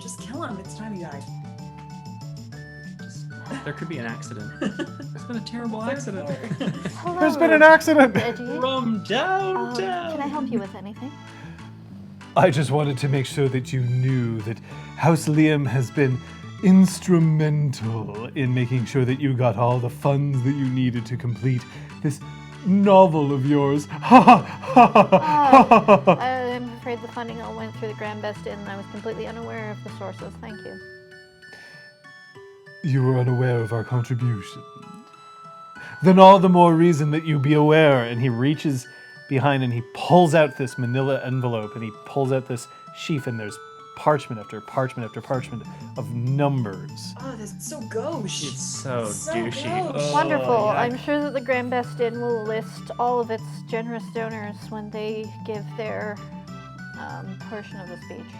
Just kill him. It's time he died.
There could be an accident. It's been a terrible accident.
Hello,
There's been an accident.
Reggie.
From downtown.
Can I help you with anything?
I just wanted to make sure that you knew that House Liam has been instrumental in making sure that you got all the funds that you needed to complete this novel of yours.
I'm afraid the funding all went through the Grand Bes Din, and I was completely unaware of the sources. Thank you.
You were unaware of our contribution. Then all the more reason that you be aware. And he reaches behind and he pulls out this manila envelope and he pulls out this sheaf, and there's parchment after parchment after parchment of numbers.
Oh, this is so gauche.
It's so
So
douchey.
gross.
Oh,
Wonderful.
yeah.
I'm sure that the Grand Bes Din will list all of its generous donors when they give their portion of the speech.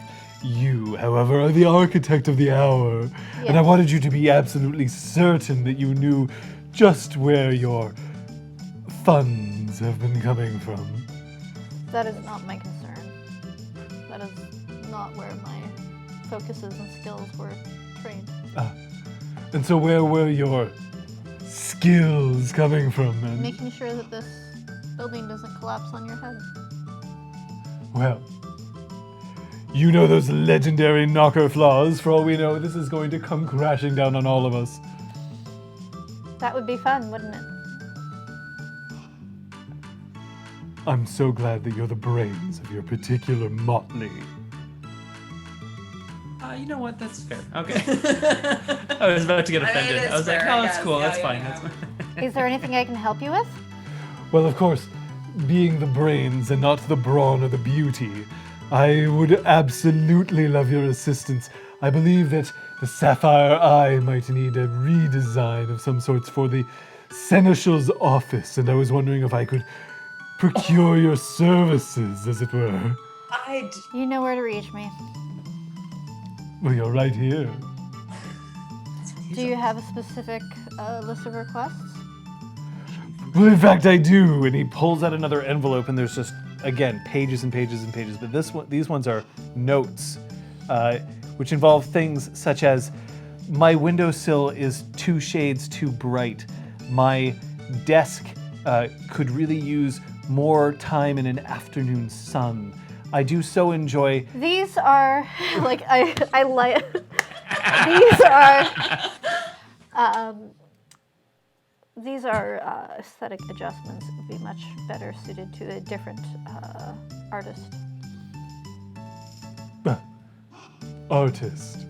You, however, are the architect of the hour, and I
Yes.
wanted you to be absolutely certain that you knew just where your funds have been coming from.
That is not my concern. That is not where my focuses and skills were trained.
And so where were your skills coming from then?
Making sure that this building doesn't collapse on your head.
Well, you know those legendary knocker flaws. For all we know, this is going to come crashing down on all of us.
That would be fun, wouldn't it?
I'm so glad that you're the brains of your particular motley.
You know what? That's fair. Okay. I was about to get
I mean,
offended.
it is
I was like,
fair,
no,
I
that's
guess.
cool.
Yeah,
That's
yeah,
fine.
yeah.
That's fine.
Is there anything I can help you with?
Well, of course, being the brains and not the brawn or the beauty, I would absolutely love your assistance. I believe that the Sapphire Eye might need a redesign of some sorts for the Seneschal's office, and I was wondering if I could procure your services, as it were.
You know where to reach me.
Well, you're right here.
Do you have a specific list of requests?
Well, in fact, I do. And he pulls out another envelope, and there's just, again, pages and pages and pages. But these ones are notes, which involve things such as, my windowsill is 2 shades too bright. My desk could really use more time in an afternoon sun. I do so enjoy.
These are I like. These are aesthetic adjustments that would be much better suited to a different artist.
Artist.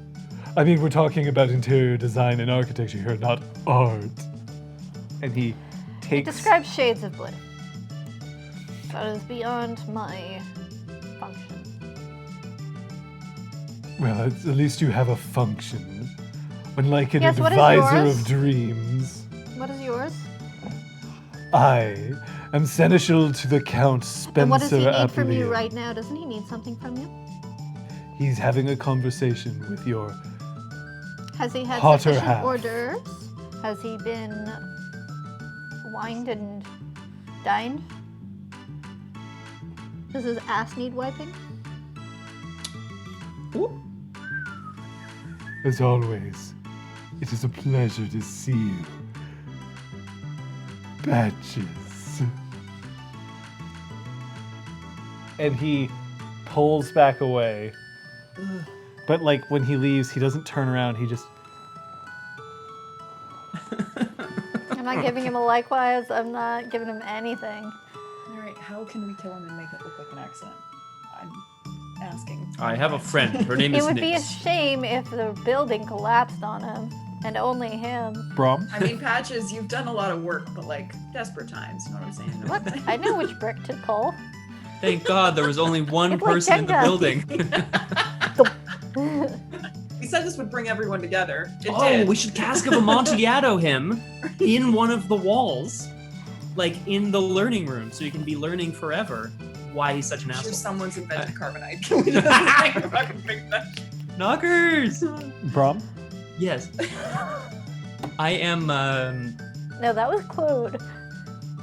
I mean, we're talking about interior design and architecture here, not art. And he
It
takes.
describes shades of blue. That is beyond my function.
Well, at least you have a function. Unlike an
Yes, what is
advisor
yours?
of dreams,
What is yours?
I I'm seneschal to the Count Spencer
And what does he need
Appley.
from you right now? Doesn't he need something from you?
He's having a conversation with your...
Has he had
Hotter
sufficient
half.
hors d'oeuvres? Has he been wined and dined? Does his ass need wiping?
As always, it is a pleasure to see you. Patches. And he pulls back away. But like when he leaves, he doesn't turn around, he just...
I'm not giving him a likewise. I'm not giving him anything.
All right, how can we kill him and make it look like an accident? I'm asking.
I have a friend. Her name
It
is
would be a
Nix.
shame if the building collapsed on him, and only him.
Brom?
I mean, Patches, you've done a lot of work, but like desperate times. You know what I'm saying?
Look, I know which brick to pull.
Thank God there was only one
It's like
person in the
Jenga.
building.
We said this would bring everyone together. It
Oh,
did.
we should Cask of Amontillado him in one of the walls, like in the learning room, so you can be learning forever why he's such an
I'm sure
asshole.
someone's invented carbonite. Can we just like, fucking fix that?
Knockers!
Brom?
Yes. I am,
No, that was Claude.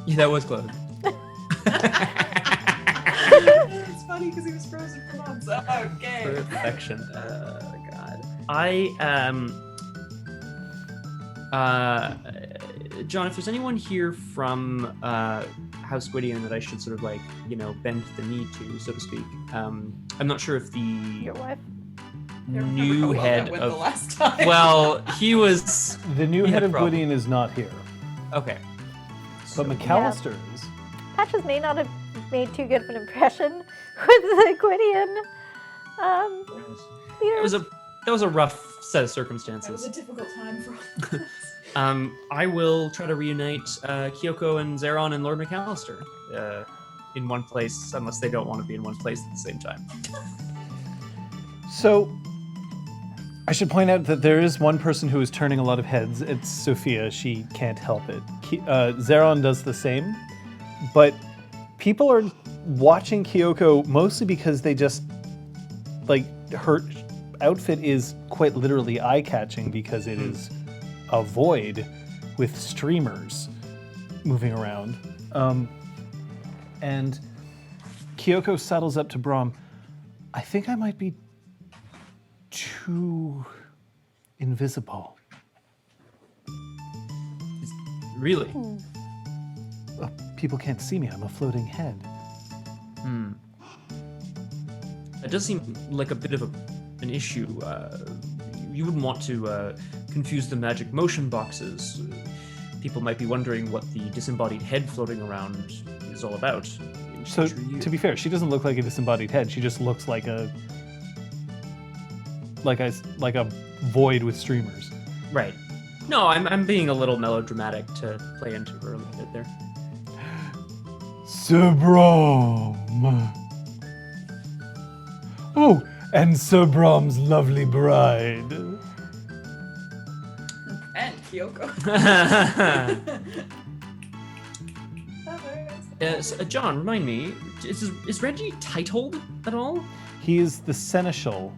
yeah, that was Claude.
It's funny because he was frozen for months. Okay.
Perfection.
Oh god.
I John, if there's anyone here from House Gwydion that I should sort of like, bend the knee to, so to speak. I'm not sure if the
Your wife.
new head
The
of
last time.
well, he was
The new
He
head
had
of
problems.
Gwydion is not here.
okay.
But McAllister is.
Patches may not have made too good of an impression with the Gwydion leaders.
That was a rough set of
That was a
circumstances.
difficult time for all of us.
I will try to reunite Kyoko and Zeron and Lord McAllister in one place, unless they don't want to be in one place at the same time.
So, I should point out that there is one person who is turning a lot of heads. It's Sophia. She can't help it. Zeron does the same. But people are watching Kyoko mostly because they just, like, her outfit is quite literally eye-catching because it is a void with streamers moving around. And Kyoko settles up to Brom. I think I might be too invisible.
Really?
People can't see me. I'm a floating head.
That does seem like a bit of an issue. You wouldn't want to confuse the magic motion boxes. People might be wondering what the disembodied head floating around is all about.
So, to be fair, she doesn't look like a disembodied head. She just looks like a void with streamers.
Right. No, I'm being a little melodramatic to play into her a little bit there.
Sir Brom. Oh, and Sir Brom's lovely bride.
And Kyoko.
John, remind me, is Reggie titled at all?
He is the seneschal.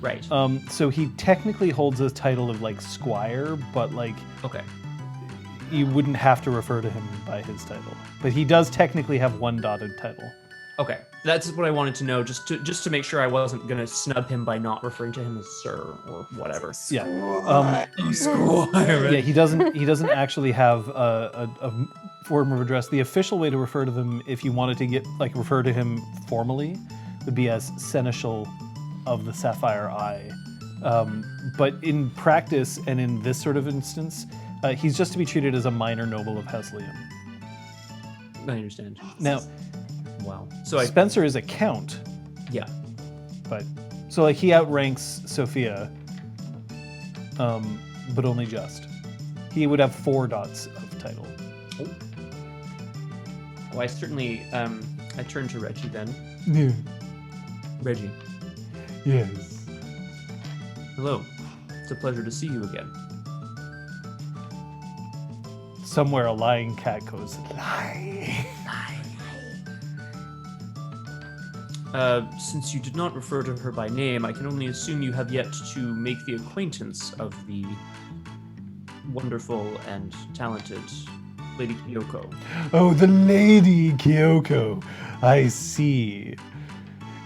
Right.
So he technically holds a title of like squire, but like
Okay.
you wouldn't have to refer to him by his title. But he does technically have one dotted title.
Okay. That's what I wanted to know, just to make sure I wasn't gonna snub him by not referring to him as sir or whatever.
Yeah.
Squire.
Yeah, he doesn't actually have a form of address. The official way to refer to them, if you wanted to refer to him formally, would be as Seneschal of the Sapphire Eye. But in practice and in this sort of instance, he's just to be treated as a minor noble of House Liam.
I understand.
Now,
Wow. So
Spencer is a count,
yeah.
but so like he outranks Sophia, but only just. He would have 4 dots of title.
Oh, I certainly I turn to Reggie then.
Yeah.
Reggie,
Yes.
hello. It's a pleasure to see you again.
Somewhere a lying cat goes, lie.
Since you did not refer to her by name, I can only assume you have yet to make the acquaintance of the wonderful and talented Lady Kyoko.
Oh, the Lady Kyoko. I see.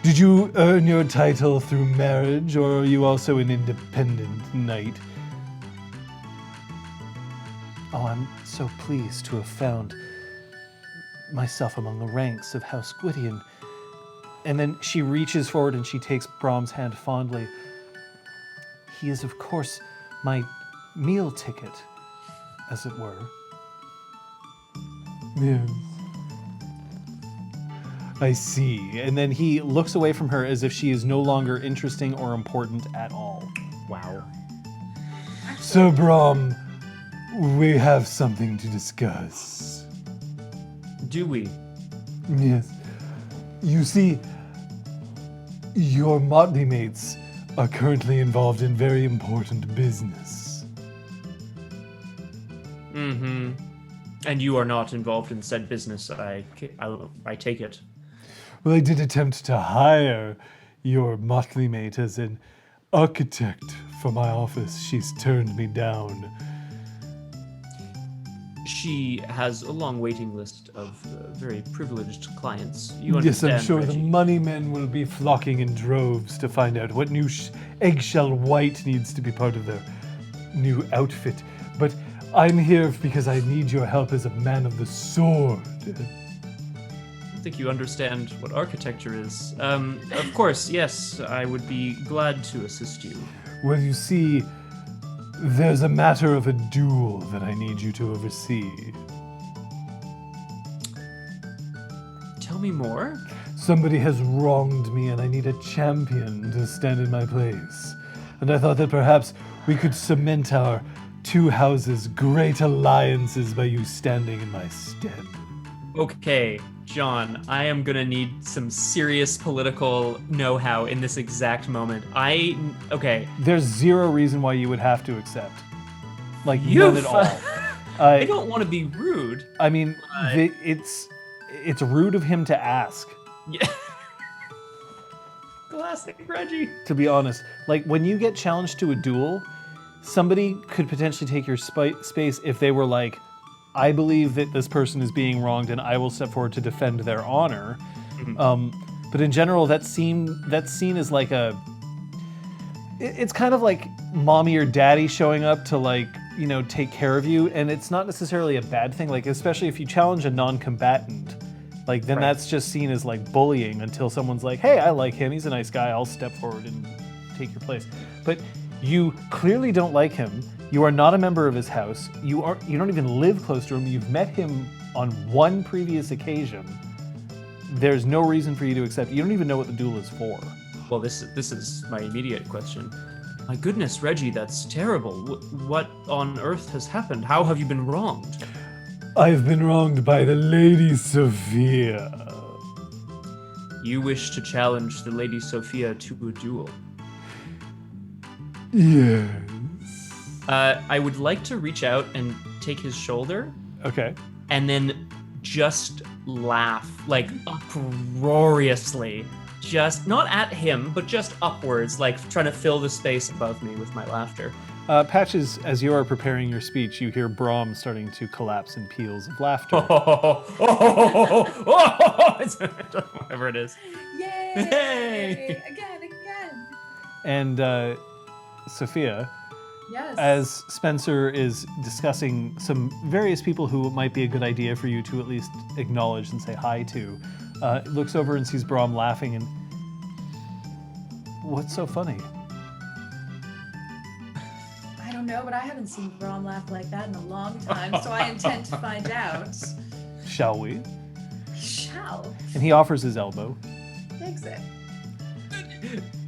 Did you earn your title through marriage, or are you also an independent knight? Oh, I'm so pleased to have found myself among the ranks of House Gwydion. And then she reaches forward and she takes Brahm's hand fondly. He is, of course, my meal ticket, as it were. Yes. I see. And then he looks away from her as if she is no longer interesting or important at all.
Wow.
Sir Brahm, we have something to discuss.
Do we?
Yes. You see, your motley mates are currently involved in very important business.
Mm-hmm. And you are not involved in said business, I take it.
Well, I did attempt to hire your motley mate as an architect for my office. She's turned me down.
She has a long waiting list of very privileged clients. You
Yes,
understand,
I'm sure
Reggie?
the money men will be flocking in droves to find out what new eggshell white needs to be part of their new outfit. But I'm here because I need your help as a man of the sword.
I don't think you understand what architecture is. Of course, yes, I would be glad to assist you.
Well, you see, there's a matter of a duel that I need you to oversee.
Tell me more.
Somebody has wronged me and I need a champion to stand in my place. And I thought that perhaps we could cement our two houses' great alliances by you standing in my stead.
Okay, John, I am gonna need some serious political know-how in this exact moment. Okay.
There's zero reason why you would have to accept. Like,
You
none at all.
I don't want to be rude.
I mean,
but-
it's rude of him to ask,
Yeah. Classic Reggie.
to be honest. Like, when you get challenged to a duel, somebody could potentially take your space if they were like, I believe that this person is being wronged and I will step forward to defend their honor.
Mm-hmm.
But in general, that's seen as like it's kind of like mommy or daddy showing up to, like, you know, take care of you. And it's not necessarily a bad thing, like, especially if you challenge a non-combatant, like, then
Right.
that's just seen as like bullying until someone's like, hey, I like him, he's a nice guy, I'll step forward and take your place. But you clearly don't like him. You are not a member of his house. You don't even live close to him. You've met him on one previous occasion. There's no reason for you to accept. You don't even know what the duel is for.
Well, this is my immediate question. My goodness, Reggie, that's terrible. What on earth has happened? How have you been wronged?
I've been wronged by the Lady Sophia.
You wish to challenge the Lady Sophia to a duel.
Yes.
I would like to reach out and take his shoulder
Okay.
and then just laugh, like, uproariously. Just, not at him, but just upwards, like trying to fill the space above me with my laughter.
Patches, as you are preparing your speech, you hear Brahm starting to collapse in peals of laughter.
Whatever it is.
Yay!
Hey!
Again.
And Sophia,
Yes.
as Spencer is discussing some various people who it might be a good idea for you to at least acknowledge and say hi to, looks over and sees Brahm laughing and... What's so funny?
I don't know, but I haven't seen Brahm laugh like that in a long time, so I intend to find out.
Shall we?
Shall.
And he offers his elbow.
Takes it.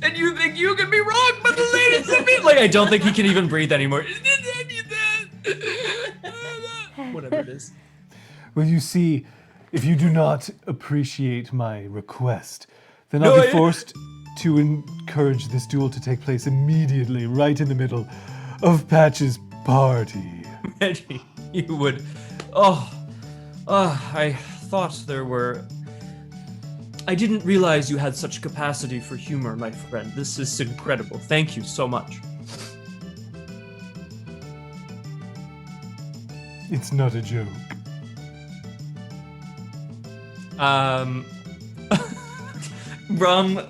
And you think you can be wrong, but the ladies of me, like, I don't think he can even breathe anymore. Whatever it is.
Well, you see, if you do not appreciate my request, then I'll be forced to encourage this duel to take place immediately, right in the middle of Patch's party.
Reggie, you would. I thought there were I didn't realize you had such capacity for humor, my friend. This is incredible. Thank you so much.
It's not a joke.
Rum.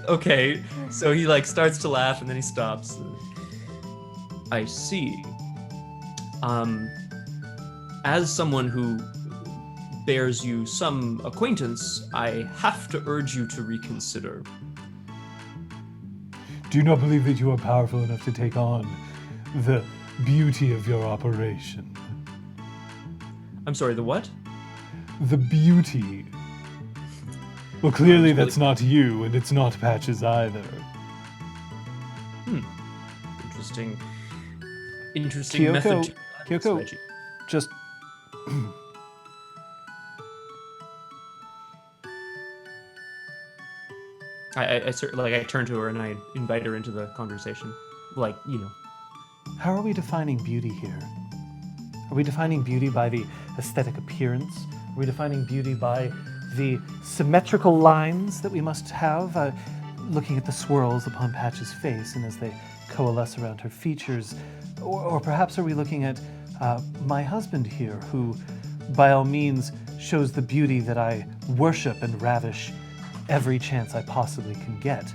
Okay, so he like starts to laugh and then he stops. I see. As someone who bears you some acquaintance, I have to urge you to reconsider.
Do you not believe that you are powerful enough to take on the beauty of your operation?
I'm sorry, the what?
The beauty. Well, clearly
Really-
that's not you, and it's not Patches either.
Interesting. Interesting
Kyoko-
method to madness,
Kyoko-
Reggie.
Just
I turn to her and I invite her into the conversation. Like, you know.
how are we defining beauty here? Are we defining beauty by the aesthetic appearance? Are we defining beauty by the symmetrical lines that we must have? Looking at the swirls upon Patch's face and as they coalesce around her features? Or perhaps are we looking at my husband here, who by all means shows the beauty that I worship and ravish every chance I possibly can get?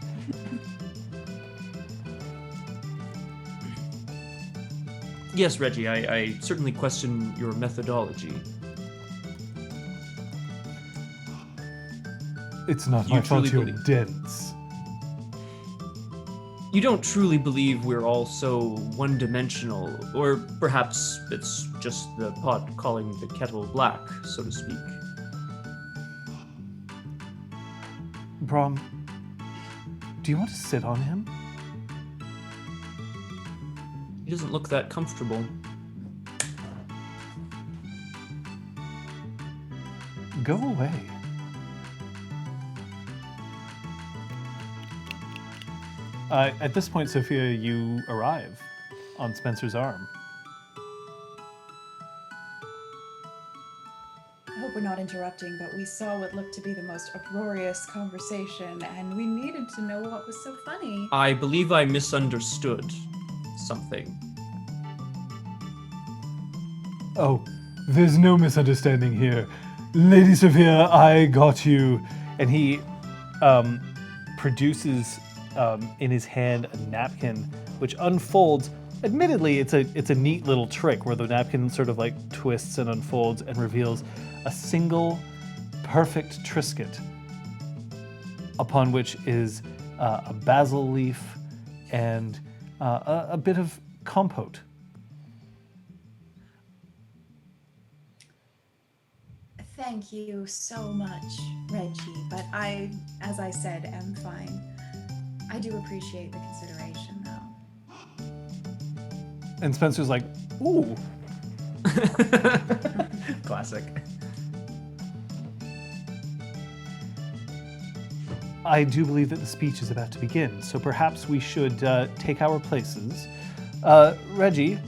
Yes, Reggie, I certainly question your methodology.
It's not
You
my fault
truly
you're
believe-
dense.
You don't truly believe we're all so one-dimensional, or perhaps it's just the pot calling the kettle black, so to speak.
Brom, do you want to sit on him?
He doesn't look that comfortable.
Go away. At this point, Sophia, you arrive on Spencer's arm.
I hope we're not interrupting, but we saw what looked to be the most uproarious conversation, and we needed to know what was so funny.
I believe I misunderstood something.
Oh, there's no misunderstanding here. Lady Sophia, I got you. And he produces in his hand a napkin, which unfolds. Admittedly, it's a neat little trick where the napkin sort of like twists and unfolds and reveals a single perfect Trisket, upon which is a basil leaf and a bit of compote.
Thank you so much, Reggie, but I, as I said, am fine. I do appreciate the consideration, though.
And Spencer's like, ooh.
Classic.
I do believe that the speech is about to begin, so perhaps we should take our places. Reggie,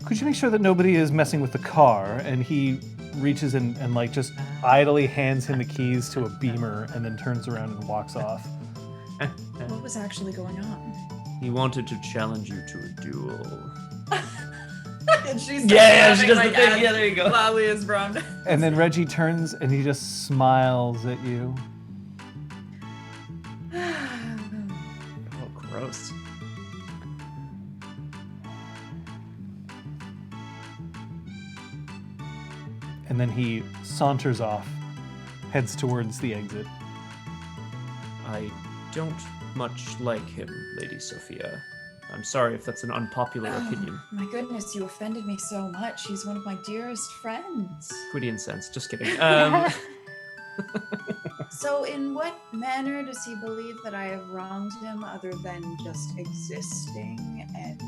could you make sure that nobody is messing with the car? And he reaches and like just idly hands him the keys to a Beamer and then turns around and walks off.
What was actually going on?
He wanted to challenge you to a duel.
And she's
Yeah, she does the thing. Yeah, there you go.
Loudly as Brom.
And then Reggie turns and he just smiles at you.
Oh, gross.
And then he saunters off, heads towards the exit.
I don't much like him, Lady Sophia. I'm sorry if that's an unpopular opinion.
My goodness, you offended me so much. He's one of my dearest friends.
Quiddian sense, just kidding.
So, in what manner does he believe that I have wronged him other than just existing and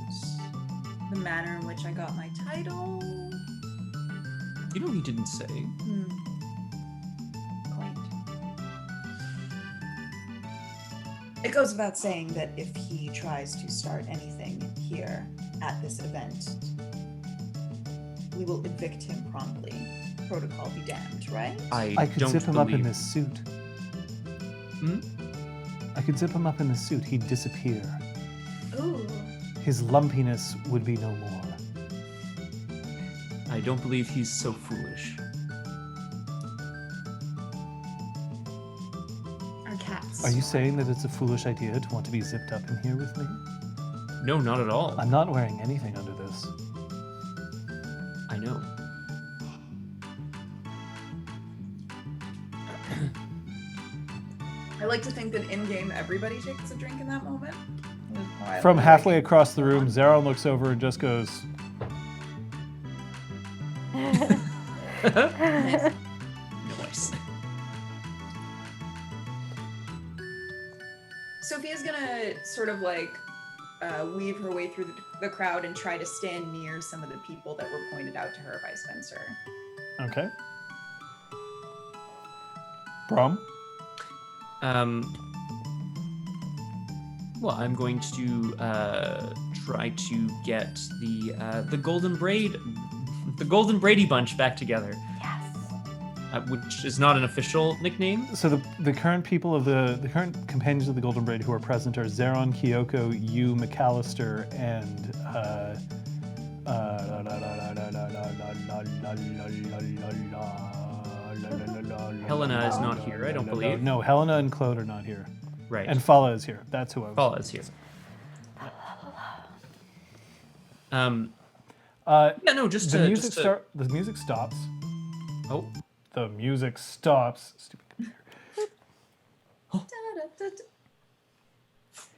the manner in which I got my title?
You know he didn't say.
Quaint. It goes without saying that if he tries to start anything here at this event, we will evict him promptly. Protocol be damned, right?
I could
don't
zip him up in
believe-
this suit. I could zip him up in the suit. He'd disappear.
Ooh.
His lumpiness would be no more.
I don't believe he's so foolish.
Our cats.
Are you saying that it's a foolish idea to want to be zipped up in here with me?
No, not at all.
I'm not wearing anything under this.
I know.
I like to think that in game everybody takes a drink in that moment.
From halfway across the room, Zaron looks over and just goes,
Nice.
Sophia's gonna sort of like weave her way through the crowd and try to stand near some of the people that were pointed out to her by Spencer.
okay. Brom?
Well, I'm going to try to get the Golden Brady Bunch back together.
Yes.
Which is not an official nickname.
So the current people of the current companions of the Golden Braid who are present are Zaron, Kyoko, Yu, McAllister, and
Helena is not here, I don't believe.
No, Helena and Claude are not here.
Right.
And Fala is here. That's who I was.
Paula is here. Yeah, no, just
The
to,
music
just to-
start. The music stops.
Oh,
The music stops. Stupid computer.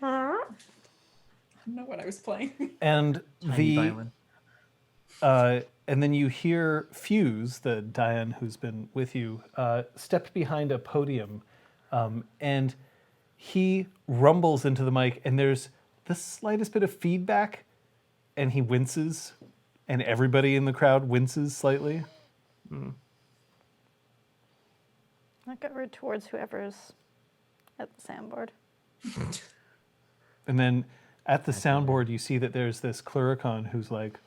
I don't know what I was playing.
And
tiny violin.
and then you hear Fuse, the Diane who's been with you, step behind a podium, and he rumbles into the mic, and there's the slightest bit of feedback, and he winces, and everybody in the crowd winces slightly.
Look over towards whoever's at the soundboard.
And then at the soundboard, you see that there's this Cluricon who's like,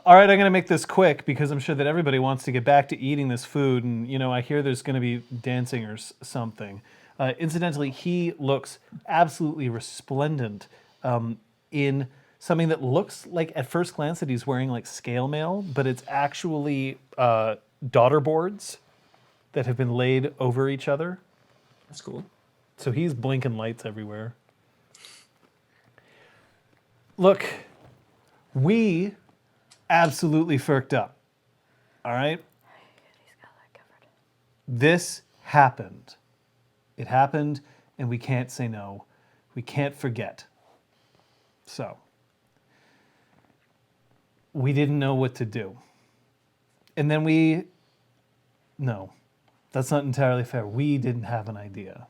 all right, I'm going to make this quick because I'm sure that everybody wants to get back to eating this food. And, you know, I hear there's going to be dancing or something. Incidentally, he looks absolutely resplendent in something that looks like, at first glance, that he's wearing like scale mail, but it's actually daughter boards that have been laid over each other.
That's cool.
So he's blinking lights everywhere. Look, we absolutely firked up. All right?
He's got that covered.
This happened. It happened, and we can't say no. We can't forget. So, we didn't know what to do. And then no, that's not entirely fair. We didn't have an idea.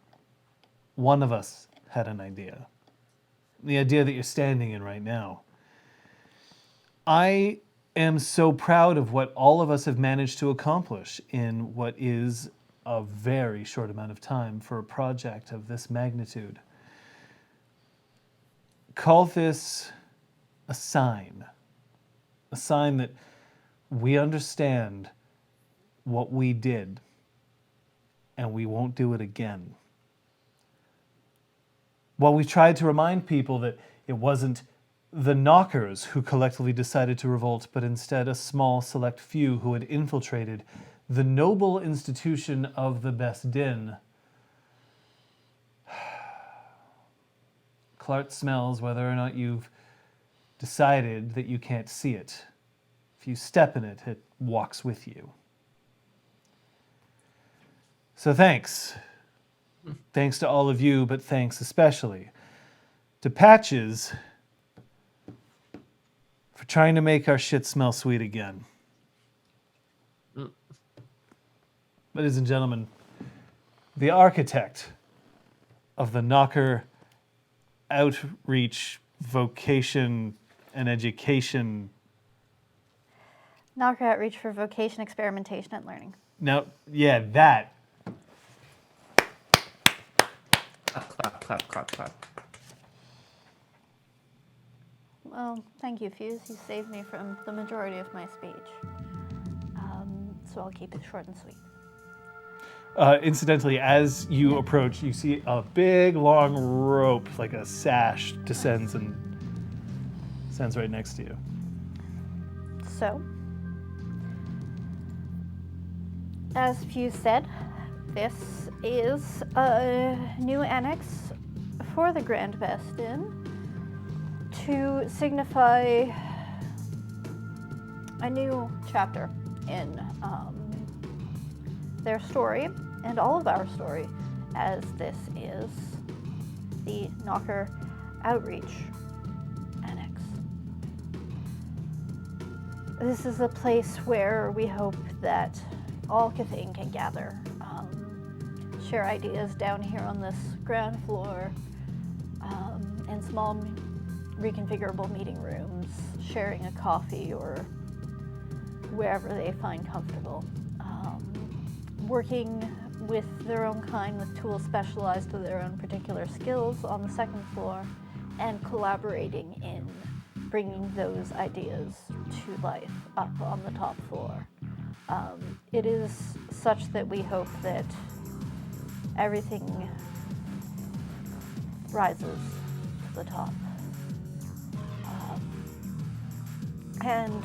One of us had an idea. The idea that you're standing in right now. I am so proud of what all of us have managed to accomplish in what is a very short amount of time for a project of this magnitude. Call this a sign that we understand what we did and we won't do it again. While we tried to remind people that it wasn't the knockers who collectively decided to revolt, but instead a small select few who had infiltrated the noble institution of the Bes Din. Clark smells whether or not you've decided that you can't see it. If you step in it, it walks with you. So thanks. Thanks to all of you, but thanks especially to Patches for trying to make our shit smell sweet again. Ladies and gentlemen, the architect of the Knocker Outreach Vocation and Education.
Knocker Outreach for Vocation, Experimentation, and Learning.
Now, yeah, that.
Clap, clap, clap, clap.
Well, thank you, Fuse. You saved me from the majority of my speech. so I'll keep it short and sweet.
Incidentally, as you approach, you see a big, long rope, like a sash, descends and stands right next to you.
So, as Few said, this is a new annex for the Grand Bes Din to signify a new chapter in their story and all of our story, as this is the Knocker Outreach Annex. This is a place where we hope that all Cathane can gather, share ideas down here on this ground floor, in small reconfigurable meeting rooms, sharing a coffee or wherever they find comfortable. Working with their own kind, with tools specialized to their own particular skills on the second floor, and collaborating in bringing those ideas to life up on the top floor. It is such that we hope that everything rises to the top. And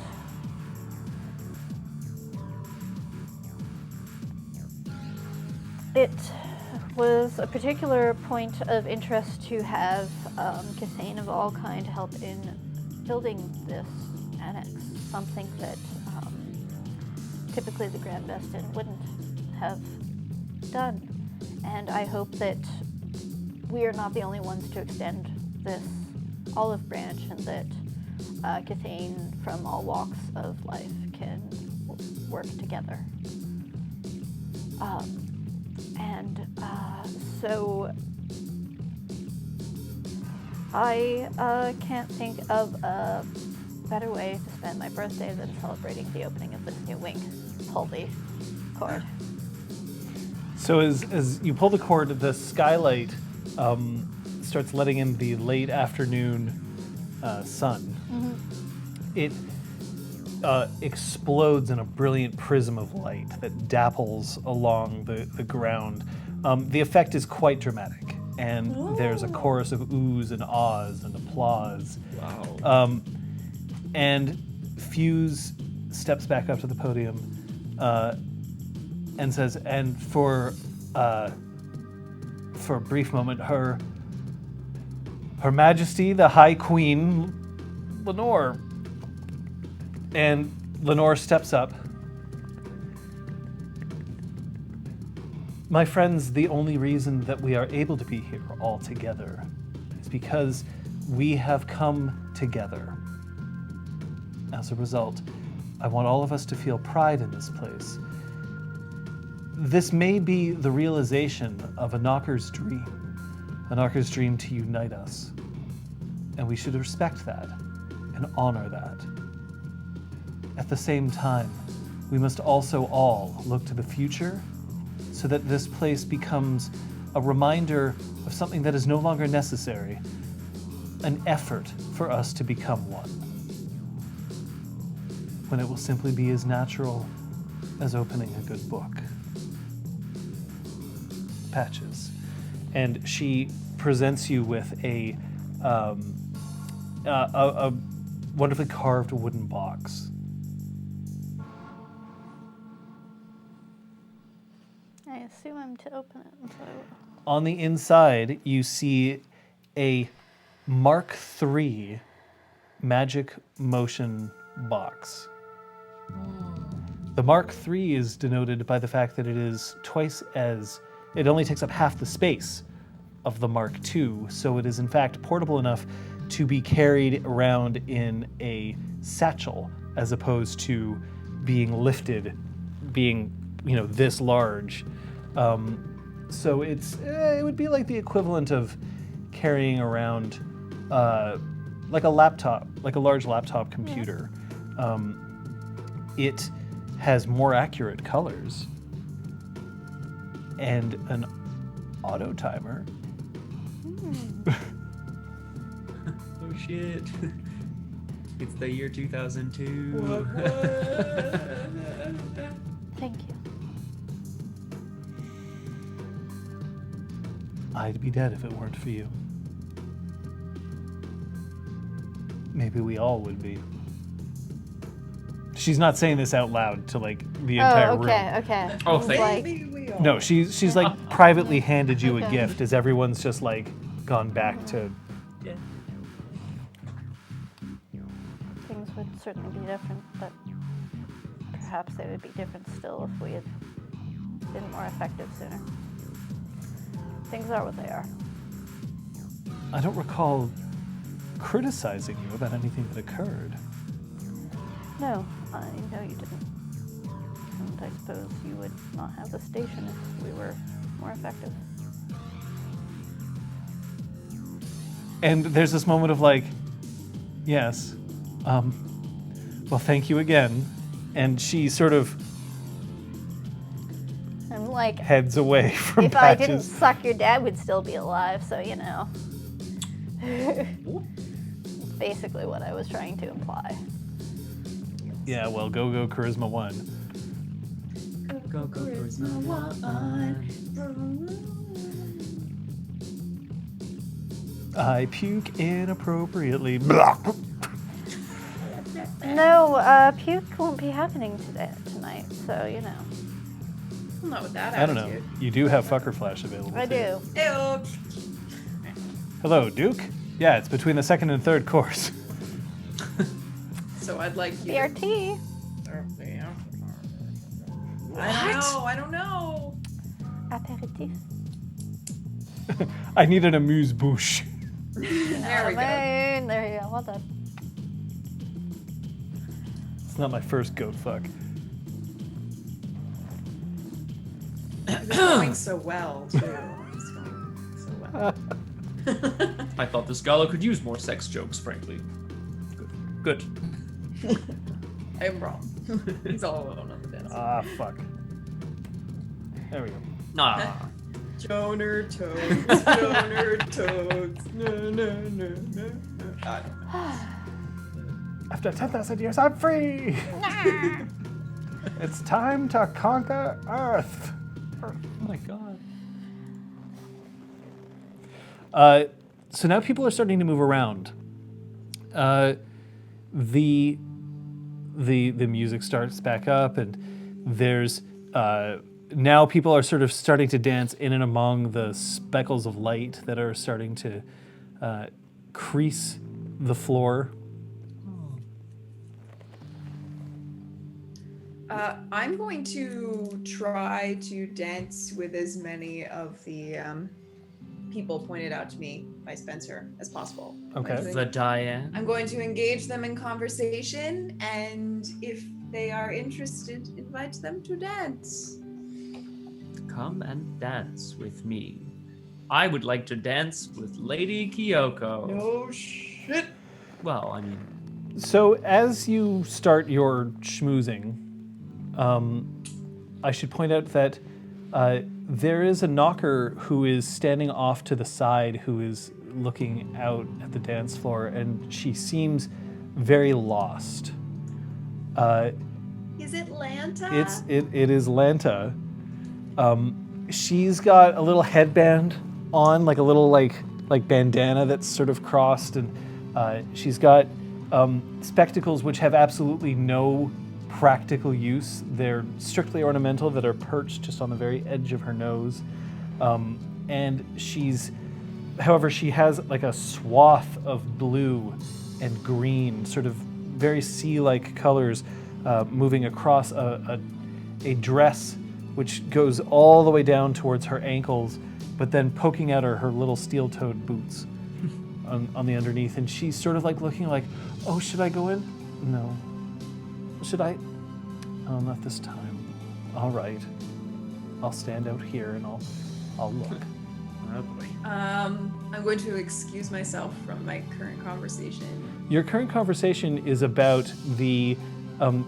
it was a particular point of interest to have Cathane of all kind help in building this annex, something that typically the Grand Bes Din wouldn't have done. And I hope that we are not the only ones to extend this olive branch, and that Cathane from all walks of life can work together. So I can't think of a better way to spend my birthday than celebrating the opening of this new wing. Pull the cord.
So as you pull the cord, the skylight starts letting in the late afternoon sun.
Mm-hmm.
It explodes in a brilliant prism of light that dapples along the ground. The effect is quite dramatic, and there's a chorus of oohs and ahs and applause.
Wow.
And Fuse steps back up to the podium and says, and for a brief moment, Her Majesty, the High Queen, Lenore. And Lenore steps up. My friends, the only reason that we are able to be here all together is because we have come together. As a result, I want all of us to feel pride in this place. This may be the realization of a Knocker's dream to unite us. And we should respect that and honor that. At the same time, we must also all look to the future so that this place becomes a reminder of something that is no longer necessary, an effort for us to become one, when it will simply be as natural as opening a good book. Patches. And she presents you with a wonderfully carved wooden box.
I assume I'm to open it. So.
On the inside, you see a Mark III magic motion box. The Mark III is denoted by the fact that it is it only takes up half the space of the Mark II, so it is in fact portable enough to be carried around in a satchel, as opposed to being lifted, being, this large. So it would be like the equivalent of carrying around like a laptop, like a large laptop computer. It has more accurate colors and an auto timer.
Oh shit. It's the year 2002.
Thank
I'd be dead if it weren't for you. Maybe we all would be. She's not saying this out loud to like the entire room.
Okay.
Oh, thank
Like,
Maybe we all.
No, she's like privately handed you a
Okay.
gift as everyone's just like gone back to.
things would certainly be different, but perhaps they would be different still if we had been more effective sooner. Things are what they are.
I don't recall criticizing you about anything that occurred.
No, I know you didn't. And I suppose you would not have the station if we were more effective.
And there's this moment of like, yes, well, thank you again. And she sort of
I'm like,
heads away from
if I didn't
Patches.
suck, your dad would still be alive, so you know. It's basically what I was trying to imply.
Yeah, well, go Charisma 1.
Go, Charisma
I puke inappropriately.
No, puke won't be happening tonight, so you know.
Well, not with that
I don't know.
attitude.
You do have Fucker Flash available.
I
too.
do.
Ew.
Hello, Duke. Yeah, it's between the second and third course.
So I'd like you.
BRT.
I don't know.
Aperitif.
I need an amuse-bouche.
There we go.
There you go. Well done.
It's not my first goat fuck.
It's going so well, too. It's going so well.
I thought this Gala could use more sex jokes, frankly. Good.
I'm wrong. He's all alone on the dance.
Ah, fuck. There we go.
Ah.
Joner toads, Joner toads. No, no, no, no. I don't know.
After 10,000 years, I'm free! It's time to conquer Earth!
Oh my god.
So now people are starting to move around. The music starts back up, and there's now people are sort of starting to dance in and among the speckles of light that are starting to crease the floor.
I'm going to try to dance with as many of the people pointed out to me by Spencer as possible.
Okay.
The Diane.
I'm going to engage them in conversation, and if they are interested, invite them to dance.
Come and dance with me. I would like to dance with Lady Kyoko.
No shit.
Well, I mean,
So as you start your schmoozing, I should point out that there is a knocker who is standing off to the side who is looking out at the dance floor, and she seems very lost.
Is it Lanta?
It is Lanta. She's got a little headband on, like a little like bandana that's sort of crossed, and she's got spectacles which have absolutely no practical use. They're strictly ornamental, that are perched just on the very edge of her nose. And however, she has like a swath of blue and green, sort of very sea-like colors moving across a dress which goes all the way down towards her ankles, but then poking out her little steel-toed boots on the underneath. And she's sort of like looking like, oh, should I go in? No. Should I? Oh, not this time. All right. I'll stand out here and I'll look.
oh boy.
I'm going to excuse myself from my current conversation.
Your current conversation is about the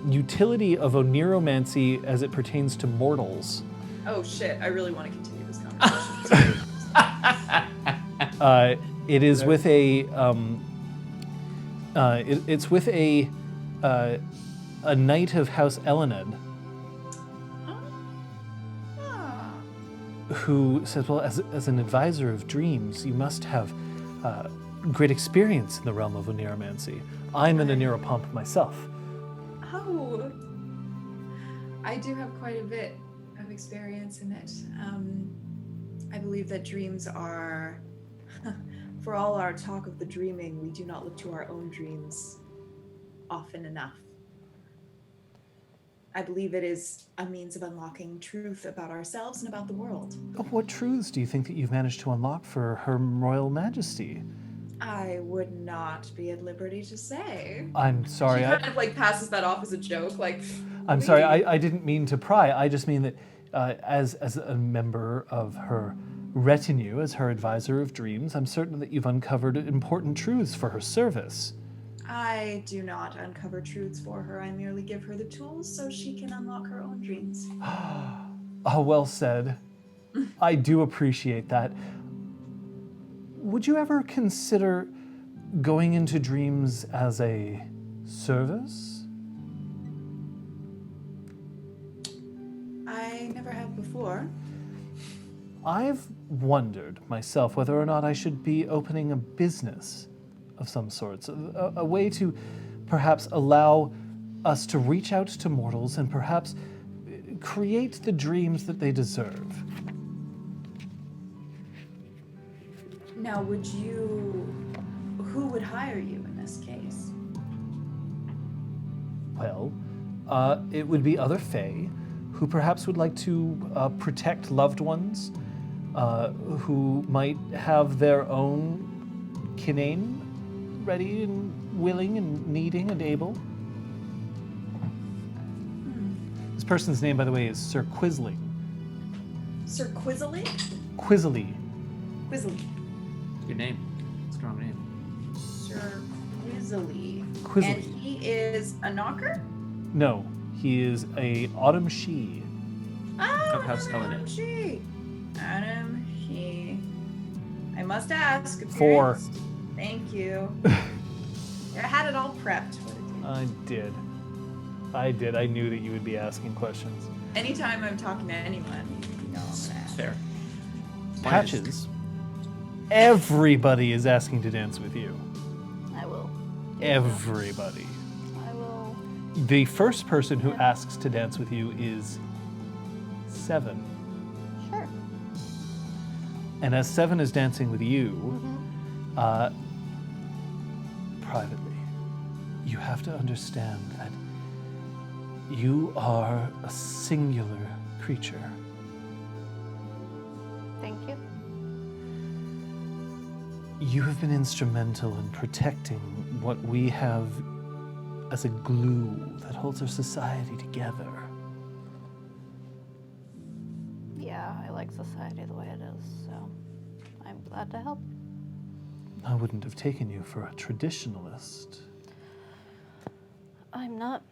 utility of oneromancy as it pertains to mortals.
Oh shit! I really want to continue this conversation.
It is with a it's with a knight of House Elened.
Ah.
who says, well, as an advisor of dreams, you must have great experience in the realm of oneiromancy. I'm an oneiropomp myself.
Oh, I do have quite a bit of experience in it. I believe that dreams are, for all our talk of the dreaming, we do not look to our own dreams often enough. I believe it is a means of unlocking truth about ourselves and about the world.
What truths do you think that you've managed to unlock for Her Royal Majesty?
I would not be at liberty to say.
I'm sorry.
She kind of like passes that off as a joke, like.
I'm sorry. I didn't mean to pry. I just mean that as a member of her retinue, as her advisor of dreams, I'm certain that you've uncovered important truths for her service.
I do not uncover truths for her. I merely give her the tools so she can unlock her own dreams.
Oh, well said. I do appreciate that. Would you ever consider going into dreams as a service?
I never have before.
I've wondered myself whether or not I should be opening a business of some sorts, a way to perhaps allow us to reach out to mortals and perhaps create the dreams that they deserve.
Now, who would hire you in this case?
Well, it would be other Fae who perhaps would like to protect loved ones, who might have their own kinane ready and willing and needing and able. This person's name, by the way, is Sir Quisling.
Sir Quizzly?
Quizzly.
Quizzly.
Good name. Strong name.
Sir Quizzly.
Quizzly.
And he is a knocker?
No, he is a Autumn She.
Oh,
Of House
Adam
Eleanor.
She. Adam She. I must ask.
4.
appearance. Thank you. I had it all prepped.
I did. I knew that you would be asking questions.
Anytime I'm talking to anyone, you know I'm gonna ask.
Fair.
Patches. Everybody is asking to dance with you.
I will.
Everybody.
I will.
The first person who asks to dance with you is 7.
Sure.
And as 7 is dancing with you, privately, you have to understand that you are a singular creature.
Thank you.
You have been instrumental in protecting what we have as a glue that holds our society together.
Yeah, I like society the way it is, so I'm glad to help.
I wouldn't have taken you for a traditionalist.
I'm not.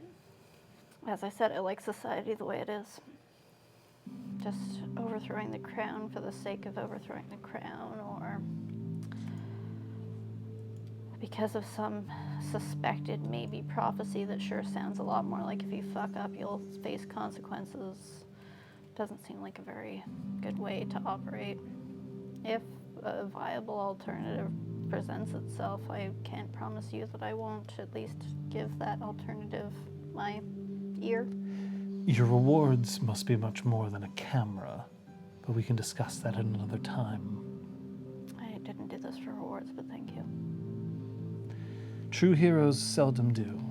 As I said, I like society the way it is. Just overthrowing the crown for the sake of overthrowing the crown, or because of some suspected maybe prophecy that sure sounds a lot more like if you fuck up, you'll face consequences. Doesn't seem like a very good way to operate. If a viable alternative presents itself, I can't promise you that I won't at least give that alternative my ear.
Your rewards must be much more than a camera, but we can discuss that at another time.
I didn't do this for rewards, but thank you.
True heroes seldom do.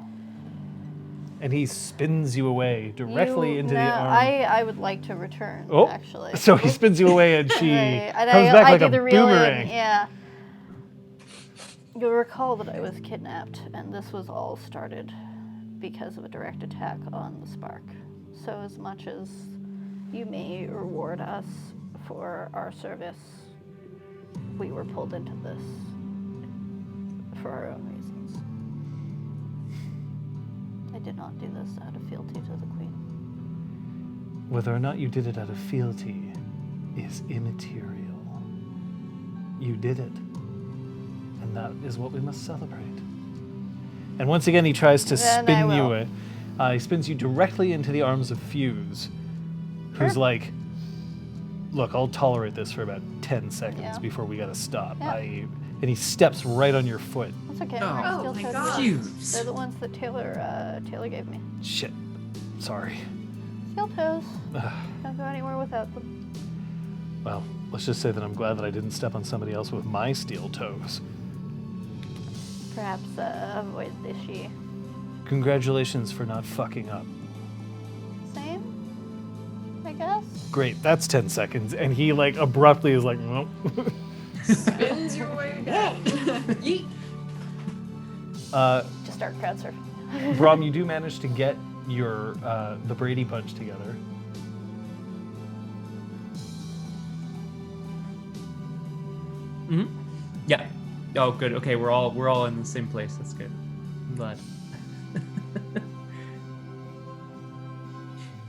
And he spins you away directly into the arm.
I would like to return,
Oh,
actually.
so he spins you away and she
And
comes back like
do
a
the reel in,
boomerang.
yeah. You'll recall that I was kidnapped, and this was all started because of a direct attack on the Spark. So as much as you may reward us for our service, we were pulled into this for our own reasons. I did not do this out of fealty to the Queen.
Whether or not you did it out of fealty is immaterial. You did it. And that is what we must celebrate. And once again, he tries to
Then I
spin you
will.
away. He spins you directly into the arms of Fuse, who's
Sure.
like look, I'll tolerate this for about 10 seconds
Yeah.
before we gotta stop.
Yeah.
And he steps right on your foot.
That's okay.
Oh,
I'm
oh my
steel-toed
God.
boots. They're the ones that Taylor gave me.
Shit. Sorry.
Steel toes.
Ugh.
Can't go anywhere without them.
Well, let's just say that I'm glad that I didn't step on somebody else with my steel toes.
Perhaps avoid the she.
Congratulations for not fucking up.
Same, I guess.
Great, that's 10 seconds. And he like abruptly is like, nope.
Spins your way again. Yeet.
Just start crowd surfing.
Brom, you do manage to get your the Brady Bunch together.
Mm-hmm. Yeah. Oh, good. Okay, we're all in the same place. That's good. I'm glad.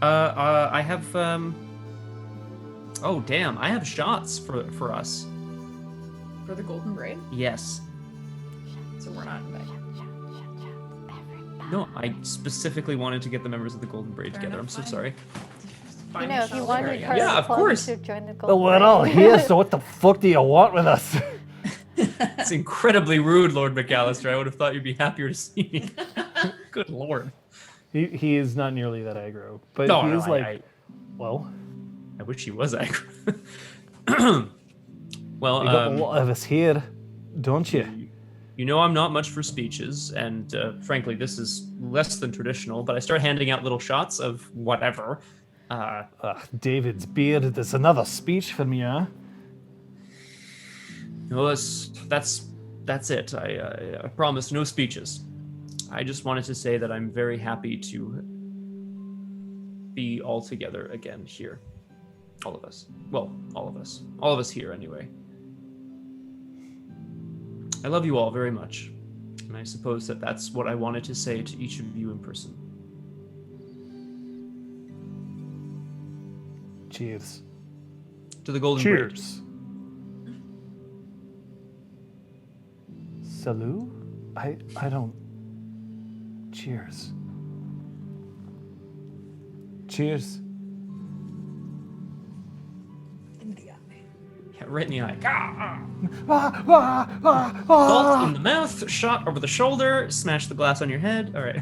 I have oh damn, I have shots for us.
For the golden braid?
Yes.
So we're not invited.
No, I specifically wanted to get the members of the Golden Braid
Fair
together.
enough,
I'm so
fine.
sorry.
You know, if you wanted part
Yeah,
of
of
the club
course.
to join the
Well,
gold.
we're all here, so what the fuck do you want with us?
It's incredibly rude, Lord McAllister. I would have thought you'd be happier to see me. Good lord.
He is not nearly that aggro, but
No,
he
no,
is like, well,
I wish he was aggro. Well,
we got a lot of us here, don't you?
you know I'm not much for speeches, and frankly, this is less than traditional, but I start handing out little shots of whatever.
David's beard, there's another speech from you, huh?
No, that's it. I promise no speeches. I just wanted to say that I'm very happy to be all together again here. All of us. Well, all of us. All of us here, anyway. I love you all very much. And I suppose that that's what I wanted to say to each of you in person.
Cheers.
To the Golden Braid.
Cheers. Salut? I don't... Cheers. Cheers.
In the eye.
Yeah, right in the eye. Ah,
Ah, ah, ah,
Vault in
ah.
the mouth, shot over the shoulder, smash the glass on your head. All right.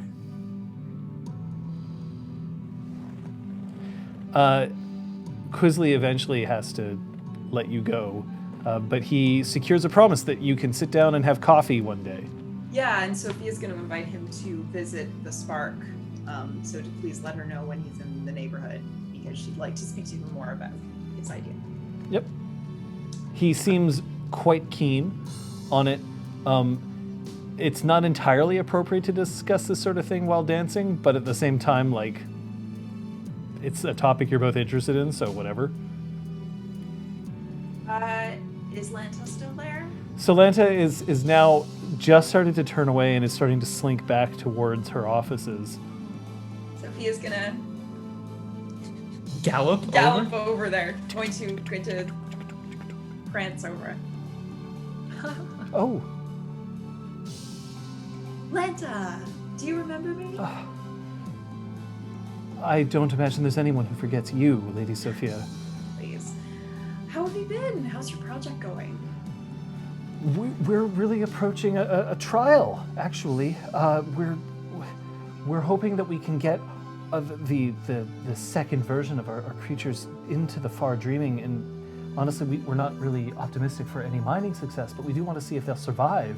Quisley eventually has to let you go, but he secures a promise that you can sit down and have coffee one day.
Yeah, and Sophia's going to invite him to visit the Spark. So to please let her know when he's in the neighborhood, because she'd like to speak to him more about his idea.
Yep. He seems quite keen on it. It's not entirely appropriate to discuss this sort of thing while dancing, but at the same time, like, it's a topic you're both interested in, so whatever.
Is Lanta still there?
So Lanta is now just started to turn away and is starting to slink back towards her offices.
Sophia's gonna
Gallop
gallop
over.
over there, going to prance over it.
Oh,
Lanta, do you remember me?
I don't imagine there's anyone who forgets you, Lady Sophia.
Please. How have you been? How's your project going?
We're really approaching a trial, actually. We're hoping that we can get the second version of our creatures into the far dreaming, and honestly, we're not really optimistic for any mining success, but we do want to see if they'll survive,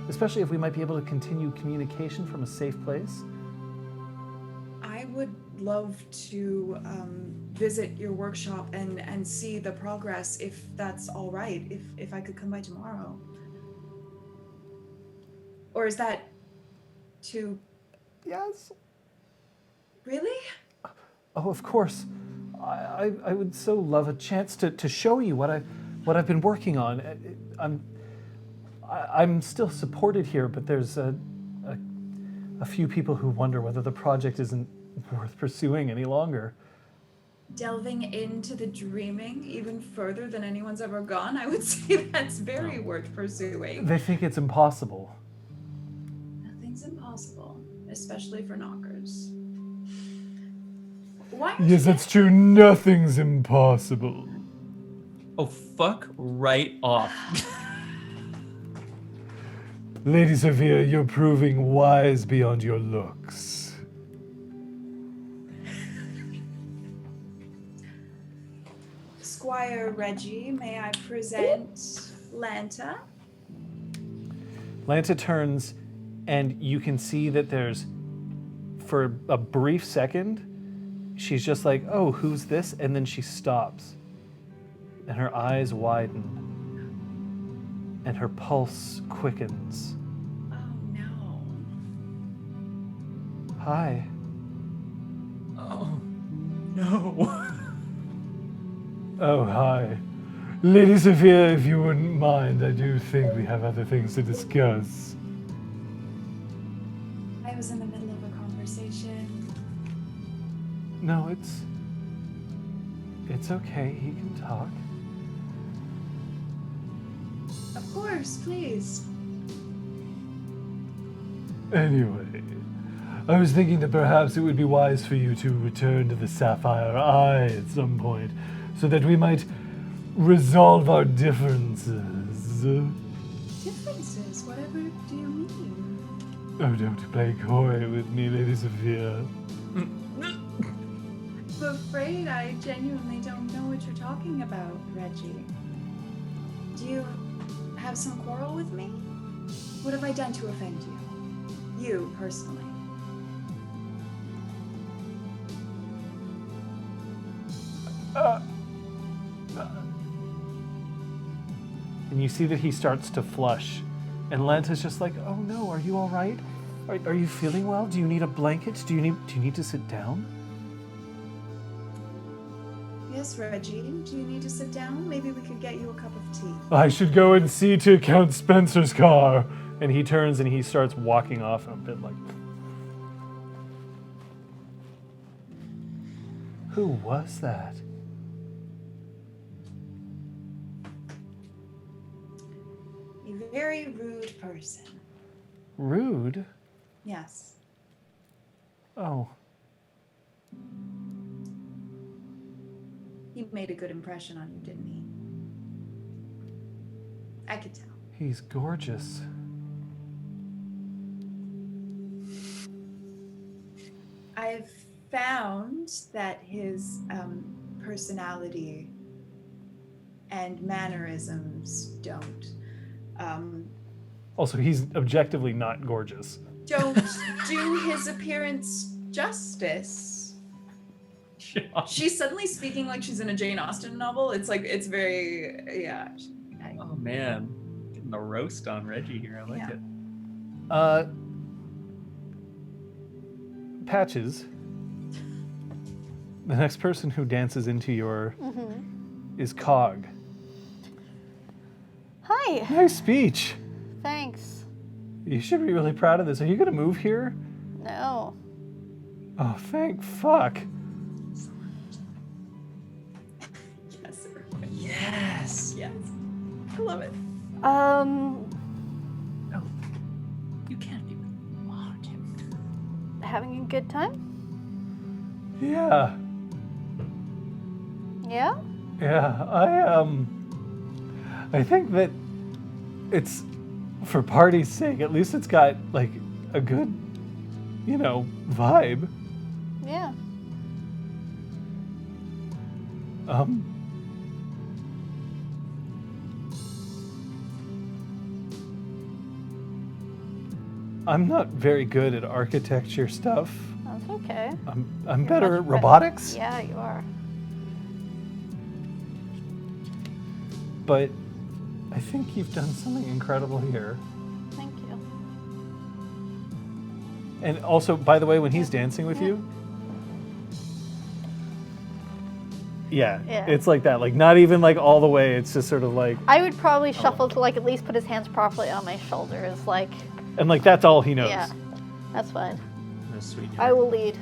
especially if we might be able to continue communication from a safe place.
I would love to visit your workshop and see the progress, if that's all right, if I could come by tomorrow. Or is that too...
Yes.
Really?
Oh, of course. I would so love a chance to show you what I've been working on. I'm still supported here, but there's a few people who wonder whether the project isn't worth pursuing any longer.
Delving into the dreaming even further than anyone's ever gone, I would say that's very worth pursuing.
They think it's impossible.
Nothing's impossible, especially for knockers. Why don't
Yes,
you
that's true. Nothing's impossible.
Oh, fuck right off.
Lady Sophia, you're proving wise beyond your looks.
Squire Reggie, may I present Lanta?
Lanta turns, and you can see that there's, for a brief second, she's just like, oh, who's this? And then she stops. And her eyes widen. And her pulse quickens.
Oh no.
Hi.
Oh, no.
Oh, hi. Lady Sophia, if you wouldn't mind, I do think we have other things to discuss.
I was in the middle of a conversation.
No, it's okay. He can talk.
Of course, please.
Anyway, I was thinking that perhaps it would be wise for you to return to the Sapphire Eye at some point, so that we might resolve our differences.
Differences? Whatever do you mean?
Oh, don't play coy with me, Lady Sophia.
I'm afraid I genuinely don't know what you're talking about, Reggie. Do you have some quarrel with me? What have I done to offend you? You, personally.
And you see that he starts to flush. And Lanta's just like, oh no, are you all right? Are you feeling well? Do you need a blanket? Do you need to sit down?
Yes, Reggie. Do you need to sit down? Maybe we could get you a cup of tea.
I should go and see to Count Spencer's car. And he turns and he starts walking off a bit like... Who was that?
A very rude person.
Rude?
Yes.
Oh.
He made a good impression on you, didn't he? I could tell.
He's gorgeous.
I've found that his personality and mannerisms don't
Also, he's objectively not gorgeous.
don't do his appearance justice.
She's suddenly speaking like she's in a Jane Austen novel. It's like, it's very, yeah.
Oh, man. Getting the roast on Reggie here. I like
Yeah.
it.
Patches. The next person who dances into your is Cog.
Hi.
Nice speech.
Thanks.
You should be really proud of this. Are you gonna move here?
No.
Oh, thank fuck.
Yes.
Yes.
Yes. I love it.
No. You can't even want him.
Having a good time?
Yeah.
Yeah?
Yeah, I think that it's, for party's sake, at least it's got, like, a good, vibe.
Yeah.
I'm not very good at architecture stuff.
That's okay.
I'm
You're
better
much
at
better.
robotics,
Yeah, you are.
but I think you've done something incredible here.
Thank you.
And also, by the way, when he's dancing with you, yeah,
Yeah.
it's like that. Like, not even like all the way. It's just sort of like,
I would probably shuffle to like at least put his hands properly on my shoulders. Like,
and like that's all he knows.
yeah, that's fine.
That's sweet.
I will lead.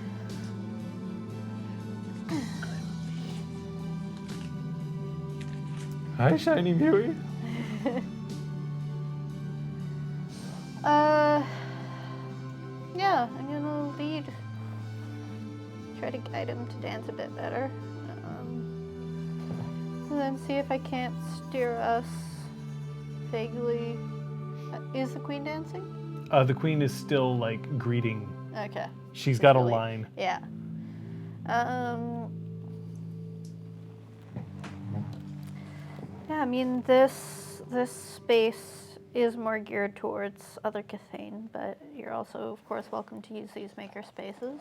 Hi, Shiny Beauty.
Yeah, I'm gonna lead. Try to guide him to dance a bit better. then see if I can't steer us vaguely. Is the queen dancing?
The queen is still like greeting.
Okay.
She's
Just
got a
really-
line.
Yeah. Yeah, I mean this space is more geared towards other Cathane, but you're also, of course, welcome to use these maker spaces.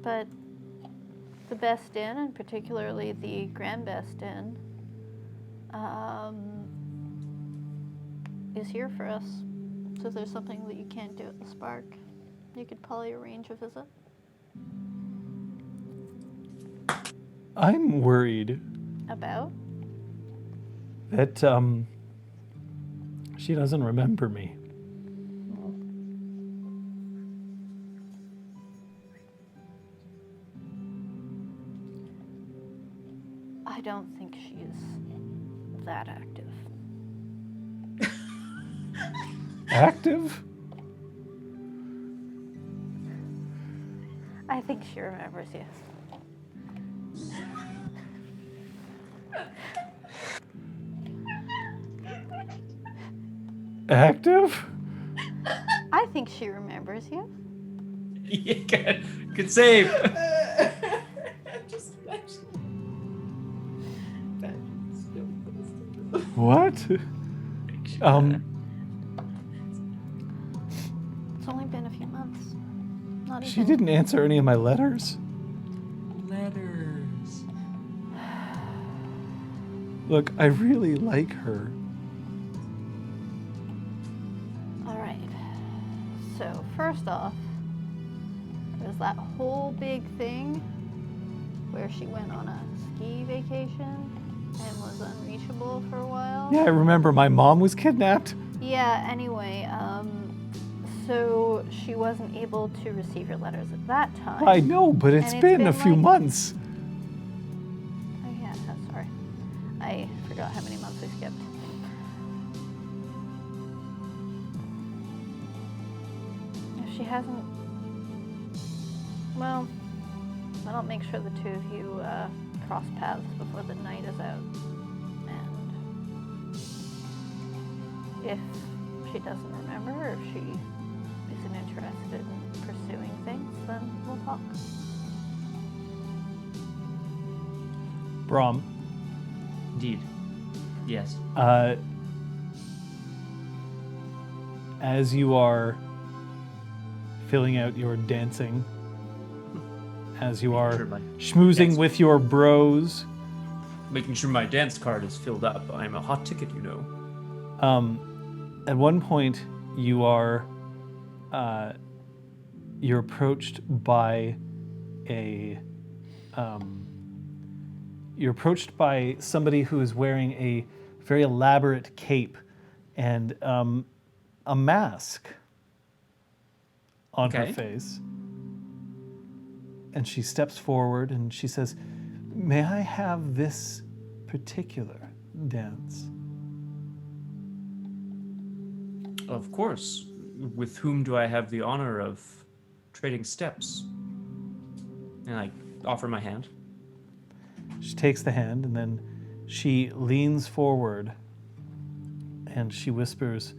But the Bes Din, and particularly the Grand Bes Din, is here for us. So if there's something that you can't do at the Spark, you could probably arrange a visit.
I'm worried
About?
that she doesn't remember me.
I don't think she's that active.
Active?
I think she remembers you.
Active?
I think she remembers you.
Yeah, good save.
Just imagine.
What?
It's only been a few months. Not even.
She didn't answer any of my letters.
Letters.
Look, I really like her.
All right. So first off, there's that whole big thing where she went on a ski vacation and was unreachable for a while.
Yeah, I remember my mom was kidnapped.
Yeah, anyway, so she wasn't able to receive your letters at that time.
I know, but it's
And
been a few
like-
months.
Oh yeah, that's sorry. I forgot how many months we skipped. If she hasn't... Well, I'll make sure the two of you cross paths before the night is out. And if she doesn't remember, or if she isn't interested in pursuing things, then we'll talk.
Brom,
Indeed. Yes.
as you are filling out your dancing, as you are
Sure, my
schmoozing
dance-
with your bros,
Making sure my dance card is filled up. I'm a hot ticket, you know.
at one point you are you're approached by somebody who is wearing a very elaborate cape and a mask on her
Okay.
face. And she steps forward and she says, "May I have this particular dance?"
Of course. With whom do I have the honor of trading steps? And I offer my hand.
She takes the hand and then she leans forward and she whispers,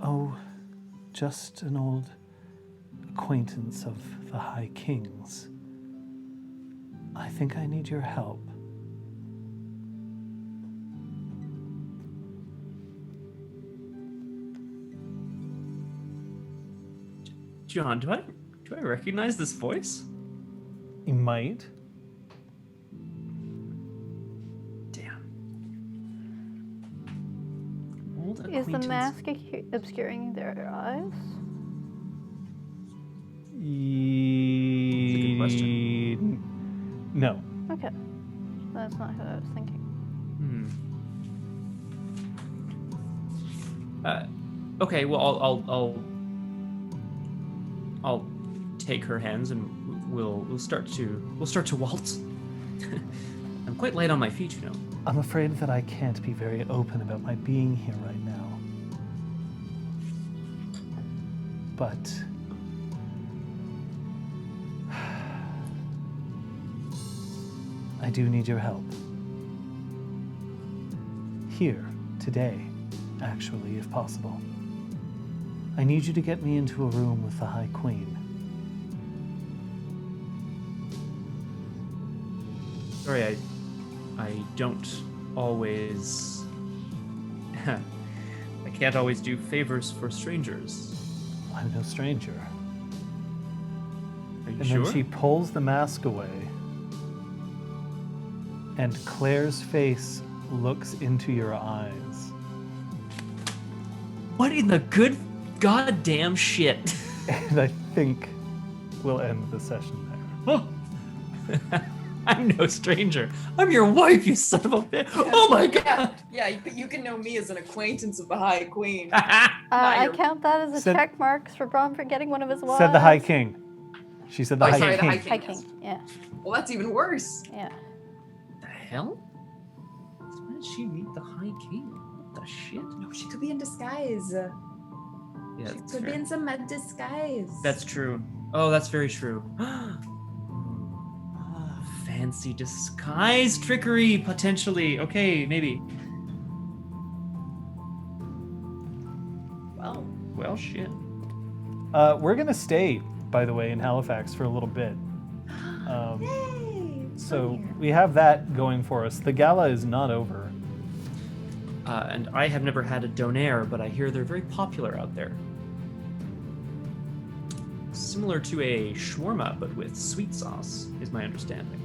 "Oh, just an old acquaintance of the High King's. I think I need your help."
John, do I recognize this voice?
You might.
Damn. Old
Is the
acquaintance.
mask obscuring their eyes?
a good question.
No.
Okay. That's not who I was thinking.
Okay, well, I'll take her hands and we'll start to waltz. I'm quite light on my feet, you know.
I'm afraid that I can't be very open about my being here right now. But I do need your help. Here, today, actually, if possible. I need you to get me into a room with the High Queen.
Sorry, I don't always... I can't always do favors for strangers.
I'm no stranger.
Are you
And
sure?
then she pulls the mask away, and Claire's face looks into your eyes.
What in the good goddamn shit?
And I think we'll end the session there.
I'm no stranger. I'm your wife, you son of a bitch. Oh my god.
Yeah, you can know me as an acquaintance of the High Queen.
I
your-
count that as a
Said-
check marks for Brom for getting one of his wives.
Said the High King. She said the High
sorry,
King.
the High
High
King.
King, yeah.
Well, that's even worse.
Yeah.
The hell? When did she meet the High King? What the shit?
No, she could be in disguise.
Yeah,
She
that's
could be
fair.
in some disguise.
That's true. Oh, that's very true. Fancy disguise trickery, potentially. Okay, maybe. Well, shit.
We're going to stay, by the way, in Halifax for a little bit.
Yay! it's
So
fun here.
we have that going for us. The gala is not over.
And I have never had a donair, but I hear they're very popular out there. Similar to a shawarma, but with sweet sauce, is my understanding.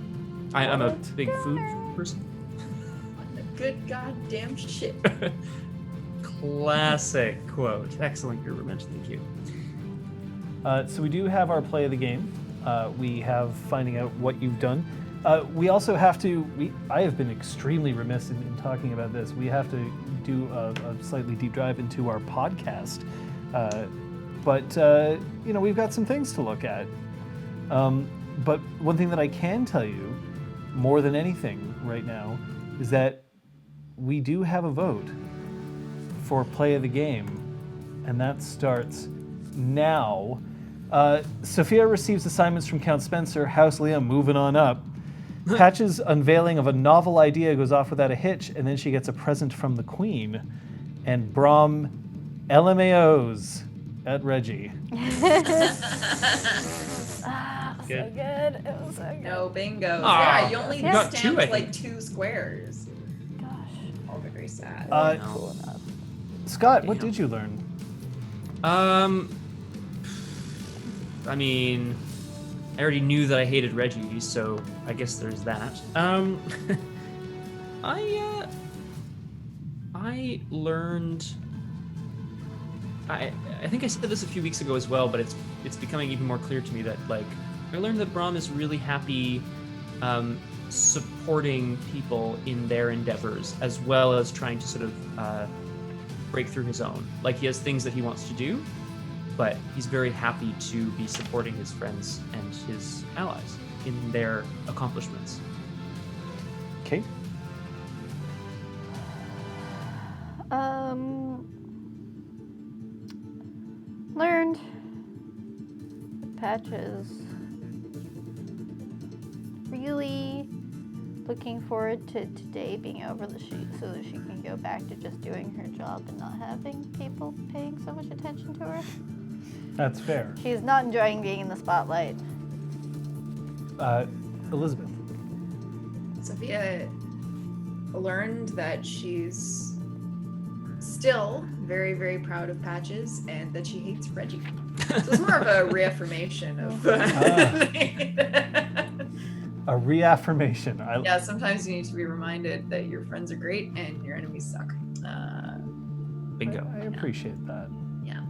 I'm a
What?
big food person.
Good goddamn shit.
Classic quote. Excellent, Gerbermensch. Thank you.
So we do have our play of the game. We have finding out what you've done. We also have to. I have been extremely remiss in talking about this. We have to do a slightly deep dive into our podcast. But we've got some things to look at. But one thing that I can tell you, more than anything right now, is that we do have a vote for play of the game, and that starts now. Sophia receives assignments from Count Spencer. House Liam moving on up. Patch's unveiling of a novel idea goes off without a hitch, and then she gets a present from the Queen. And Brom LMAOs at Reggie.
So good. It was so good.
No bingo.
Aw,
Yeah, you only
you got two,
stamped
I
like
think.
2 squares.
Gosh.
All very sad.
Cool enough.
Scott, what
Damn.
did you learn?
I mean, I already knew that I hated Reggie, so I guess there's that. I learned. I think I said this a few weeks ago as well, but it's becoming even more clear to me that I learned that Brom is really happy supporting people in their endeavors as well as trying to sort of break through his own. Like, he has things that he wants to do, but he's very happy to be supporting his friends and his allies in their accomplishments.
Kate?
Learned Patches really looking forward to today being over so that she can go back to just doing her job and not having people paying so much attention to her.
That's fair.
She's not enjoying being in the spotlight.
Elizabeth?
Sophia learned that she's still very, very proud of Patches and that she hates Reggie. So it's more of a reaffirmation of.
A reaffirmation.
Yeah, sometimes you need to be reminded that your friends are great and your enemies suck.
Bingo.
I appreciate that.
Yeah.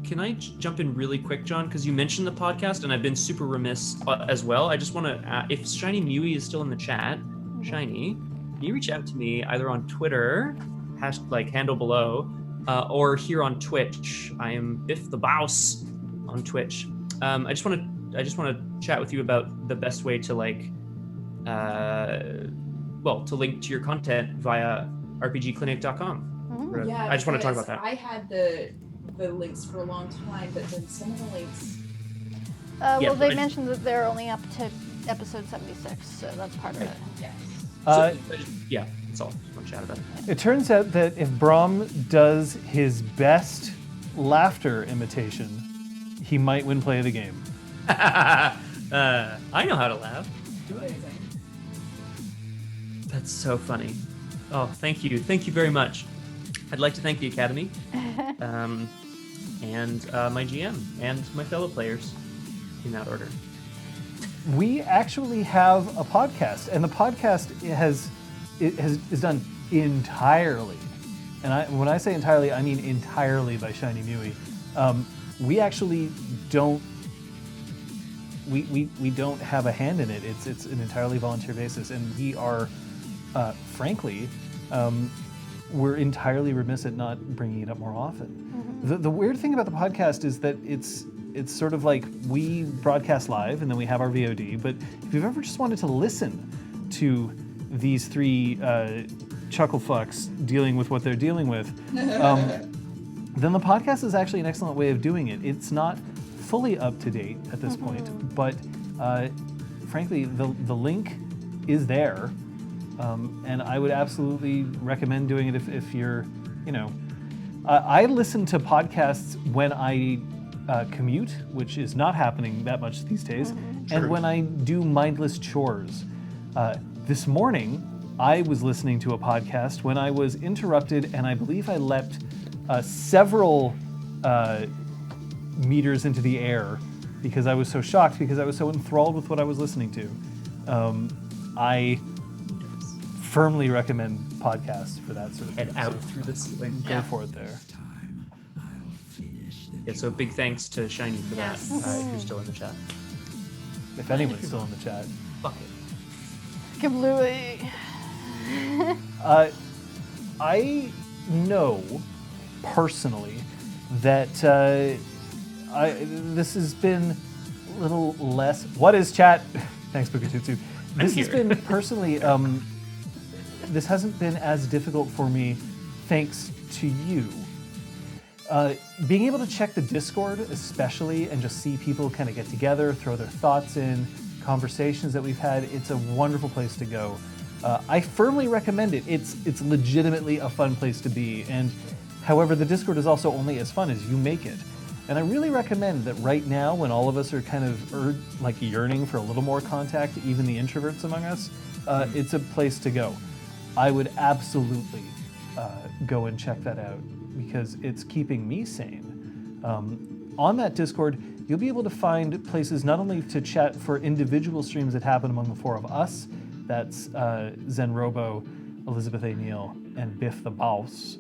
Can I jump in really quick, John? Because you mentioned the podcast, and I've been super remiss as well. I just want to, if Shiny Mewy is still in the chat, Shiny, can you reach out to me either on Twitter, handle below, or here on Twitch? I am Biff the Bouse on Twitch. I just want to chat with you about the best way to to link to your content via rpgclinic.com.
Yeah,
I just want to talk about
because
that.
I had the links for a long time, but then some of the links.
Well,
Yeah,
they
I-
mentioned that they're only up to episode 76, so that's part of it.
Yes.
Yeah, that's all. Just want to chat about it.
It turns out that if Brahm does his best laughter imitation, he might win play of the game.
I know how to laugh.
Amazing.
That's so funny. Oh, thank you. Thank you very much. I'd like to thank the Academy, and my GM, and my fellow players, in that order.
We actually have a podcast, and the podcast is done entirely, and when I say entirely, I mean entirely by Shiny Mui. We actually don't. We don't have a hand in it. It's an entirely volunteer basis, and we are, frankly, we're entirely remiss at not bringing it up more often. The weird thing about the podcast is that it's sort of like we broadcast live and then we have our VOD, but if you've ever just wanted to listen to these three chuckle fucks dealing with what they're dealing with, then the podcast is actually an excellent way of doing it. It's not fully up to date at this point, but frankly, the link is there, and I would absolutely recommend doing it if you're, I listen to podcasts when I commute, which is not happening that much these days, and when I do mindless chores. This morning, I was listening to a podcast when I was interrupted, and I believe I leapt several meters into the air because I was so shocked, because I was so enthralled with what I was listening to. I firmly recommend podcasts for that sort of
Head
thing.
out through the ceiling.
Go for it there.
Yeah, so big thanks to Shiny for
Yes.
that, if you're still in the chat.
If anyone's still in the chat.
Fuck it.
Completely.
I know personally that this has been a little less. What is chat? Thanks, Bukatutsu. This has
here.
been personally. This hasn't been as difficult for me, thanks to you. Being able to check the Discord, especially, and just see people kind of get together, throw their thoughts in, conversations that we've had. It's a wonderful place to go. I firmly recommend it. It's legitimately a fun place to be. And however, the Discord is also only as fun as you make it. And I really recommend that right now, when all of us are kind of like yearning for a little more contact, even the introverts among us, it's a place to go. I would absolutely go and check that out because it's keeping me sane. On that Discord, you'll be able to find places not only to chat for individual streams that happen among the four of us, that's Zen Robo, Elizabeth A. Neale, and Biff the Boss,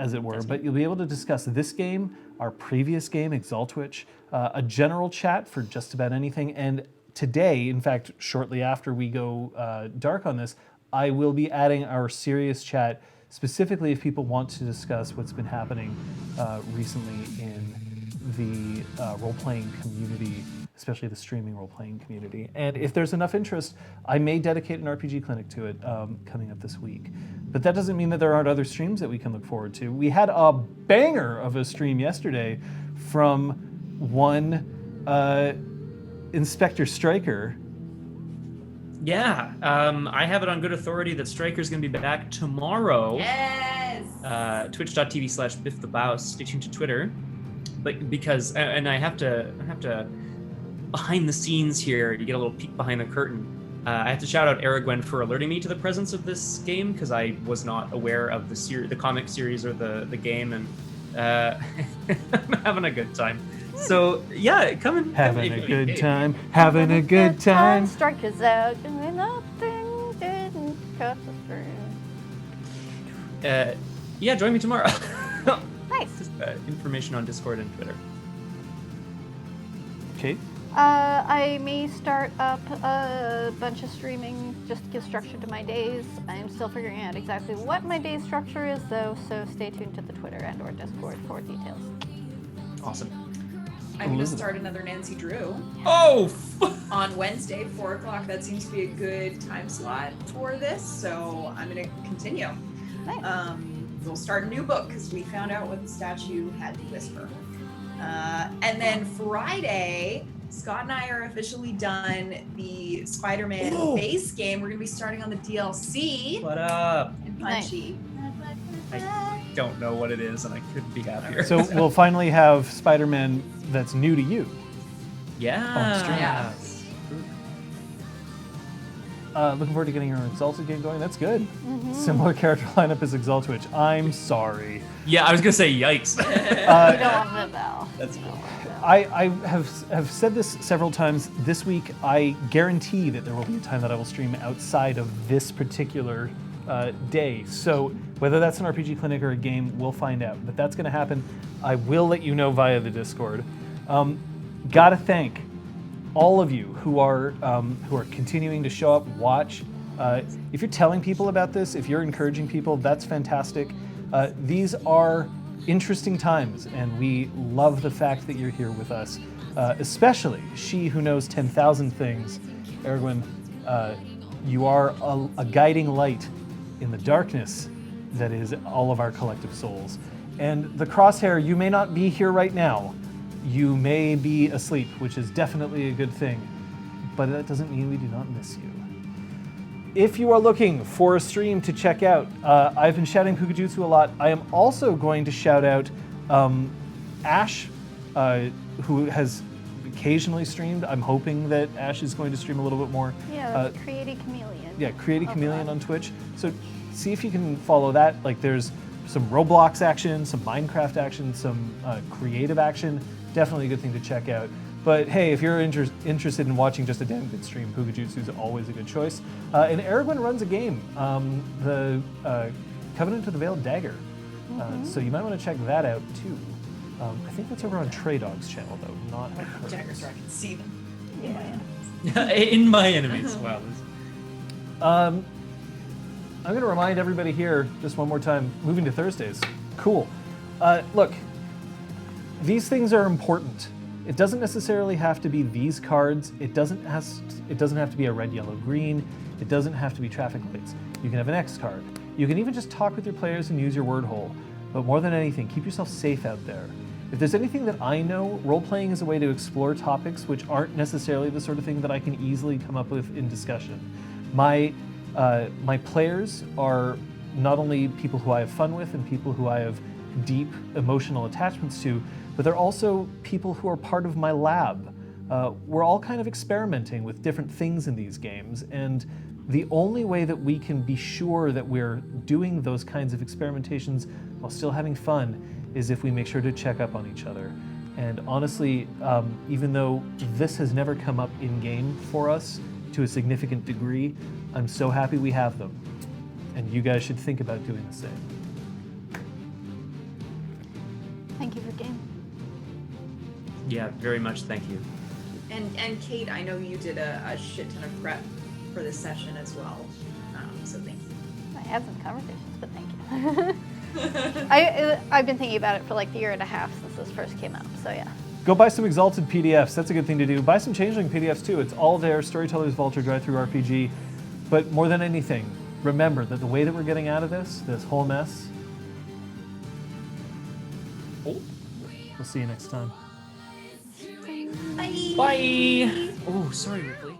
as it were, but you'll be able to discuss this game, our previous game, Exaltwitch, a general chat for just about anything, and today, in fact, shortly after we go dark on this, I will be adding our serious chat, specifically if people want to discuss what's been happening recently in the role-playing community, especially the streaming role-playing community. And if there's enough interest, I may dedicate an RPG clinic to it coming up this week. But that doesn't mean that there aren't other streams that we can look forward to. We had a banger of a stream yesterday from one Inspector Striker.
Yeah, I have it on good authority that Striker's going to be back tomorrow.
Yes.
Twitch.tv/BiffTheBouse. Stay tuned to Twitter. But because, and I have to behind the scenes here, you get a little peek behind the curtain. I have to shout out Aragwen for alerting me to the presence of this game because I was not aware of the comic series or the game, and I'm having a good time. So yeah, come and
Having a good time, having a good time.
Strikers out, and nothing didn't cut the string.
Yeah, join me tomorrow.
Nice.
Just, information on Discord and Twitter.
Kate?
I may start up a bunch of streaming just to give structure to my days. I'm still figuring out exactly what my day structure is, though, so stay tuned to the Twitter and or Discord for details.
Awesome.
I'm going to start another Nancy Drew
Oh!
on Wednesday, 4 o'clock. That seems to be a good time slot for this, so I'm going to continue.
Nice.
We'll start a new book because we found out what the statue had to whisper. And then Friday, Scott and I are officially done the Spider-Man base game. We're gonna be starting on the DLC
What up?
in
Nice.
Punchy.
I don't know what it is, and I couldn't be happier.
So we'll finally have Spider-Man that's new to you.
yeah.
stream.
Yeah.
Looking forward to getting your Exalted game going. That's good. Similar character lineup as Exaltwitch. I'm sorry.
Yeah, I was gonna say yikes.
You don't want the Val.
That's cool.
I have said this several times this week. I guarantee that there will be a time that I will stream outside of this particular day. So whether that's an RPG clinic or a game, we'll find out. But that's going to happen. I will let you know via the Discord. Gotta thank all of you who are continuing to show up, watch. If you're telling people about this, if you're encouraging people, that's fantastic. These are interesting times, and we love the fact that you're here with us, especially she who knows 10,000 things. Erwin, you are a guiding light in the darkness that is all of our collective souls. And the Crosshair, you may not be here right now. You may be asleep, which is definitely a good thing, but that doesn't mean we do not miss you. If you are looking for a stream to check out, I've been shouting Pukajutsu a lot. I am also going to shout out Ash, who has occasionally streamed. I'm hoping that Ash is going to stream a little bit more.
Yeah, that's Creaty Chameleon.
Yeah, Creaty
Oh,
Chameleon
God.
on Twitch. So see if you can follow that. Like, there's some Roblox action, some Minecraft action, some creative action. Definitely a good thing to check out. But hey, if you're interested in watching just a damn good stream, Pukajutsu is always a good choice. And Aragorn runs a game, the Covenant of the Veiled Dagger. So you might want to check that out too. I think that's over on Trey Dog's channel though, not hers.
Daggers where I can see them.
Yeah.
In my enemies. Wow.
I'm going to remind everybody here just one more time, moving to Thursdays. Cool. Look, these things are important. It doesn't necessarily have to be these cards. It doesn't have to be a red, yellow, green. It doesn't have to be traffic lights. You can have an X card. You can even just talk with your players and use your word hole. But more than anything, keep yourself safe out there. If there's anything that I know, role-playing is a way to explore topics which aren't necessarily the sort of thing that I can easily come up with in discussion. My players are not only people who I have fun with and people who I have deep emotional attachments to, but they're also people who are part of my lab. We're all kind of experimenting with different things in these games, and the only way that we can be sure that we're doing those kinds of experimentations while still having fun is if we make sure to check up on each other. And honestly, even though this has never come up in-game for us to a significant degree, I'm so happy we have them. And you guys should think about doing the same.
Thank you for the game.
Yeah, very much. Thank you.
And Kate, I know you did a shit ton of prep for this session as well. So thank you.
I had some conversations, but thank you. I've been thinking about it for like a year and a half since this first came out, so yeah.
Go buy some Exalted PDFs. That's a good thing to do. Buy some Changeling PDFs too. It's all there. Storyteller's Vault or Drive-Thru RPG. But more than anything, remember that the way that we're getting out of this whole mess, we'll see you next time.
Bye.
Bye. Oh, sorry, Ripley.